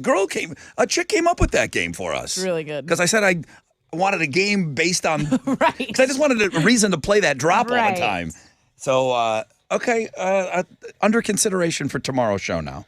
A chick came up with that game for us. It's really good. Because I said I wanted a game based on, Right. because I just wanted a reason to play that drop all Right. the time. So, okay, under consideration for tomorrow's show now.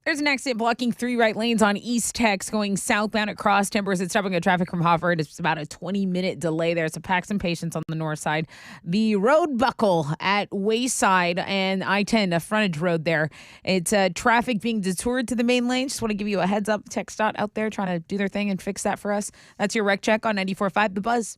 There's an accident blocking 3 right lanes on East Tex going southbound at Cross Timbers. It's stopping at traffic from Hofford. It's about a 20-minute delay there. So pack some patience on the north side. The road buckle at Wayside and I-10, a frontage road there. It's traffic being detoured to the main lane. Just want to give you a heads up. TxDOT out there trying to do their thing and fix that for us. That's your wreck check on 94.5 The Buzz.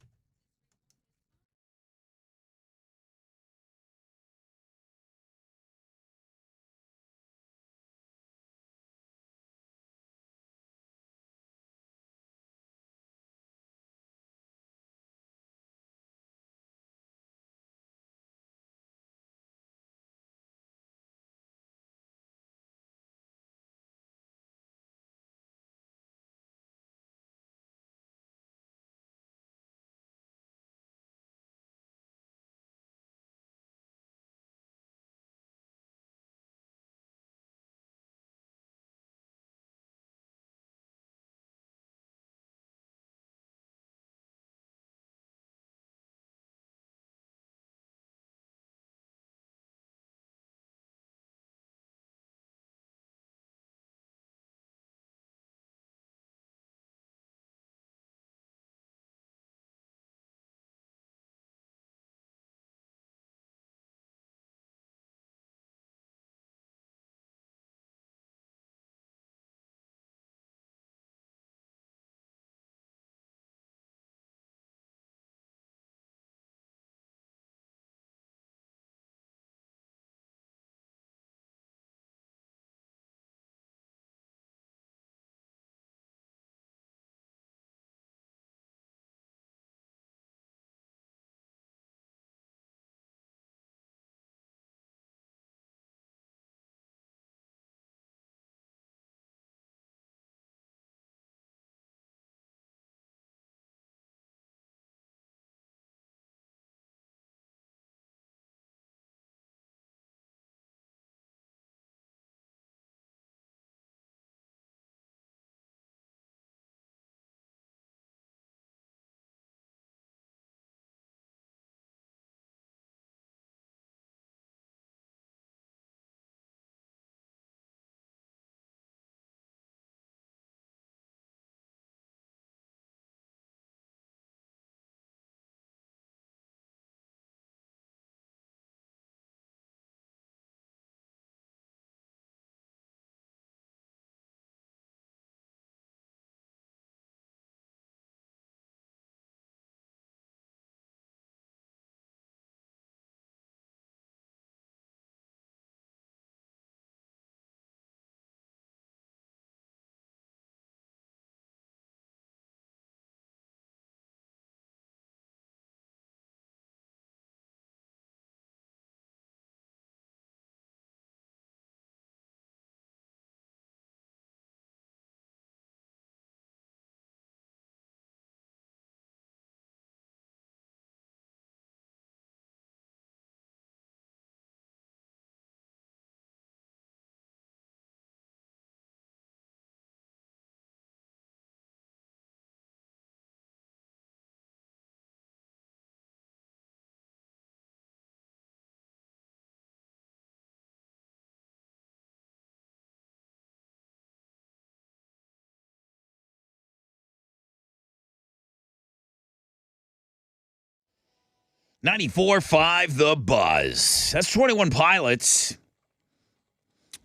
.94.5 The Buzz. That's 21 Pilots.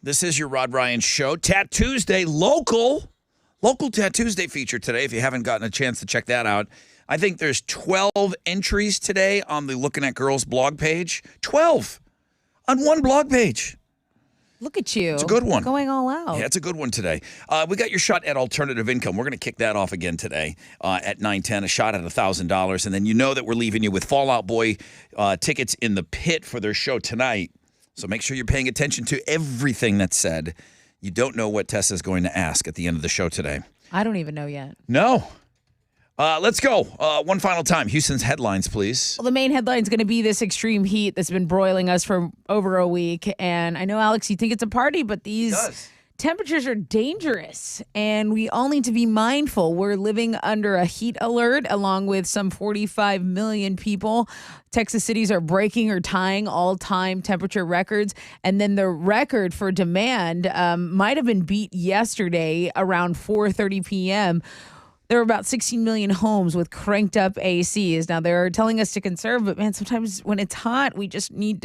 This is your Rod Ryan Show. Tattoos Day, local Tattoos Day feature today, if you haven't gotten a chance to check that out. I think there's 12 entries today on the Looking at Girls blog page. 12 on one blog page. Look at you. It's a good one. Going all out. Yeah, it's a good one today. We got your shot at alternative income. We're going to kick that off again today at 9:10, a shot at $1,000. And then you know that we're leaving you with Fall Out Boy tickets in the pit for their show tonight. So make sure you're paying attention to everything that's said. You don't know what Tessa's going to ask at the end of the show today. I don't even know yet. No. Let's go. One final time. Houston's headlines, please. Well, the main headline is going to be this extreme heat that's been broiling us for over a week. And I know, Alex, you think it's a party, but these temperatures are dangerous and we all need to be mindful. We're living under a heat alert along with some 45 million people. Texas cities are breaking or tying all-time temperature records. And then the record for demand might have been beat yesterday around 4:30 p.m. There were about 16 million homes with cranked up ACs. Now, they're telling us to conserve, but man, sometimes when it's hot, we just need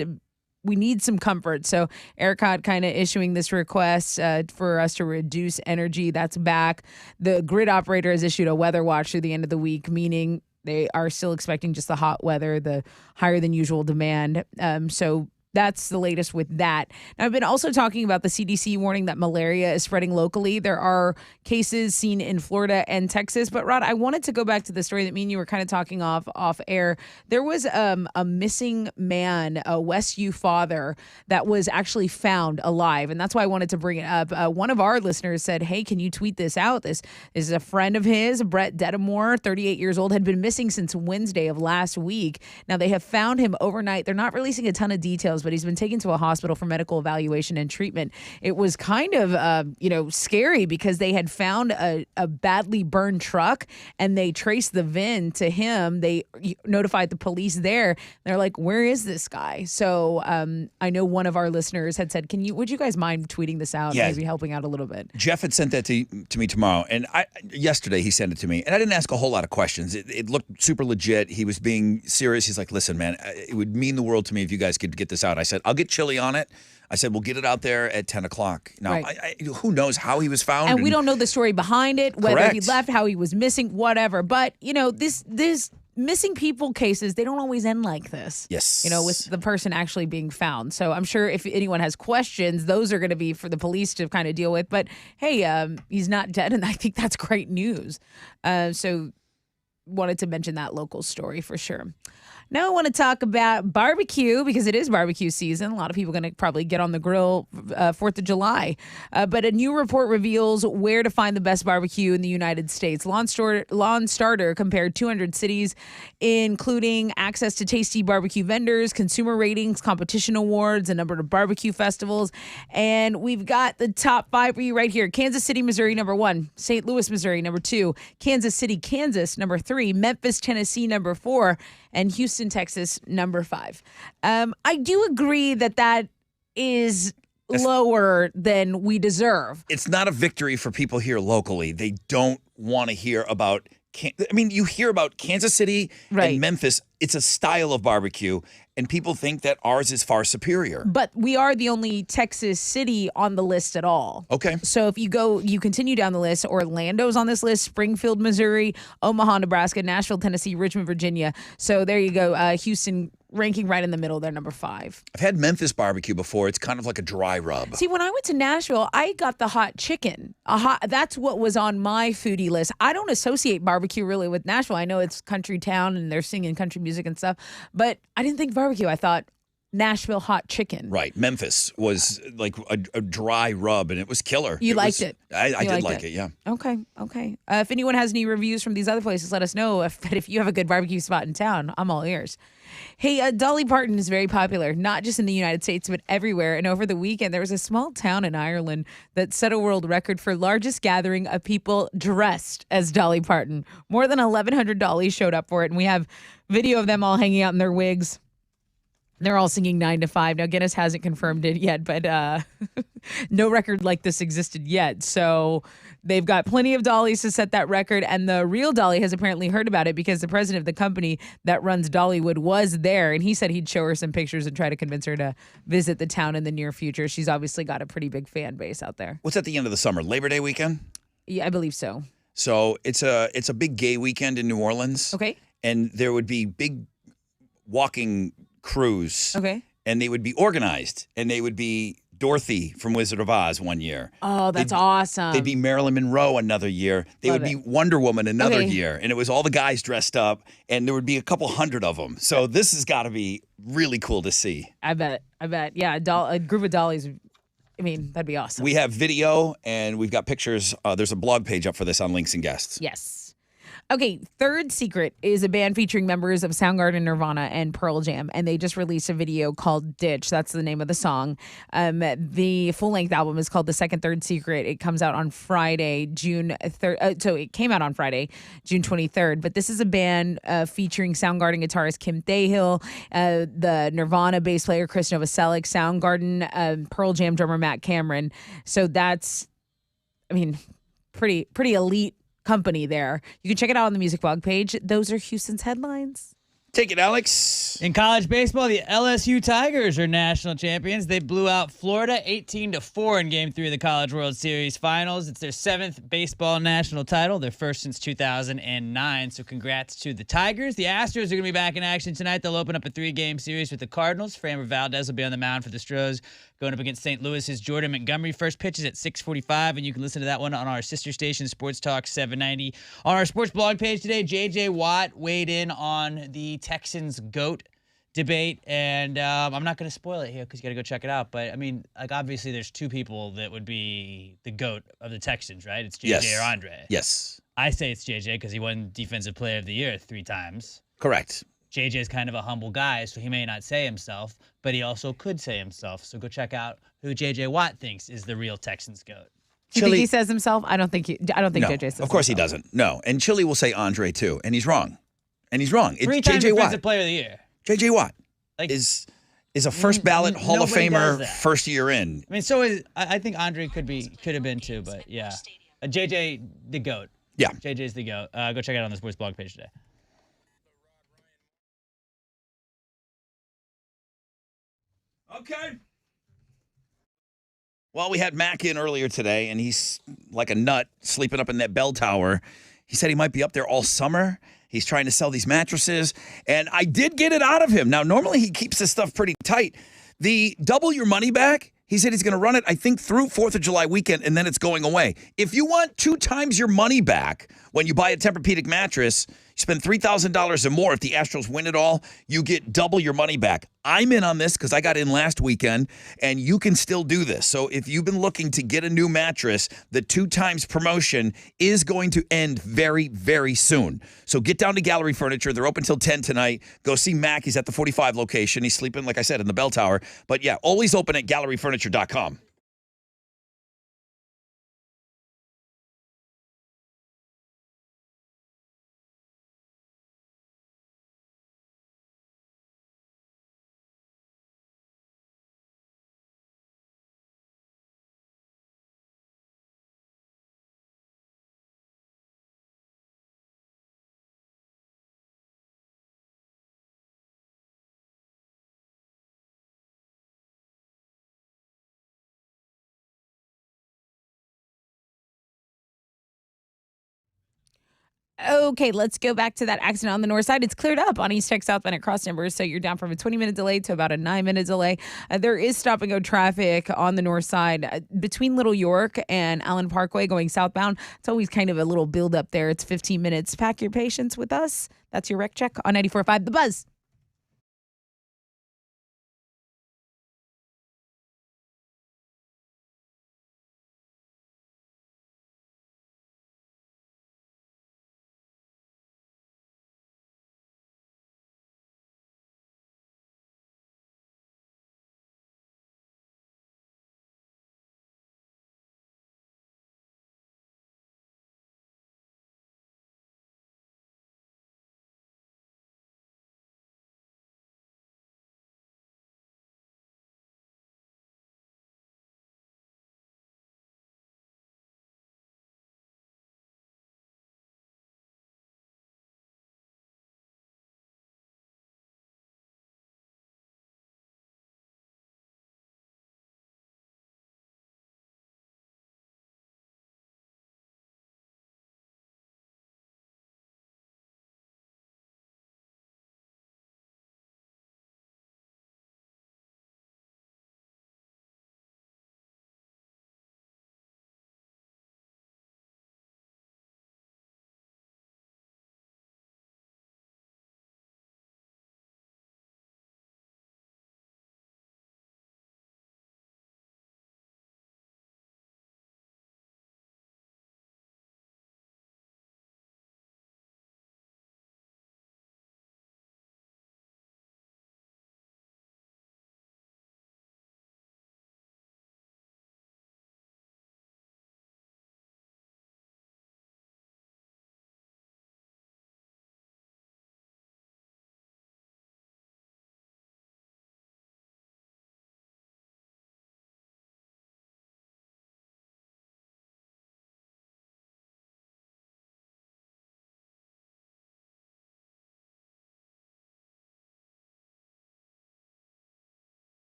some comfort. So ERCOT kind of issuing this request for us to reduce energy. That's back. The grid operator has issued a weather watch through the end of the week, meaning they are still expecting just the hot weather, the higher than usual demand. So that's the latest with that. Now, I've been also talking about the CDC warning that malaria is spreading locally. There are cases seen in Florida and Texas. But, Rod, I wanted to go back to the story that me and you were kind of talking off air. There was a missing man, a West U father, that was actually found alive. And that's why I wanted to bring it up. One of our listeners said, hey, can you tweet this out? This is a friend of his, Brett Dedamore, 38 years old, had been missing since Wednesday of last week. Now, they have found him overnight. They're not releasing a ton of details, but he's been taken to a hospital for medical evaluation and treatment. It was kind of, scary because they had found a badly burned truck and they traced the VIN to him. They notified the police there. They're like, where is this guy? So I know one of our listeners had said, would you guys mind tweeting this out? Yeah. Maybe helping out a little bit. Jeff had sent that to me tomorrow, and yesterday he sent it to me, and I didn't ask a whole lot of questions. It looked super legit. He was being serious. He's like, listen, man, it would mean the world to me if you guys could get this out. I said, I'll get chilly on it. I said, we'll get it out there at 10 o'clock. Now, Right. Who knows how he was found? And we don't know the story behind it, whether he Correct. left, how he was missing, whatever. But, this missing people cases, they don't always end like this. Yes. With the person actually being found. So I'm sure if anyone has questions, those are going to be for the police to kind of deal with. But, hey, he's not dead, and I think that's great news. So wanted to mention that local story for sure. Now I want to talk about barbecue because it is barbecue season. A lot of people are going to probably get on the grill 4th of July. But a new report reveals where to find the best barbecue in the United States. Lawn Starter compared 200 cities, including access to tasty barbecue vendors, consumer ratings, competition awards, a number of barbecue festivals. And we've got the top 5 for you right here. Kansas City, Missouri, number 1. St. Louis, Missouri, number 2. Kansas City, Kansas, number 3. Memphis, Tennessee, number 4. And Houston, Texas, number 5. I do agree that is lower than we deserve. It's not a victory for people here locally. They don't want to hear about you hear about Kansas City and Memphis. It's a style of barbecue, and people think that ours is far superior. But we are the only Texas city on the list at all. Okay. So if you continue down the list, Orlando's on this list, Springfield, Missouri, Omaha, Nebraska, Nashville, Tennessee, Richmond, Virginia. So there you go. Houston ranking right in the middle. They're number 5. I've had Memphis barbecue before. It's kind of like a dry rub. See, when I went to Nashville, I got the hot chicken. That's what was on my foodie list. I don't associate barbecue really with Nashville. I know it's country town and they're singing country music and stuff, but I didn't think barbecue. I thought Nashville hot chicken. Right. Memphis was like a dry rub, and it was killer. You liked it. I did like it, yeah. Okay. If anyone has any reviews from these other places, let us know. If you have a good barbecue spot in town, I'm all ears. Hey, Dolly Parton is very popular, not just in the United States, but everywhere. And over the weekend, there was a small town in Ireland that set a world record for largest gathering of people dressed as Dolly Parton. More than 1,100 dollies showed up for it, and we have video of them all hanging out in their wigs. They're all singing 9 to 5. Now, Guinness hasn't confirmed it yet, but no record like this existed yet. So they've got plenty of dollies to set that record. And the real Dolly has apparently heard about it because the president of the company that runs Dollywood was there. And he said he'd show her some pictures and try to convince her to visit the town in the near future. She's obviously got a pretty big fan base out there. What's at the end of the summer? Labor Day weekend? Yeah, I believe so. So it's a big gay weekend in New Orleans. Okay. And there would be big walking crews. Okay. And they would be organized, and they would be Dorothy from Wizard of Oz one year. Oh, that's awesome. They'd be Marilyn Monroe another year. They Love would it. be Wonder Woman another Okay. year. And it was all the guys dressed up, and there would be a couple hundred of them. So this has got to be really cool to see. I bet. Yeah, a group of dollies. I mean, that'd be awesome. We have video, and we've got pictures. There's a blog page up for this on Links and Guests. Yes. Okay, Third Secret is a band featuring members of Soundgarden, Nirvana, and Pearl Jam, and they just released a video called Ditch. That's the name of the song. The full-length album is called The Second Third Secret. It comes out on Friday, June 3rd. So it came out on Friday, June 23rd. But this is a band featuring Soundgarden guitarist Kim Thayil, the Nirvana bass player Chris Novoselic, Soundgarden, Pearl Jam drummer Matt Cameron. So that's, pretty elite company there. You can check it out on the Music Blog page. Those are Houston's headlines. Take it, Alex. In college baseball, the LSU Tigers are national champions. They blew out Florida 18-4 in Game 3 of the College World Series Finals. It's their 7th baseball national title, their first since 2009. So congrats to the Tigers. The Astros are going to be back in action tonight. They'll open up a 3-game series with the Cardinals. Framber Valdez will be on the mound for the Stros, going up against St. Louis's Jordan Montgomery. First pitch is at 6:45, and you can listen to that one on our sister station, Sports Talk 790. On our sports blog page today, J.J. Watt weighed in on the Texans GOAT debate, and I'm not going to spoil it here because you got to go check it out. But, obviously there's two people that would be the GOAT of the Texans, right? It's J.J. or Andre. Yes. I say it's J.J. because he won Defensive Player of the Year 3 times. Correct. JJ is kind of a humble guy, so he may not say himself, but he also could say himself. So go check out who JJ Watt thinks is the real Texans GOAT. Do you think he says himself? I don't think No, JJ says of course himself. he doesn't. No. And Chili will say Andre too, and he's wrong. It's 3 times JJ Watt. Defensive Player of the Year. JJ Watt is a first ballot Hall of nobody does Famer that. first year in. I think Andre could have been too, but yeah. JJ the GOAT. Yeah. JJ's the GOAT. Go check it out on the sports blog page today. Okay. Well, we had Mac in earlier today, and he's like a nut sleeping up in that bell tower. He said he might be up there all summer. He's trying to sell these mattresses, and I did get it out of him. Now, normally he keeps this stuff pretty tight. The double your money back, he said he's going to run it, I think, through 4th of July weekend, and then it's going away. If you want 2 times your money back when you buy a Tempur-Pedic mattress, you spend $3,000 or more. If the Astros win it all, you get double your money back. I'm in on this because I got in last weekend, and you can still do this. So if you've been looking to get a new mattress, the 2 times promotion is going to end very, very soon. So get down to Gallery Furniture. They're open till 10 tonight. Go see Mac. He's at the 45 location. He's sleeping, like I said, in the bell tower. But yeah, always open at galleryfurniture.com. Okay, let's go back to that accident on the north side. It's cleared up on East Tech southbound at cross numbers, so you're down from a 20-minute delay to about a 9-minute delay. There is stop-and-go traffic on the north side between Little York and Allen Parkway going southbound. It's always kind of a little build-up there. It's 15 minutes. Pack your patience with us. That's your Rec Check on 94.5 The Buzz.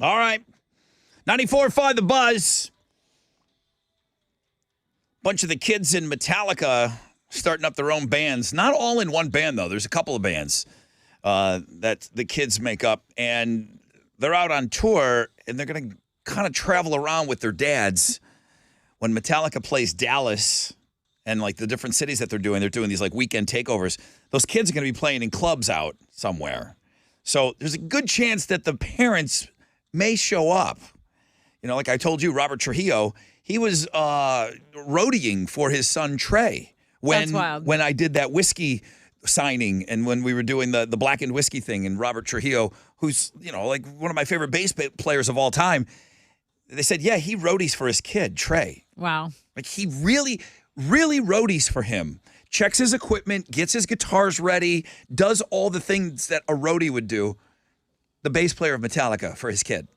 All right. 94.5 The Buzz. Bunch of the kids in Metallica starting up their own bands. Not all in one band, though. There's a couple of bands that the kids make up. And they're out on tour, and they're going to kind of travel around with their dads. When Metallica plays Dallas and, like, the different cities that they're doing these, like, weekend takeovers. Those kids are going to be playing in clubs out somewhere. So there's a good chance that the parents may show up. You know, like I told you, Robert Trujillo, he was roadieing for his son Trey That's wild. when I did that whiskey signing and when we were doing the blackened whiskey thing. And Robert Trujillo, who's, you know, like one of my favorite bass players of all time, they said, yeah, he roadies for his kid, Trey. Wow. Like he really, really roadies for him. Checks his equipment, gets his guitars ready, does all the things that a roadie would do. The bass player of Metallica for his kid.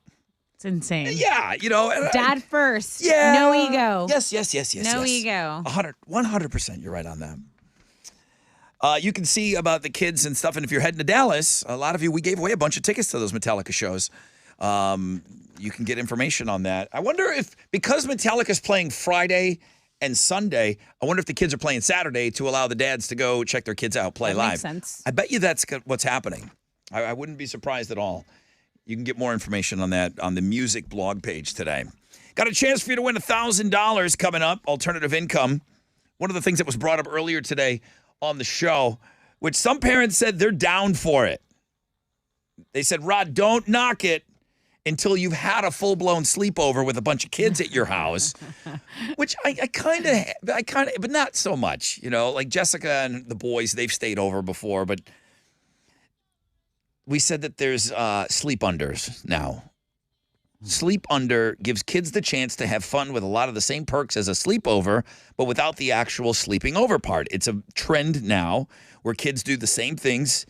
It's insane. Yeah, you know. Dad first. Yeah. No ego. Yes. No ego. 100%. You're right on that. You can see about the kids and stuff. And if you're heading to Dallas, a lot of you, we gave away a bunch of tickets to those Metallica shows. You can get information on that. I wonder if, because Metallica's playing Friday and Sunday, I wonder if the kids are playing Saturday to allow the dads to go check their kids out, play That live. makes sense. I bet you that's what's happening. I wouldn't be surprised at all. You can get more information on that on the music blog page today. Got a chance for you to win $1,000 coming up, alternative income. One of the things that was brought up earlier today on the show, which some parents said they're down for it. They said, Rod, don't knock it until you've had a full-blown sleepover with a bunch of kids at your house, which I kind of, but not so much. You know, like Jessica and the boys, they've stayed over before, but we said that there's sleep unders now. Sleep under gives kids the chance to have fun with a lot of the same perks as a sleepover, but without the actual sleeping over part. It's a trend now where kids do the same things.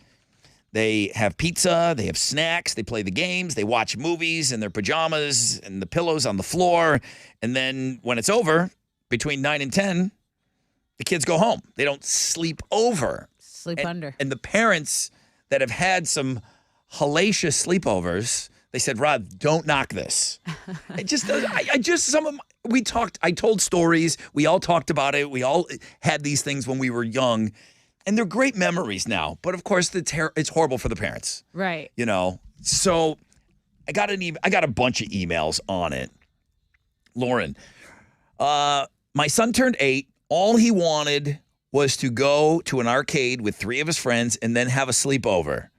They have pizza, they have snacks, they play the games, they watch movies in their pajamas and the pillows on the floor. And then when it's over, between 9 and 10, the kids go home. They don't sleep over. Sleep under. And the parents that have had some hellacious sleepovers, they said, Rod, don't knock this. It just does. I told stories. We all talked about it. We all had these things when we were young, and they're great memories now. But of course, it's horrible for the parents. Right. You know, so I got a bunch of emails on it. Lauren, my son turned 8. All he wanted was to go to an arcade with 3 of his friends and then have a sleepover.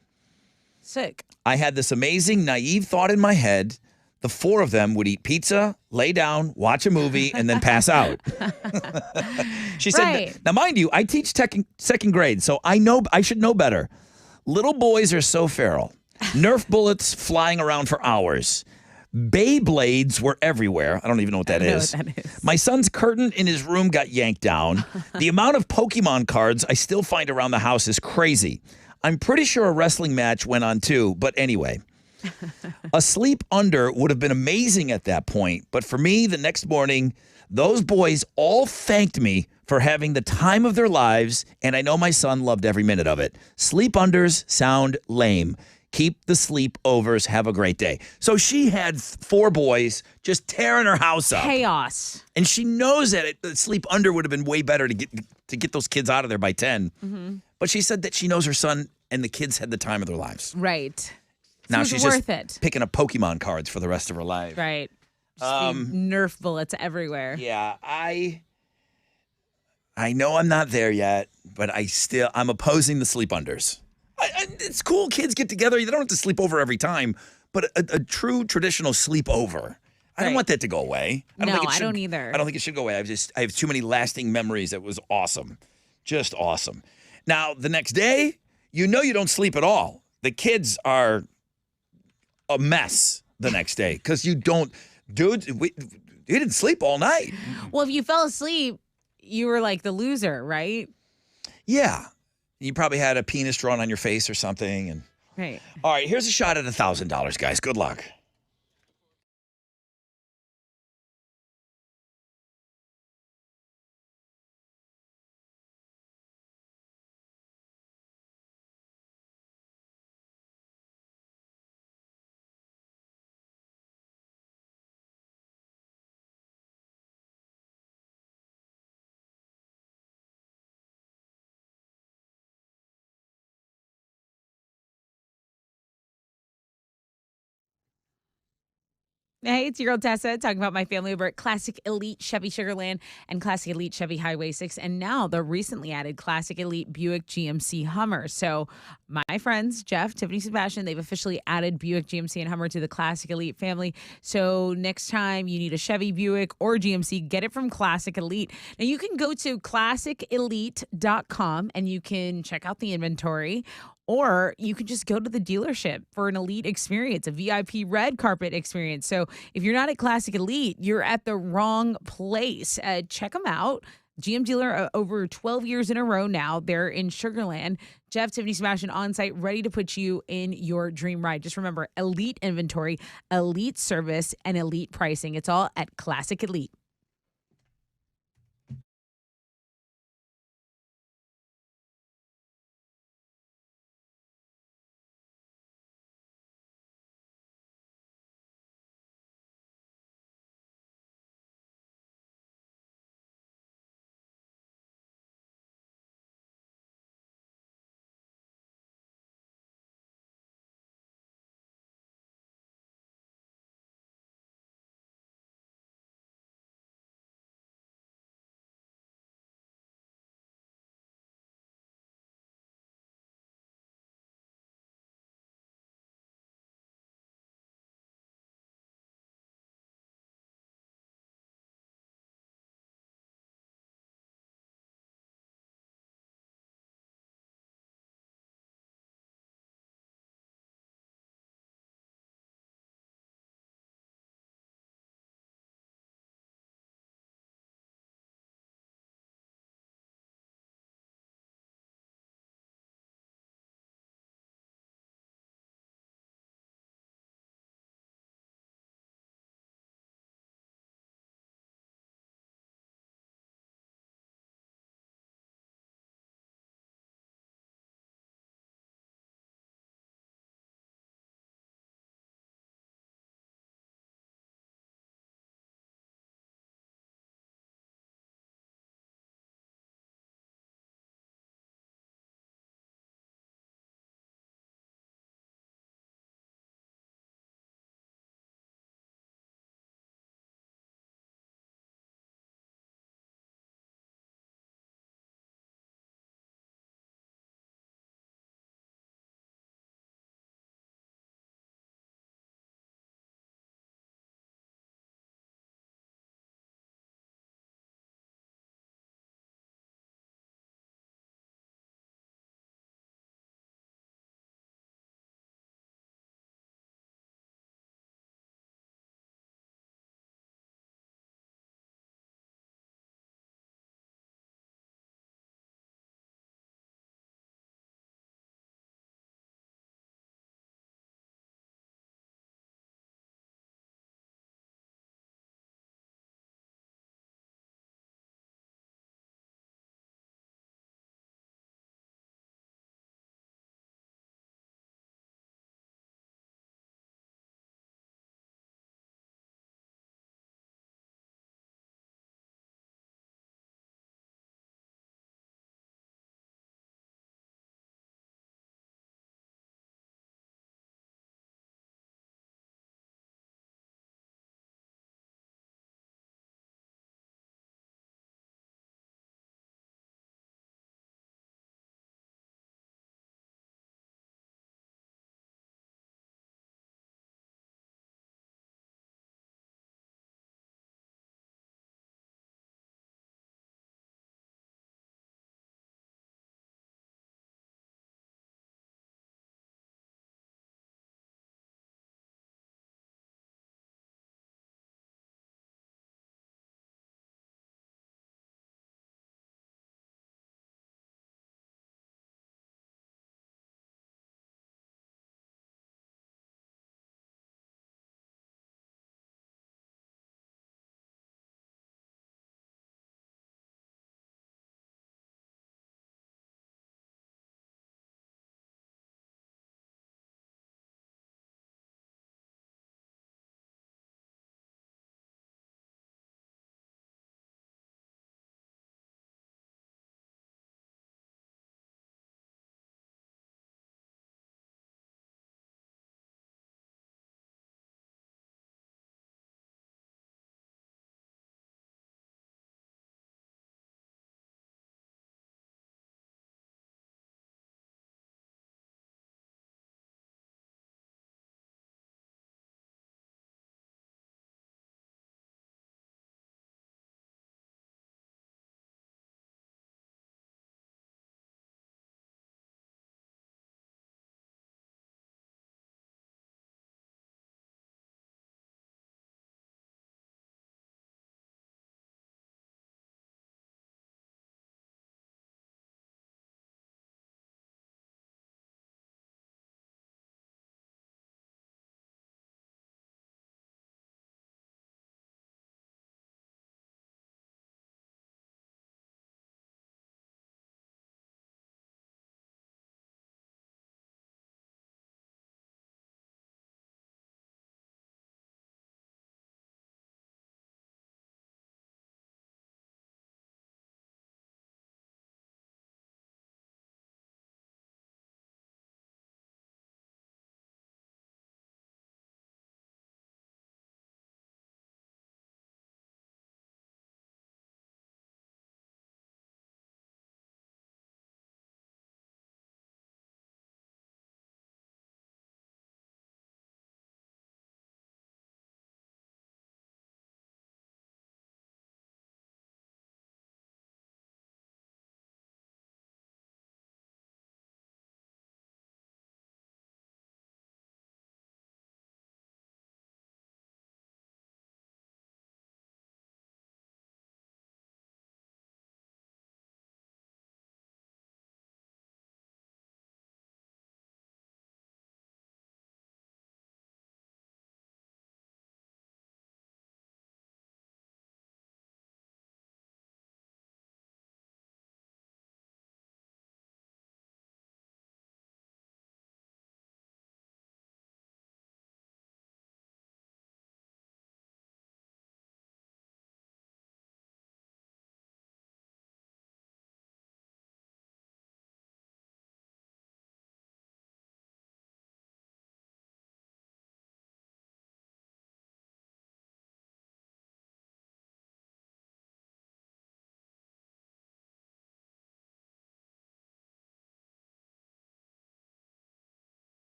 Sick. I had this amazing, naive thought in my head. The 4 of them would eat pizza, lay down, watch a movie, and then pass out. She said, Right. now mind you, I teach second grade, so I should know better. Little boys are so feral. Nerf bullets flying around for hours. Beyblades were everywhere. I don't even know what that is. My son's curtain in his room got yanked down. The amount of Pokemon cards I still find around the house is crazy. I'm pretty sure a wrestling match went on too, but anyway. A sleep under would have been amazing at that point, but for me, the next morning, those boys all thanked me for having the time of their lives, and I know my son loved every minute of it. Sleep unders sound lame. Keep the sleepovers. Have a great day. So she had 4 boys just tearing her house up. Chaos. And she knows that the sleep under would have been way better to get those kids out of there by 10. Mm-hmm. But she said that she knows her son and the kids had the time of their lives. Right. Now Seems she's worth just it. picking up Pokemon cards for the rest of her life. Right. Just the Nerf bullets everywhere. Yeah, I know I'm not there yet, but I'm opposing the sleep unders. It's cool. Kids get together. They don't have to sleep over every time, but a true traditional sleepover. I don't Right. want that to go away. No, I don't either. I don't think it should go away. I have too many lasting memories. It was awesome. Just awesome. Now, the next day, you don't sleep at all. The kids are a mess the next day because you don't, dude, you didn't sleep all night. Well, if you fell asleep, you were like the loser, right? Yeah. You probably had a penis drawn on your face or something. And Right. all right, here's a shot at $1,000, guys. Good luck. Hey, it's your girl Tessa talking about my family over at Classic Elite Chevy Sugarland and Classic Elite Chevy Highway 6, and now the recently added Classic Elite Buick GMC Hummer. So my friends, Jeff, Tiffany, Sebastian, they've officially added Buick, GMC, and Hummer to the Classic Elite family. So next time you need a Chevy, Buick, or GMC, get it from Classic Elite. Now you can go to classicelite.com and you can check out the inventory. Or you can just go to the dealership for an elite experience, a VIP red carpet experience. So if you're not at Classic Elite, you're at the wrong place. Check them out. GM dealer over 12 years in a row now. They're in Sugarland. Jeff, Tiffany, Sebastian on site, ready to put you in your dream ride. Just remember, elite inventory, elite service, and elite pricing. It's all at Classic Elite.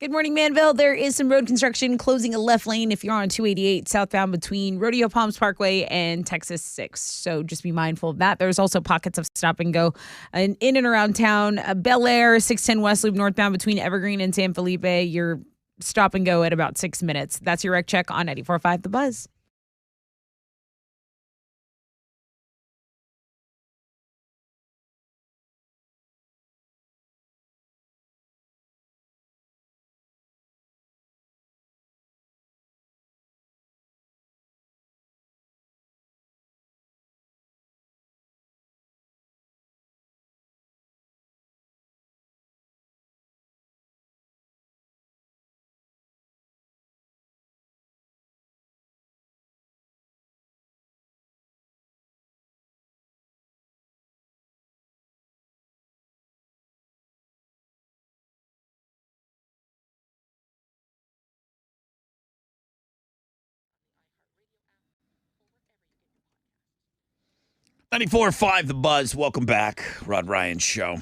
Good morning, Manville. There is some road construction closing a left lane if you're on 288 southbound between Rodeo Palms Parkway and Texas 6. So just be mindful of that. There's also pockets of stop and go in and around town. Bel Air, 610 West Loop northbound between Evergreen and San Felipe. You're stop and go at about 6 minutes. That's your wreck check on 94.5 The Buzz. .94.5 The Buzz. Welcome back. Rod Ryan Show.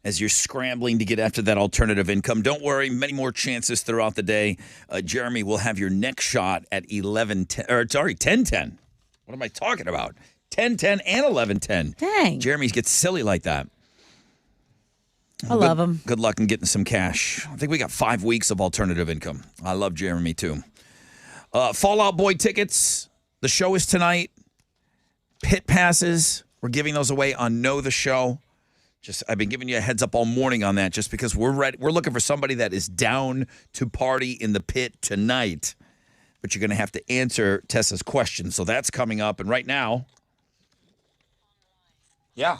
As you're scrambling to get after that alternative income, don't worry. Many more chances throughout the day. Jeremy will have your next shot at 10:10. What am I talking about? 10:10 and 11:10. Dang. Jeremy gets silly like that. I love him. Good luck in getting some cash. I think we got 5 weeks of alternative income. I love Jeremy, too. Fallout Boy tickets. The show is tonight. Pit passes. We're giving those away on Know the Show. I've been giving you a heads up all morning on that just because we're ready. We're looking for somebody that is down to party in the pit tonight. But you're going to have to answer Tessa's question. So that's coming up. And right now, yeah.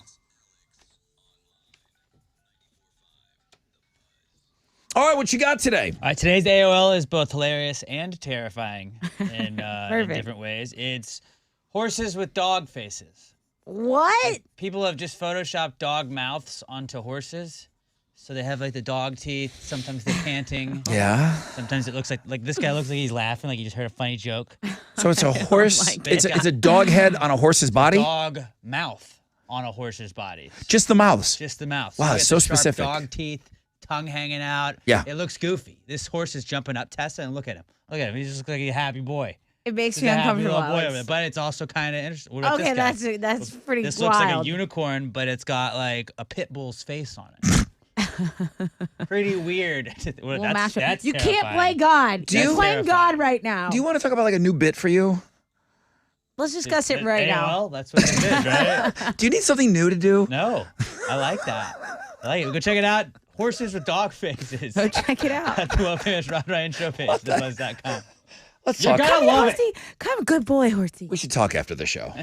All right, what you got today? All right, today's AOL is both hilarious and terrifying in different ways. It's horses with dog faces. What? People have just photoshopped dog mouths onto horses. So they have like the dog teeth. Sometimes they're panting. Yeah. Sometimes it looks like this guy looks like he's laughing, like he just heard a funny joke. So it's a horse. my It's a dog head on a horse's body? Dog mouth on a horse's body. Just the mouths. Just the mouth. Wow, you it's get so the sharp specific. Dog teeth, tongue hanging out. Yeah. It looks goofy. This horse is jumping up Tessa, and look at him. Look at him. He just looks like a happy boy. It makes He's me a happy uncomfortable. little boy Alex. over there, but it's also kind of interesting. What about Okay, this guy? that's pretty This wild. looks like a unicorn, but it's got like a pit bull's face on it. Pretty weird. We'll that's mash it. You can't terrifying. play God. That's You're playing terrifying. God right now. Do you want to talk about like a new bit for you? Let's discuss it right now. AOL, that's what it is, right? Do you need something new to do? No, I like that. I like it. Go check it out. Horses with dog faces. Go check it out. At the well-famous Rod Ryan Show page, thebuzz.com. Let's You're talk. gonna love it. Horsey. Come, good boy, Horsey. We should talk after the show.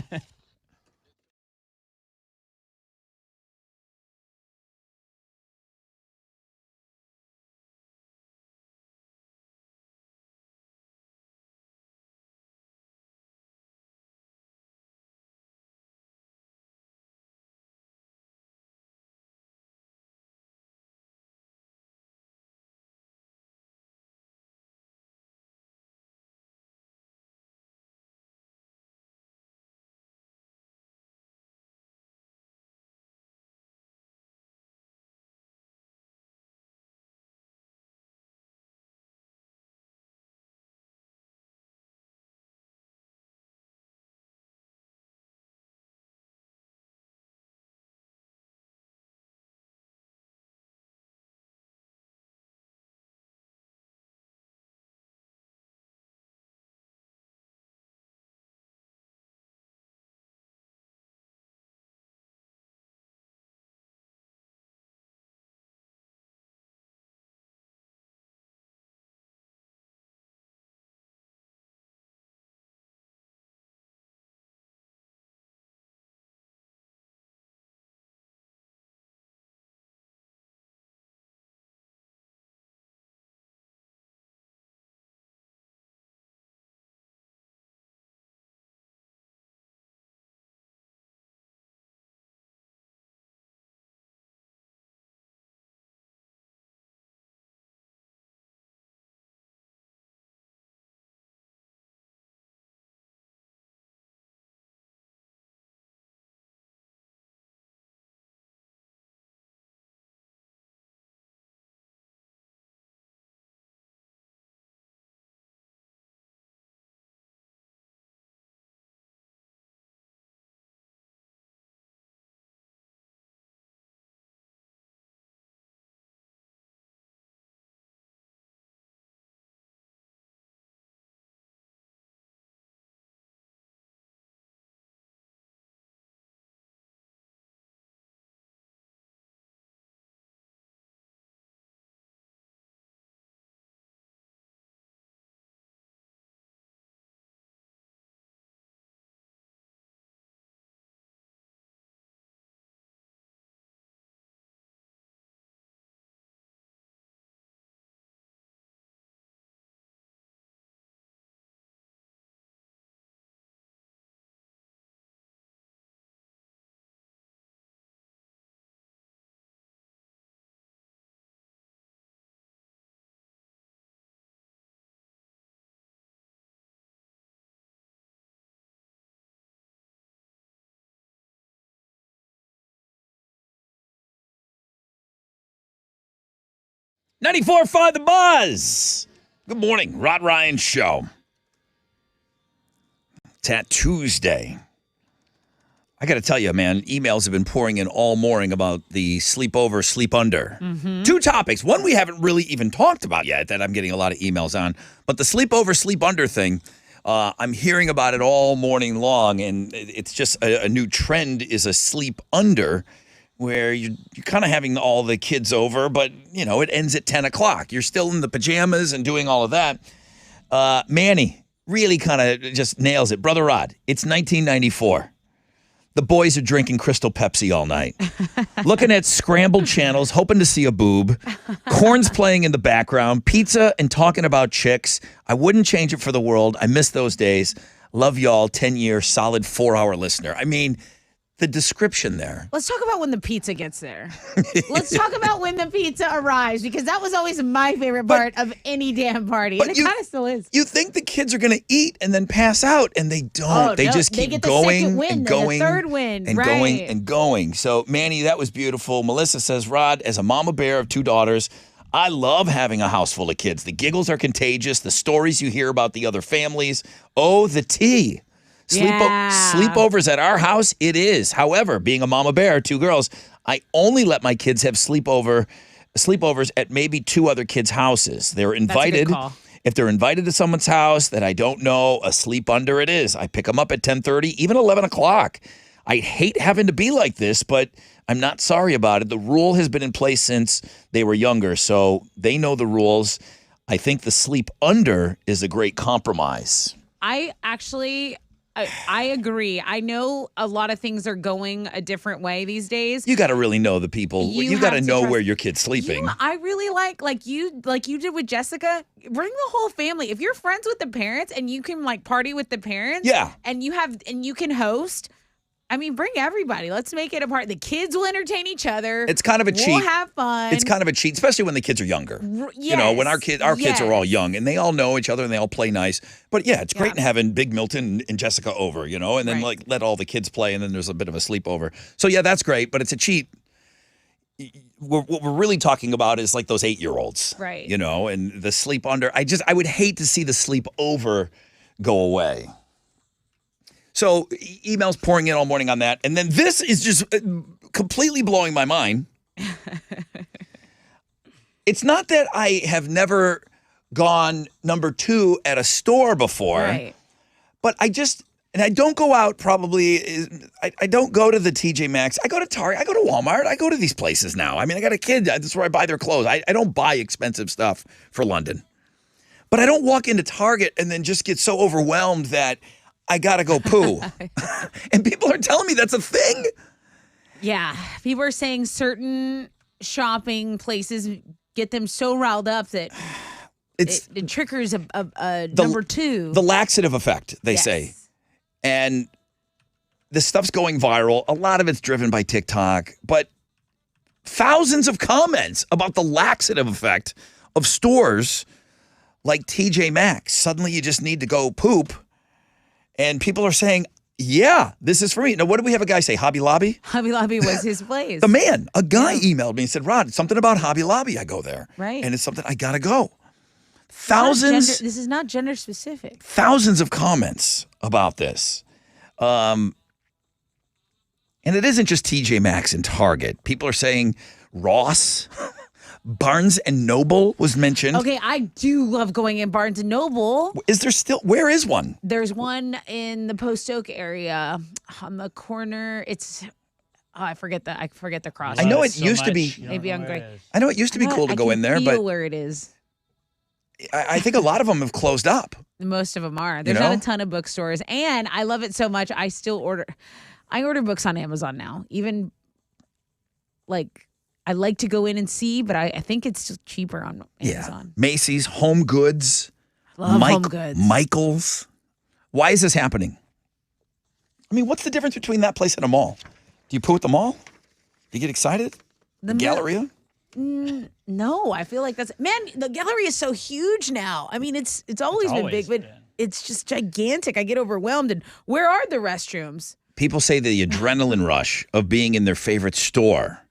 94.5 The Buzz. Good morning, Rod Ryan Show. Tuesday. I got to tell you, man, emails have been pouring in all morning about the sleepover, sleep under. Two topics. One we haven't really even talked about yet that I'm getting a lot of emails on. But the sleepover, sleep under thing, I'm hearing about it all morning long. And it's just a new trend is a sleep under, where you're kind of having all the kids over, but, you know, it ends at 10 o'clock. You're still in the pajamas and doing all of that. Manny really kind of just nails it. Brother Rod, it's 1994. The boys are drinking Crystal Pepsi all night, looking at scrambled channels, hoping to see a boob. Corn's playing in the background, pizza and talking about chicks. I wouldn't change it for the world. I miss those days. Love y'all, 10-year, solid 4-hour listener. I mean, the description there. Let's talk about when the pizza gets there. Let's talk about when the pizza arrives, because that was always my favorite part of any damn party. And it kind of still is. You think the kids are going to eat and then pass out, and they don't. They just keep get the going second win, and then going the third win, and right. going and going. So, Manny, that was beautiful. Melissa says, Rod, as a mama bear of 2 daughters, I love having a house full of kids. The giggles are contagious. The stories you hear about the other families. Oh, the tea. Sleepovers at our house, it is. However, being a mama bear, 2 girls, I only let my kids have sleepovers at maybe 2 other kids' houses. They're invited. That's a good call. If they're invited to someone's house that I don't know, a sleep under it is. I pick them up at 10:30, even 11 o'clock. I hate having to be like this, but I'm not sorry about it. The rule has been in place since they were younger, so they know the rules. I think the sleep under is a great compromise. I agree. I know a lot of things are going a different way these days. You got to really know the people. You got to know where your kid's sleeping. I really like you did with Jessica. Bring the whole family. If you're friends with the parents and you can like party with the parents, yeah, and you can host. I mean, bring everybody. Let's make it a part. The kids will entertain each other. It's kind of a cheat. We'll have fun. It's kind of a cheat, especially when the kids are younger. Yes. You know, when our kids are all young and they all know each other and they all play nice. But yeah, it's great having Big Milton and Jessica over, you know, and then like let all the kids play and then there's a bit of a sleepover. So yeah, that's great, but it's a cheat. What we're really talking about is like those 8-year-olds, right? You know, and the sleep under. I would hate to see the sleep over go away. So emails pouring in all morning on that. And then this is just completely blowing my mind. It's not that I have never gone number 2 at a store before, right. But I don't go out probably. I don't go to the TJ Maxx. I go to Target. I go to Walmart. I go to these places now. I mean, I got a kid. That's where I buy their clothes. I don't buy expensive stuff for London. But I don't walk into Target and then just get so overwhelmed that I gotta go poo. And people are telling me that's a thing. Yeah. People are saying certain shopping places get them so riled up that it triggers a number 2. The laxative effect, they say. And this stuff's going viral. A lot of it's driven by TikTok, but thousands of comments about the laxative effect of stores like TJ Maxx. Suddenly you just need to go poop. And people are saying, yeah, this is for me. Now, what did we have a guy say? Hobby Lobby? Hobby Lobby was his place. A guy emailed me and said, Rod, something about Hobby Lobby. I go there. Right. And it's something I got to go. This is not gender specific. Thousands of comments about this. And it isn't just TJ Maxx and Target. People are saying Ross, Barnes and Noble was mentioned. Okay, I do love going in Barnes and Noble. Is there still? Where is one? There's one in the Post Oak area on the corner. It's I forget the cross. I know it used to be. Maybe I'm great. I know it used to be cool to go in there, but where it is. I think a lot of them have closed up. Most of them are. There's not a ton of bookstores, and I love it so much. I order books on Amazon now. Even like. I like to go in and see, but I think it's just cheaper on Amazon. Yeah. Macy's, Home Goods. Love Home Goods. Michael's. Why is this happening? I mean, what's the difference between that place and a mall? Do you poo at the mall? Do you get excited? The Galleria? No, I feel like the Galleria is so huge now. I mean, it's always been big, but it's just gigantic. I get overwhelmed. And where are the restrooms? People say the adrenaline rush of being in their favorite store.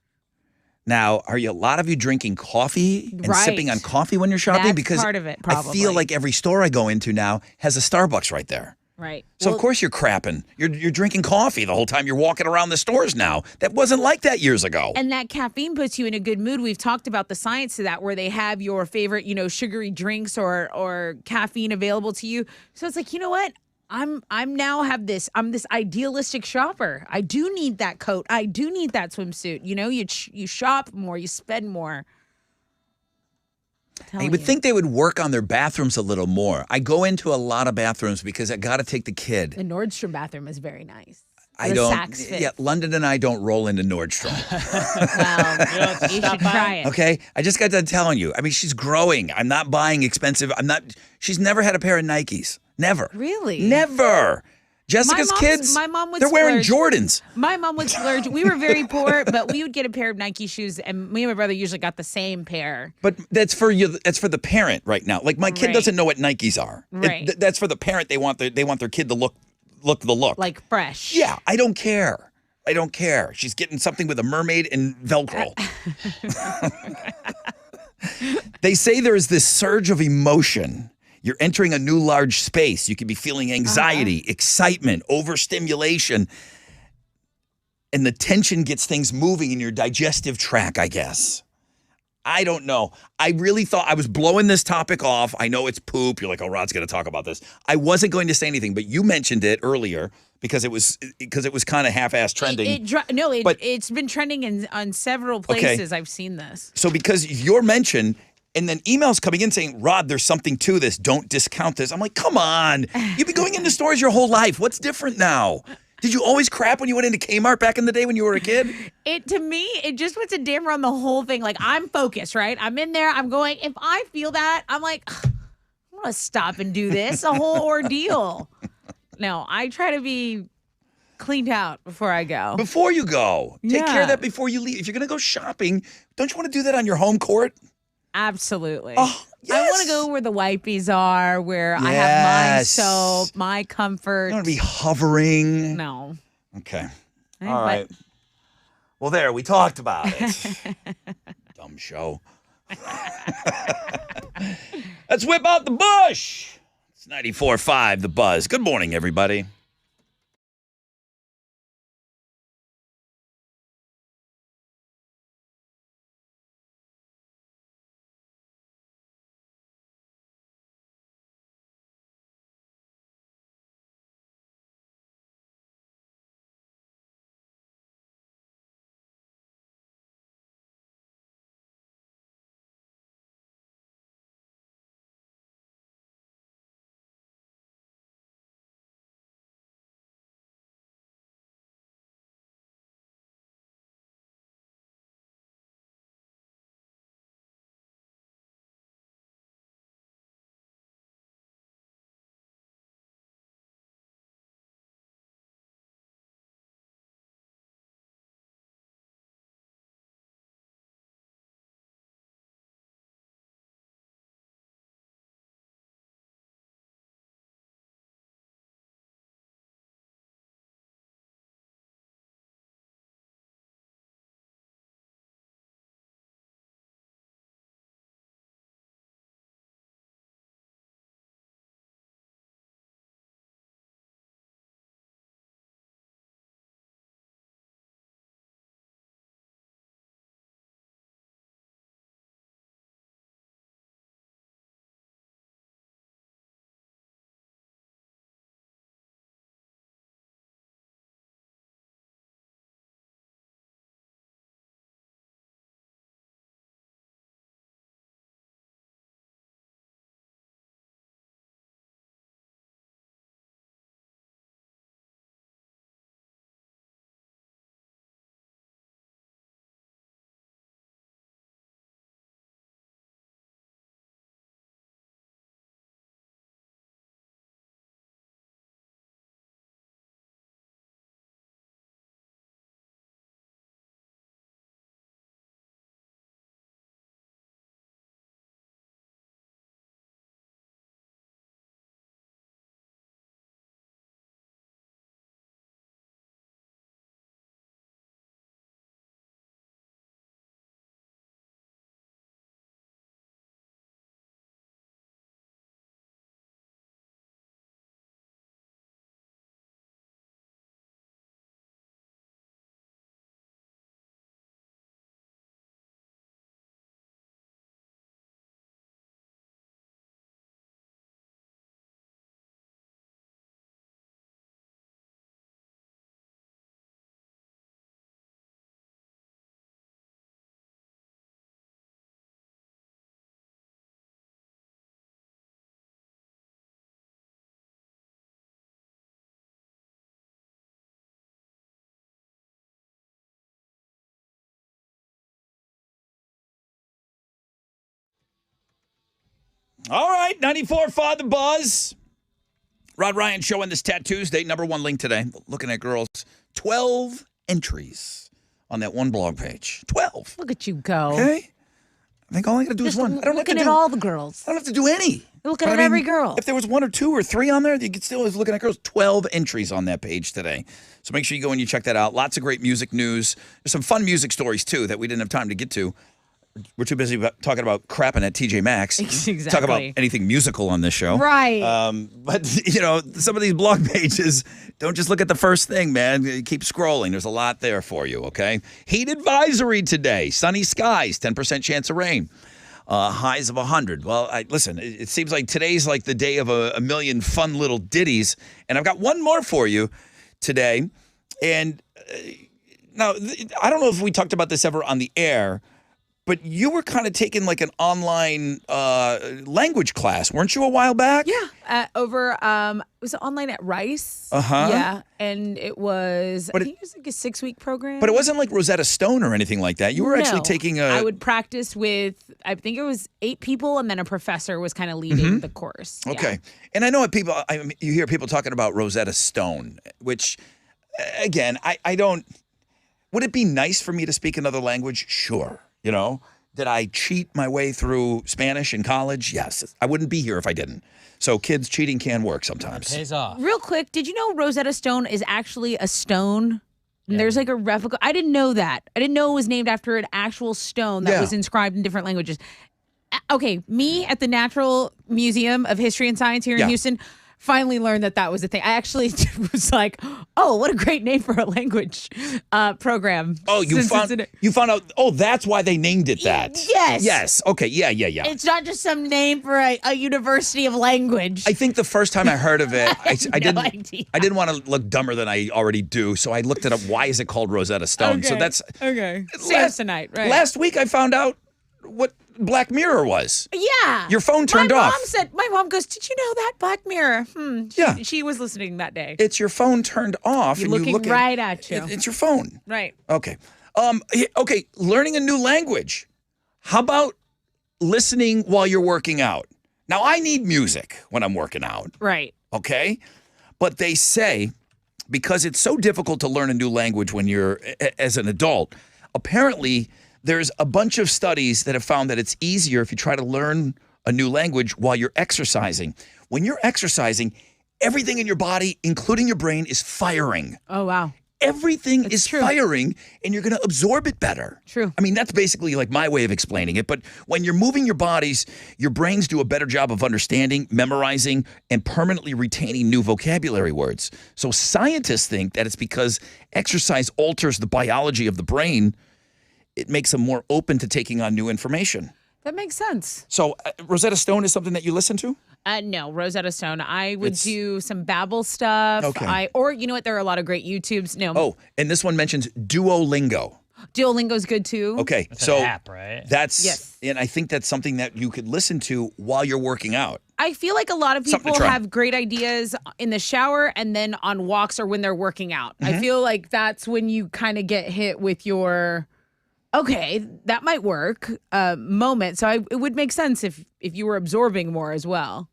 Now, are you a lot of you drinking coffee and sipping Right. on coffee when you're shopping? That's Because part of it, I feel probably. like every store I go into now has a Starbucks right there. Right. So Well, of course you're crapping. You're drinking coffee the whole time you're walking around the stores now. That wasn't like that years ago. and that caffeine puts you in a good mood. We've talked about the science of that, where they have your favorite, sugary drinks or caffeine available to you. So it's like, you know what? I'm this idealistic shopper. I do need that coat. I do need that swimsuit. You shop more, you spend more. I would think they would work on their bathrooms a little more. I go into a lot of bathrooms because I got to take the kid. The Nordstrom bathroom is very nice. I The don't. Saks Fifth. Yeah, London and I don't roll into Nordstrom. Well, you should try it. Okay, I just got done telling you. I mean, she's growing. I'm not buying expensive. She's never had a pair of Nikes. Never. Really? Never. Jessica's kids. My mom would They're wearing splurge. Jordans. My mom would splurge. We were very poor, but we would get a pair of Nike shoes, and me and my brother usually got the same pair. But that's for you. That's for the parent right now. Like my kid Right. doesn't know what Nikes are. Right. That's for the parent. They want their kid to look the look. Like fresh. Yeah, I don't care. I don't care. She's getting something with a mermaid and Velcro. They say there is this surge of emotion. You're entering a new large space. You could be feeling anxiety, excitement, overstimulation. And the tension gets things moving in your digestive tract, I guess. I don't know. I really thought I was blowing this topic off. I know it's poop. You're like, oh, Rod's going to talk about this. I wasn't going to say anything, but you mentioned it earlier because it was kind of half-ass trending. But- It's been trending on several Okay. places. I've seen this. So because your mention and then emails coming in saying, Rod, there's something to this. Don't discount this. I'm like, come on. You've been going into stores your whole life. What's different now? Did you always crap when you went into Kmart back in the day when you were a kid? To me, it just puts a damper on the whole thing. Like, I'm focused, right? I'm in there. I'm going, if I feel that, I'm like, I'm going to stop and do this. A whole ordeal. No, I try to be cleaned out before I go. Before you go. Take care Yeah. of that before you leave. If you're going to go shopping, don't you want to do that on your home court? Absolutely. Oh, I want yes. to go where the wipies are, where I have my Yes. soap, my comfort. You don't want to be hovering. No. Okay. Eh, All but- right. Well, there, we talked about it. Dumb show. Let's whip out the bush. It's 94.5 The Buzz. Good morning, everybody. All right, 94.5 The Buzz. Rod Ryan showing this Tat Tuesday. Number one link today. Looking at girls. 12 entries on that one blog page. 12. Look at you go. Okay? I think all I got to do is one. I don't have looking to at do, all the girls. I don't have to do any. You're looking But at I mean, every girl. If there was 1 or 2 or 3 on there, you could still be looking at girls. 12 entries on that page today. So make sure you go and you check that out. Lots of great music news. There's some fun music stories, too, that we didn't have time to get to. We're too busy talking about crapping at TJ Maxx. Exactly. Talk about anything musical on this show. Right. But, you know, some of these blog pages, don't just look at the first thing, man. Keep scrolling. There's a lot there for you, okay? Heat advisory today. Sunny skies, 10% chance of rain. Highs of 100. Well, listen, it seems like today's like the day of a million fun little ditties. And I've got one more for you today. And now, I don't know if we talked about this ever on the air, but you were kind of taking like an online language class, weren't you, a while back? Yeah. Was it online at Rice? Uh-huh. Yeah. And it was, I think it was like a 6-week program. But it wasn't like Rosetta Stone or anything like that. You were actually taking I would practice with, I think it was 8 people, and then a professor was kind of leading the course. Okay. And I know what people, you hear people talking about Rosetta Stone, which, again, I don't, would it be nice for me to speak another language? Sure. You know, did I cheat my way through Spanish in college? Yes. I wouldn't be here if I didn't. So kids, cheating can work sometimes. It pays off. Real quick, did you know Rosetta Stone is actually a stone? And there's like a replica. I didn't know that. I didn't know it was named after an actual stone that was inscribed in different languages. Okay, me at the Natural Museum of History and Science here in Houston finally learned that was a thing. I actually was like, oh, what a great name for a language program. Oh, you found out, oh, that's why they named it that. Yes. Yes. Okay, yeah. It's not just some name for a university of language. I think the first time I heard of it, I idea. didn't want to look dumber than I already do, so I looked it up. Why is it called Rosetta Stone? So that's okay. Samsonite, right? Last week I found out what Black Mirror was. Yeah. Your phone turned off. My mom goes, did you know that Black Mirror? She was listening that day. It's your phone turned off. You're and looking you look right at you. It's your phone. Right. Okay. Okay. Learning a new language. How about listening while you're working out? Now, I need music when I'm working out. Right. Okay. But they say because it's so difficult to learn a new language when you're as an adult, apparently there's a bunch of studies that have found that it's easier if you try to learn a new language while you're exercising. When you're exercising, everything in your body, including your brain, is firing. Oh, wow. Everything is firing, and you're going to absorb it better. True. I mean, that's basically like my way of explaining it. But when you're moving your bodies, your brains do a better job of understanding, memorizing, and permanently retaining new vocabulary words. So scientists think that it's because exercise alters the biology of the brain. It makes them more open to taking on new information. That makes sense. So Rosetta Stone is something that you listen to? No, Rosetta Stone. I would do some Babbel stuff. Okay. Or you know what? There are a lot of great YouTubes. No. Oh, and this one mentions Duolingo. Duolingo's good too. Okay, That's so an app, right? Yes. And I think that's something that you could listen to while you're working out. I feel like a lot of Something to people try. have great ideas in the shower and then on walks or when they're working out. I feel like that's when you kind of get hit with your, okay, that might work moment. So it would make sense if you were absorbing more as well.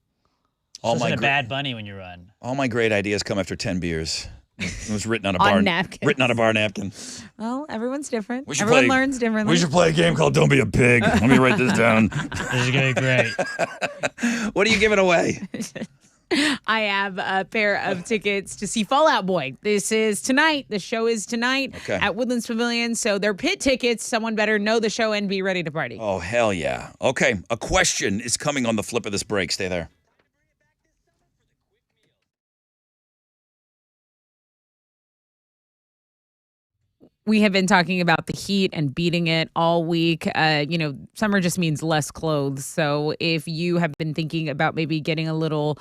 Listen to Bad Bunny when you run. All my great ideas come after 10 beers. It was written on a On bar napkins. Written on a bar napkin. Well, everyone's different. We should Everyone play- learns differently. We should play a game called Don't Be a Pig. Let me write this down. This is going to be great. What are you giving away? I have a pair of tickets to see Fall Out Boy. This is tonight. The show is tonight at Woodlands Pavilion. So they're pit tickets. Someone better know the show and be ready to party. Oh, hell yeah. Okay, a question is coming on the flip of this break. Stay there. We have been talking about the heat and beating it all week. Summer just means less clothes. So if you have been thinking about maybe getting a little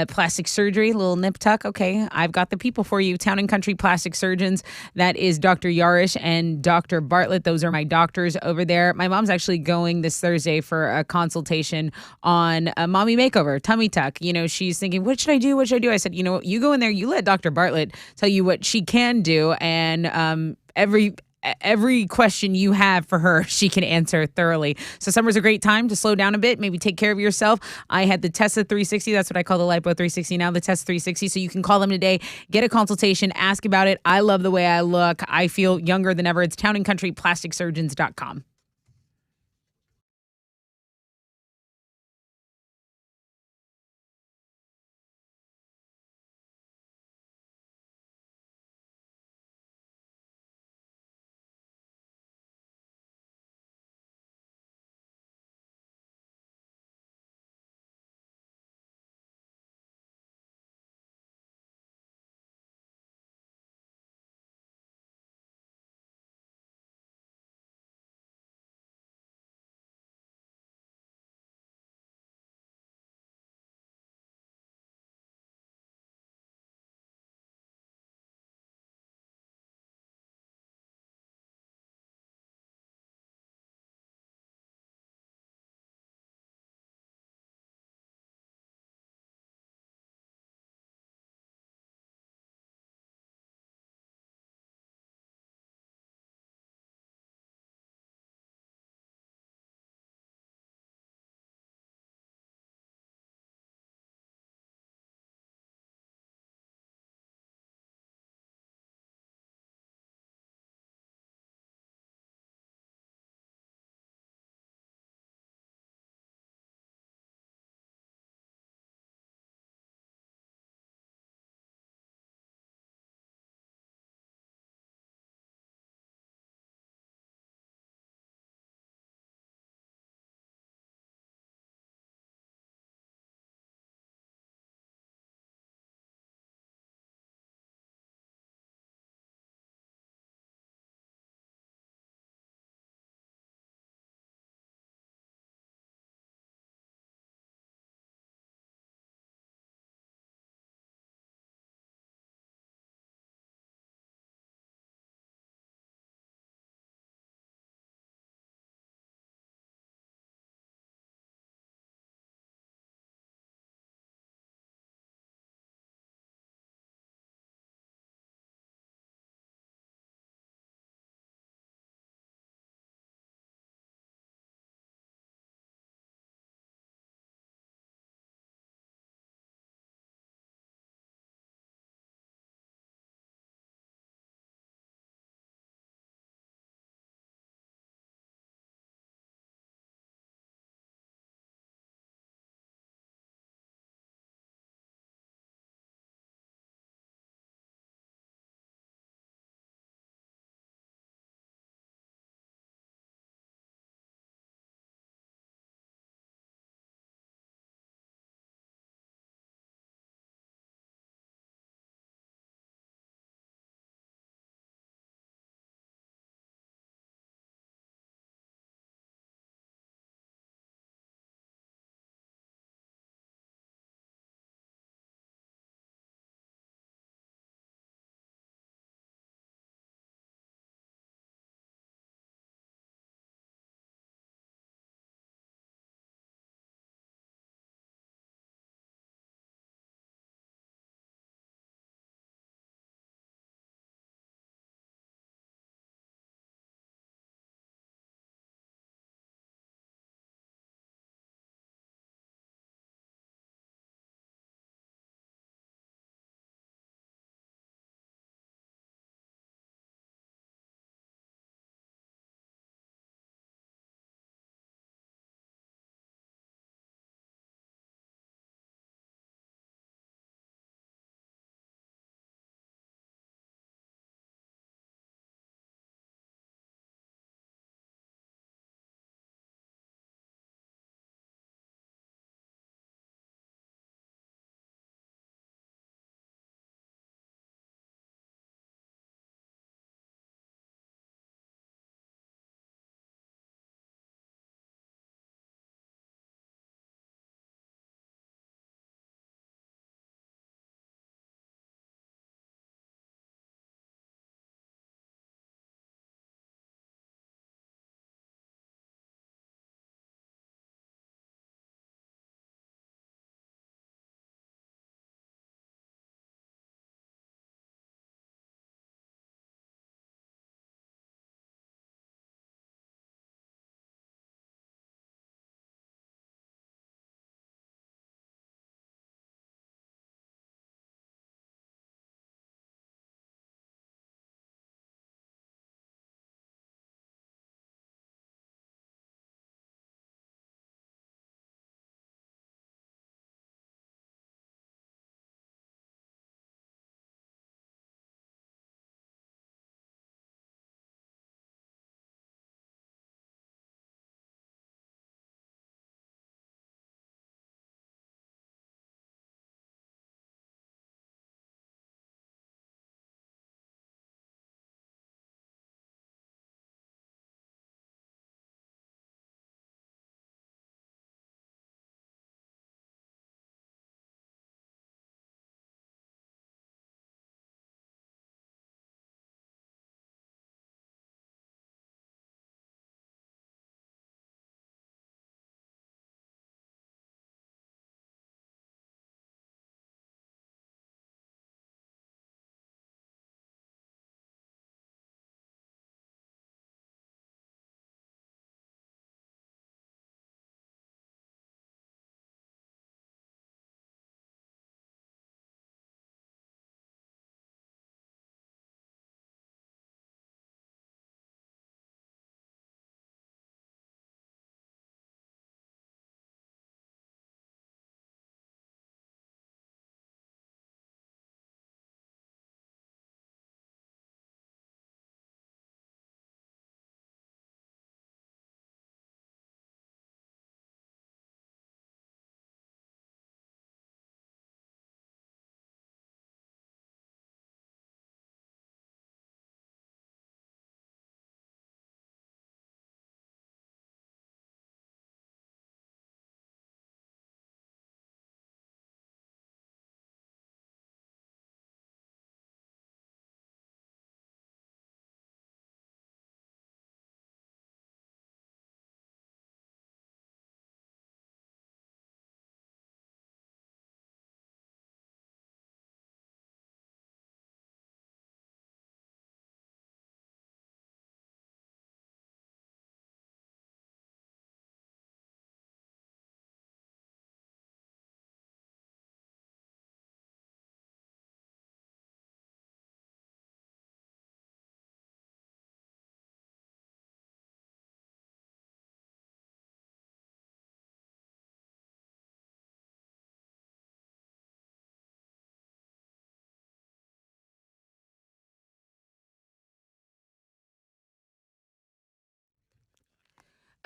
plastic surgery, a little nip tuck, okay, I've got the people for you. Town and Country Plastic Surgeons. That is Dr. Yarish and Dr. Bartlett. Those are my doctors over there. My mom's actually going this Thursday for a consultation on a mommy makeover, tummy tuck. You know, she's thinking, what should I do? What should I do? I said, you know what, you go in there, you let Dr. Bartlett tell you what she can do. And every question you have for her, she can answer thoroughly. So summer's a great time to slow down a bit, maybe take care of yourself. I had the Tessa 360. That's what I call the Lipo 360 now, the Tessa 360. So you can call them today, get a consultation, ask about it. I love the way I look. I feel younger than ever. It's townandcountryplasticsurgeons.com.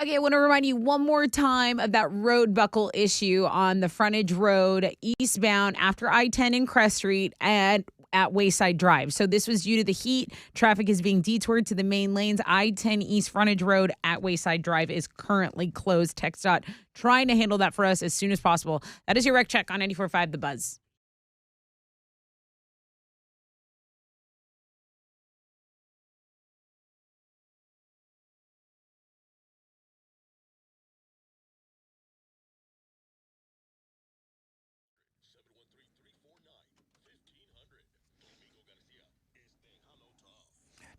Okay, I want to remind you one more time of that road buckle issue on the frontage road eastbound after I-10 and Crest Street and at Wayside Drive. So this was due to the heat. Traffic is being detoured to the main lanes. I-10 East Frontage Road at Wayside Drive is currently closed. TxDOT trying to handle that for us as soon as possible. That is your Rec Check on 94.5 The Buzz.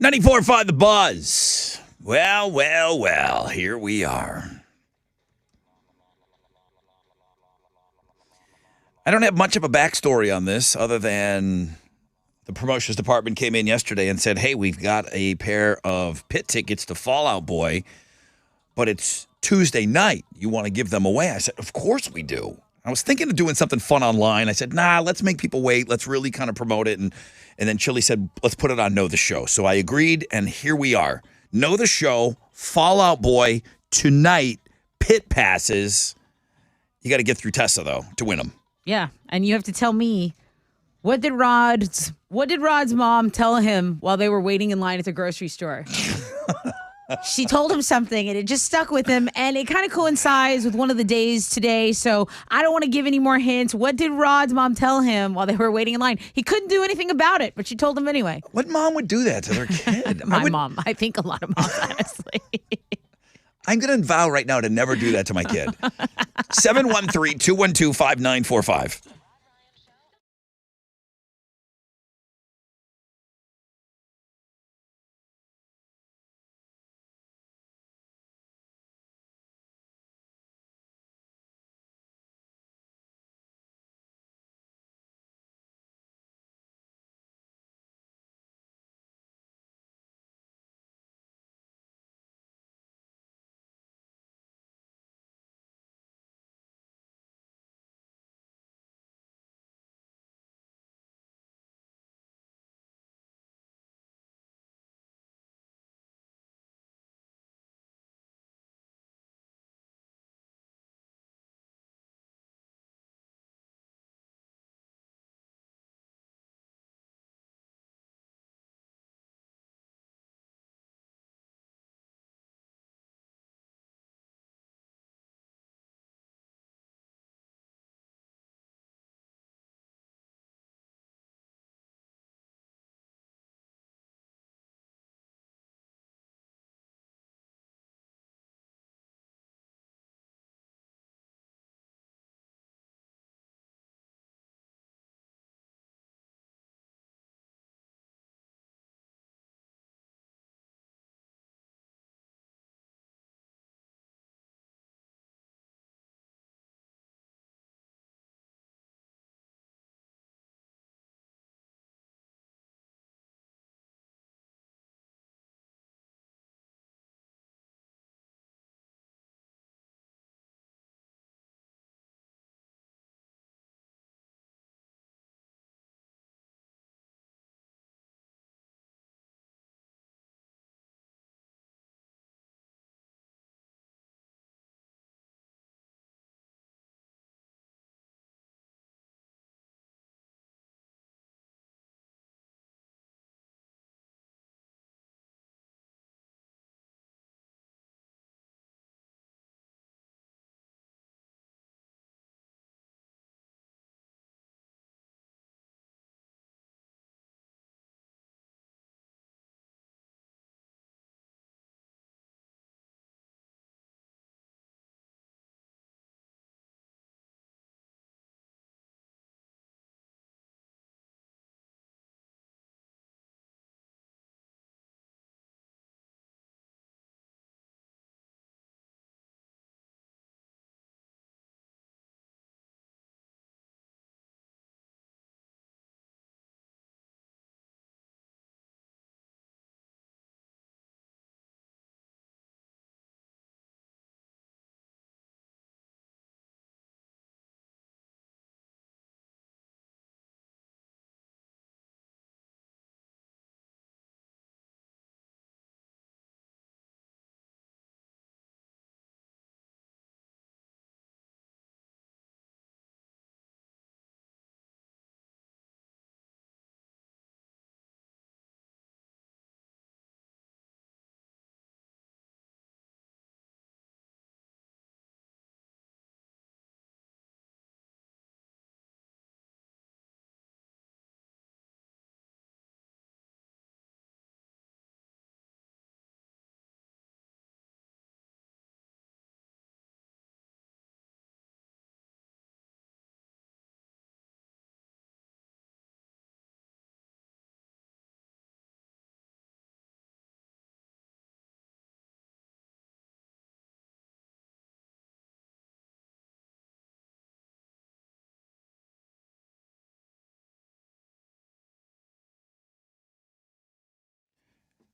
.94.5 The Buzz. Well, here we are. I don't have much of a backstory on this other than the promotions department came in yesterday and said, hey, we've got a pair of pit tickets to Fall Out Boy, but it's Tuesday night. You want to give them away? I said, of course we do. I was thinking of doing something fun online. I said, nah, let's make people wait. Let's really kind of promote it. And then Chili said, let's put it on Know the Show. So I agreed, and here we are. Know the Show, Fall Out Boy, tonight, pit passes. You got to get through Tessa, though, to win them. Yeah, and you have to tell me, what did Rod's mom tell him while they were waiting in line at the grocery store? She told him something, and it just stuck with him, and it kind of coincides with one of the days today, so I don't want to give any more hints. What did Rod's mom tell him while they were waiting in line? He couldn't do anything about it, but she told him anyway. What mom would do that to their kid? Mom. I think a lot of moms, honestly. I'm going to vow right now to never do that to my kid. 713-212-5945.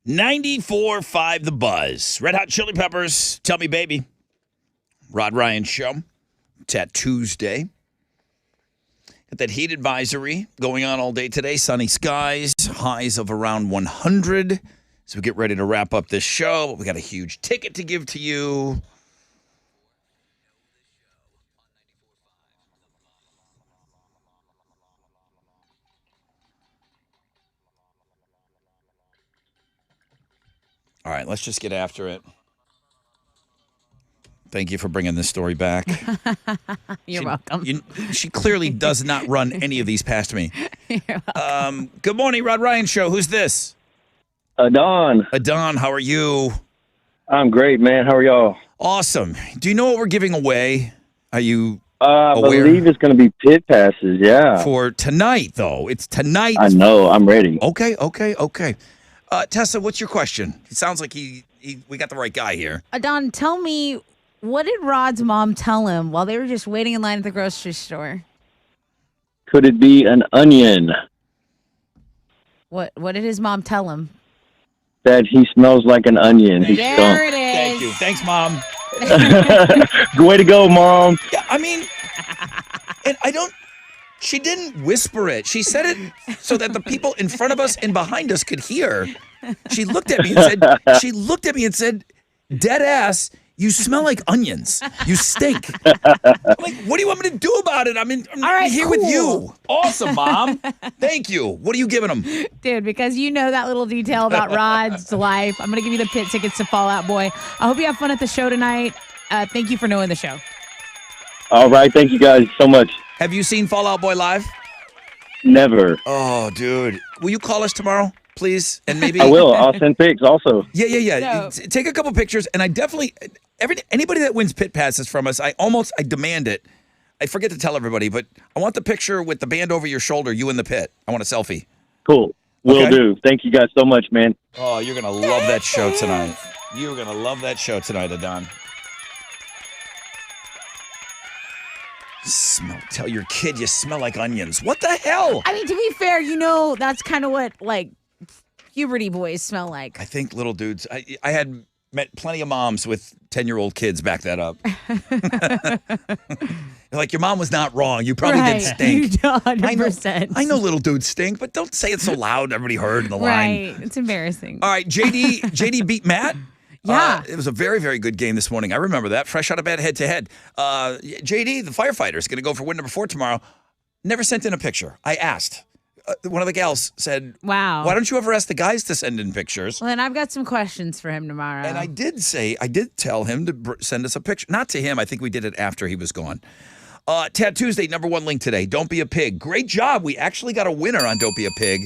94.5 The Buzz. Red Hot Chili Peppers, Tell Me Baby. Rod Ryan Show. Tuesday. Got that heat advisory going on all day today. Sunny skies, highs of around 100. So we get ready to wrap up this show. We got a huge ticket to give to you. All right, let's just get after it. Thank you for bringing this story back. You're welcome. She clearly does not run any of these past me. You're welcome. Good morning, Rod Ryan Show. Who's this? Adon. Adon, how are you? I'm great, man. How are y'all? Awesome. Do you know what we're giving away? Are you I aware? believe it's going to be pit passes, yeah. For tonight, though. It's tonight. I know. I'm ready. Okay. Tessa, what's your question? It sounds like we got the right guy here. Adon, tell me, what did Rod's mom tell him while they were just waiting in line at the grocery store? Could it be an onion? What did his mom tell him? That he smells like an onion. He There stunk. it is. Thank you. Thanks, Mom. Way to go, Mom. Yeah, I mean, and she didn't whisper it. She said it so that the people in front of us and behind us could hear. She looked at me and said, dead ass, you smell like onions. You stink. I'm like, what do you want me to do about it? I'm All right, here with you. Awesome, Mom. Thank you. What are you giving them? Dude, because you know that little detail about Rod's life, I'm going to give you the pit tickets to Fall Out Boy. I hope you have fun at the show tonight. Thank you for knowing the show. All right. Thank you guys so much. Have you seen Fall Out Boy live? Never. Oh, dude. Will you call us tomorrow, please? And maybe I will. I'll send pics also. Yeah. No. Take a couple pictures, and I definitely anybody that wins pit passes from us, I demand it. I forget to tell everybody, but I want the picture with the band over your shoulder, you in the pit. I want a selfie. Cool. Will Okay. do. Thank you guys so much, man. Oh, you're gonna love that show tonight. You're gonna love that show tonight, Adon. Tell your kid you smell like onions. What the hell? I mean, to be fair, you know, that's kind of what, like, puberty boys smell like. I think little dudes. I had met plenty of moms with 10-year-old kids back that up. They're like, your mom was not wrong. You probably did stink. You 100%. I know little dudes stink, but don't say it so loud everybody heard in the line. Right. It's embarrassing. All right, JD beat Matt. Yeah. It was a very, very good game this morning. I remember that. Fresh out of bed, head to head. JD, the firefighter, is going to go for win number 4 tomorrow. Never sent in a picture. I asked. One of the gals said, Wow. why don't you ever ask the guys to send in pictures? Well, then I've got some questions for him tomorrow. And I did tell him to send us a picture. Not to him. I think we did it after he was gone. Tat Tuesday, number 1 link today. Don't be a pig. Great job. We actually got a winner on Don't Be a Pig.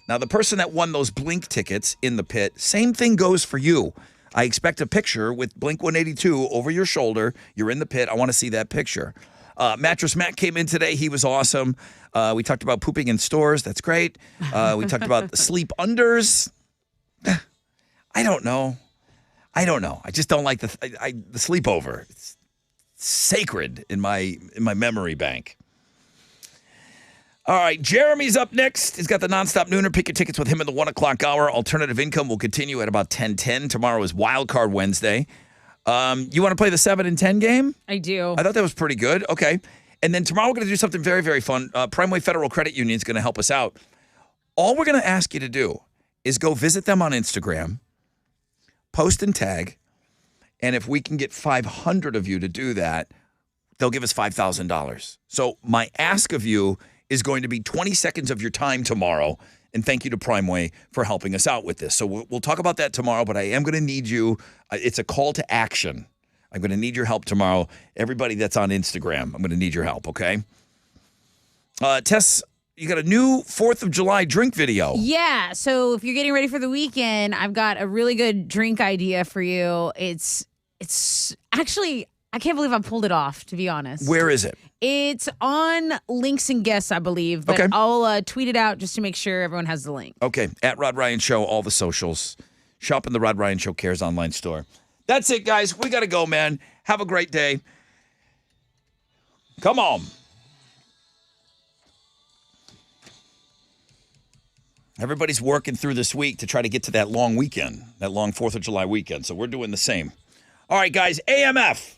Now, the person that won those Blink tickets in the pit, same thing goes for you. I expect a picture with Blink 182 over your shoulder. You're in the pit. I want to see that picture. Mattress Matt came in today. He was awesome. We talked about pooping in stores. That's great. We talked about sleep unders. I don't know. I just don't like the sleepover. It's sacred in my memory bank. All right, Jeremy's up next. He's got the nonstop nooner. Pick your tickets with him in the 1 o'clock hour. Alternative income will continue at about 10:10. Tomorrow is Wild Card Wednesday. You want to play the 7 and 10 game? I do. I thought that was pretty good. Okay. And then tomorrow we're going to do something very, very fun. Primeway Federal Credit Union is going to help us out. All we're going to ask you to do is go visit them on Instagram, post and tag, and if we can get 500 of you to do that, they'll give us $5,000. So my ask of you is going to be 20 seconds of your time tomorrow. And thank you to Primeway for helping us out with this. So we'll talk about that tomorrow, but I am going to need you. It's a call to action. I'm going to need your help tomorrow. Everybody that's on Instagram, I'm going to need your help, okay? Tess, you got a new 4th of July drink video. Yeah. So if you're getting ready for the weekend, I've got a really good drink idea for you. It's actually, I can't believe I pulled it off, to be honest. Where is it? It's on Links and Guests, I believe. But Okay. I'll tweet it out just to make sure everyone has the link. Okay, at Rod Ryan Show, all the socials. Shop in the Rod Ryan Show Cares online store. That's it, guys. We got to go, man. Have a great day. Come on. Everybody's working through this week to try to get to that long weekend, that long 4th of July weekend. So we're doing the same. All right, guys, AMF.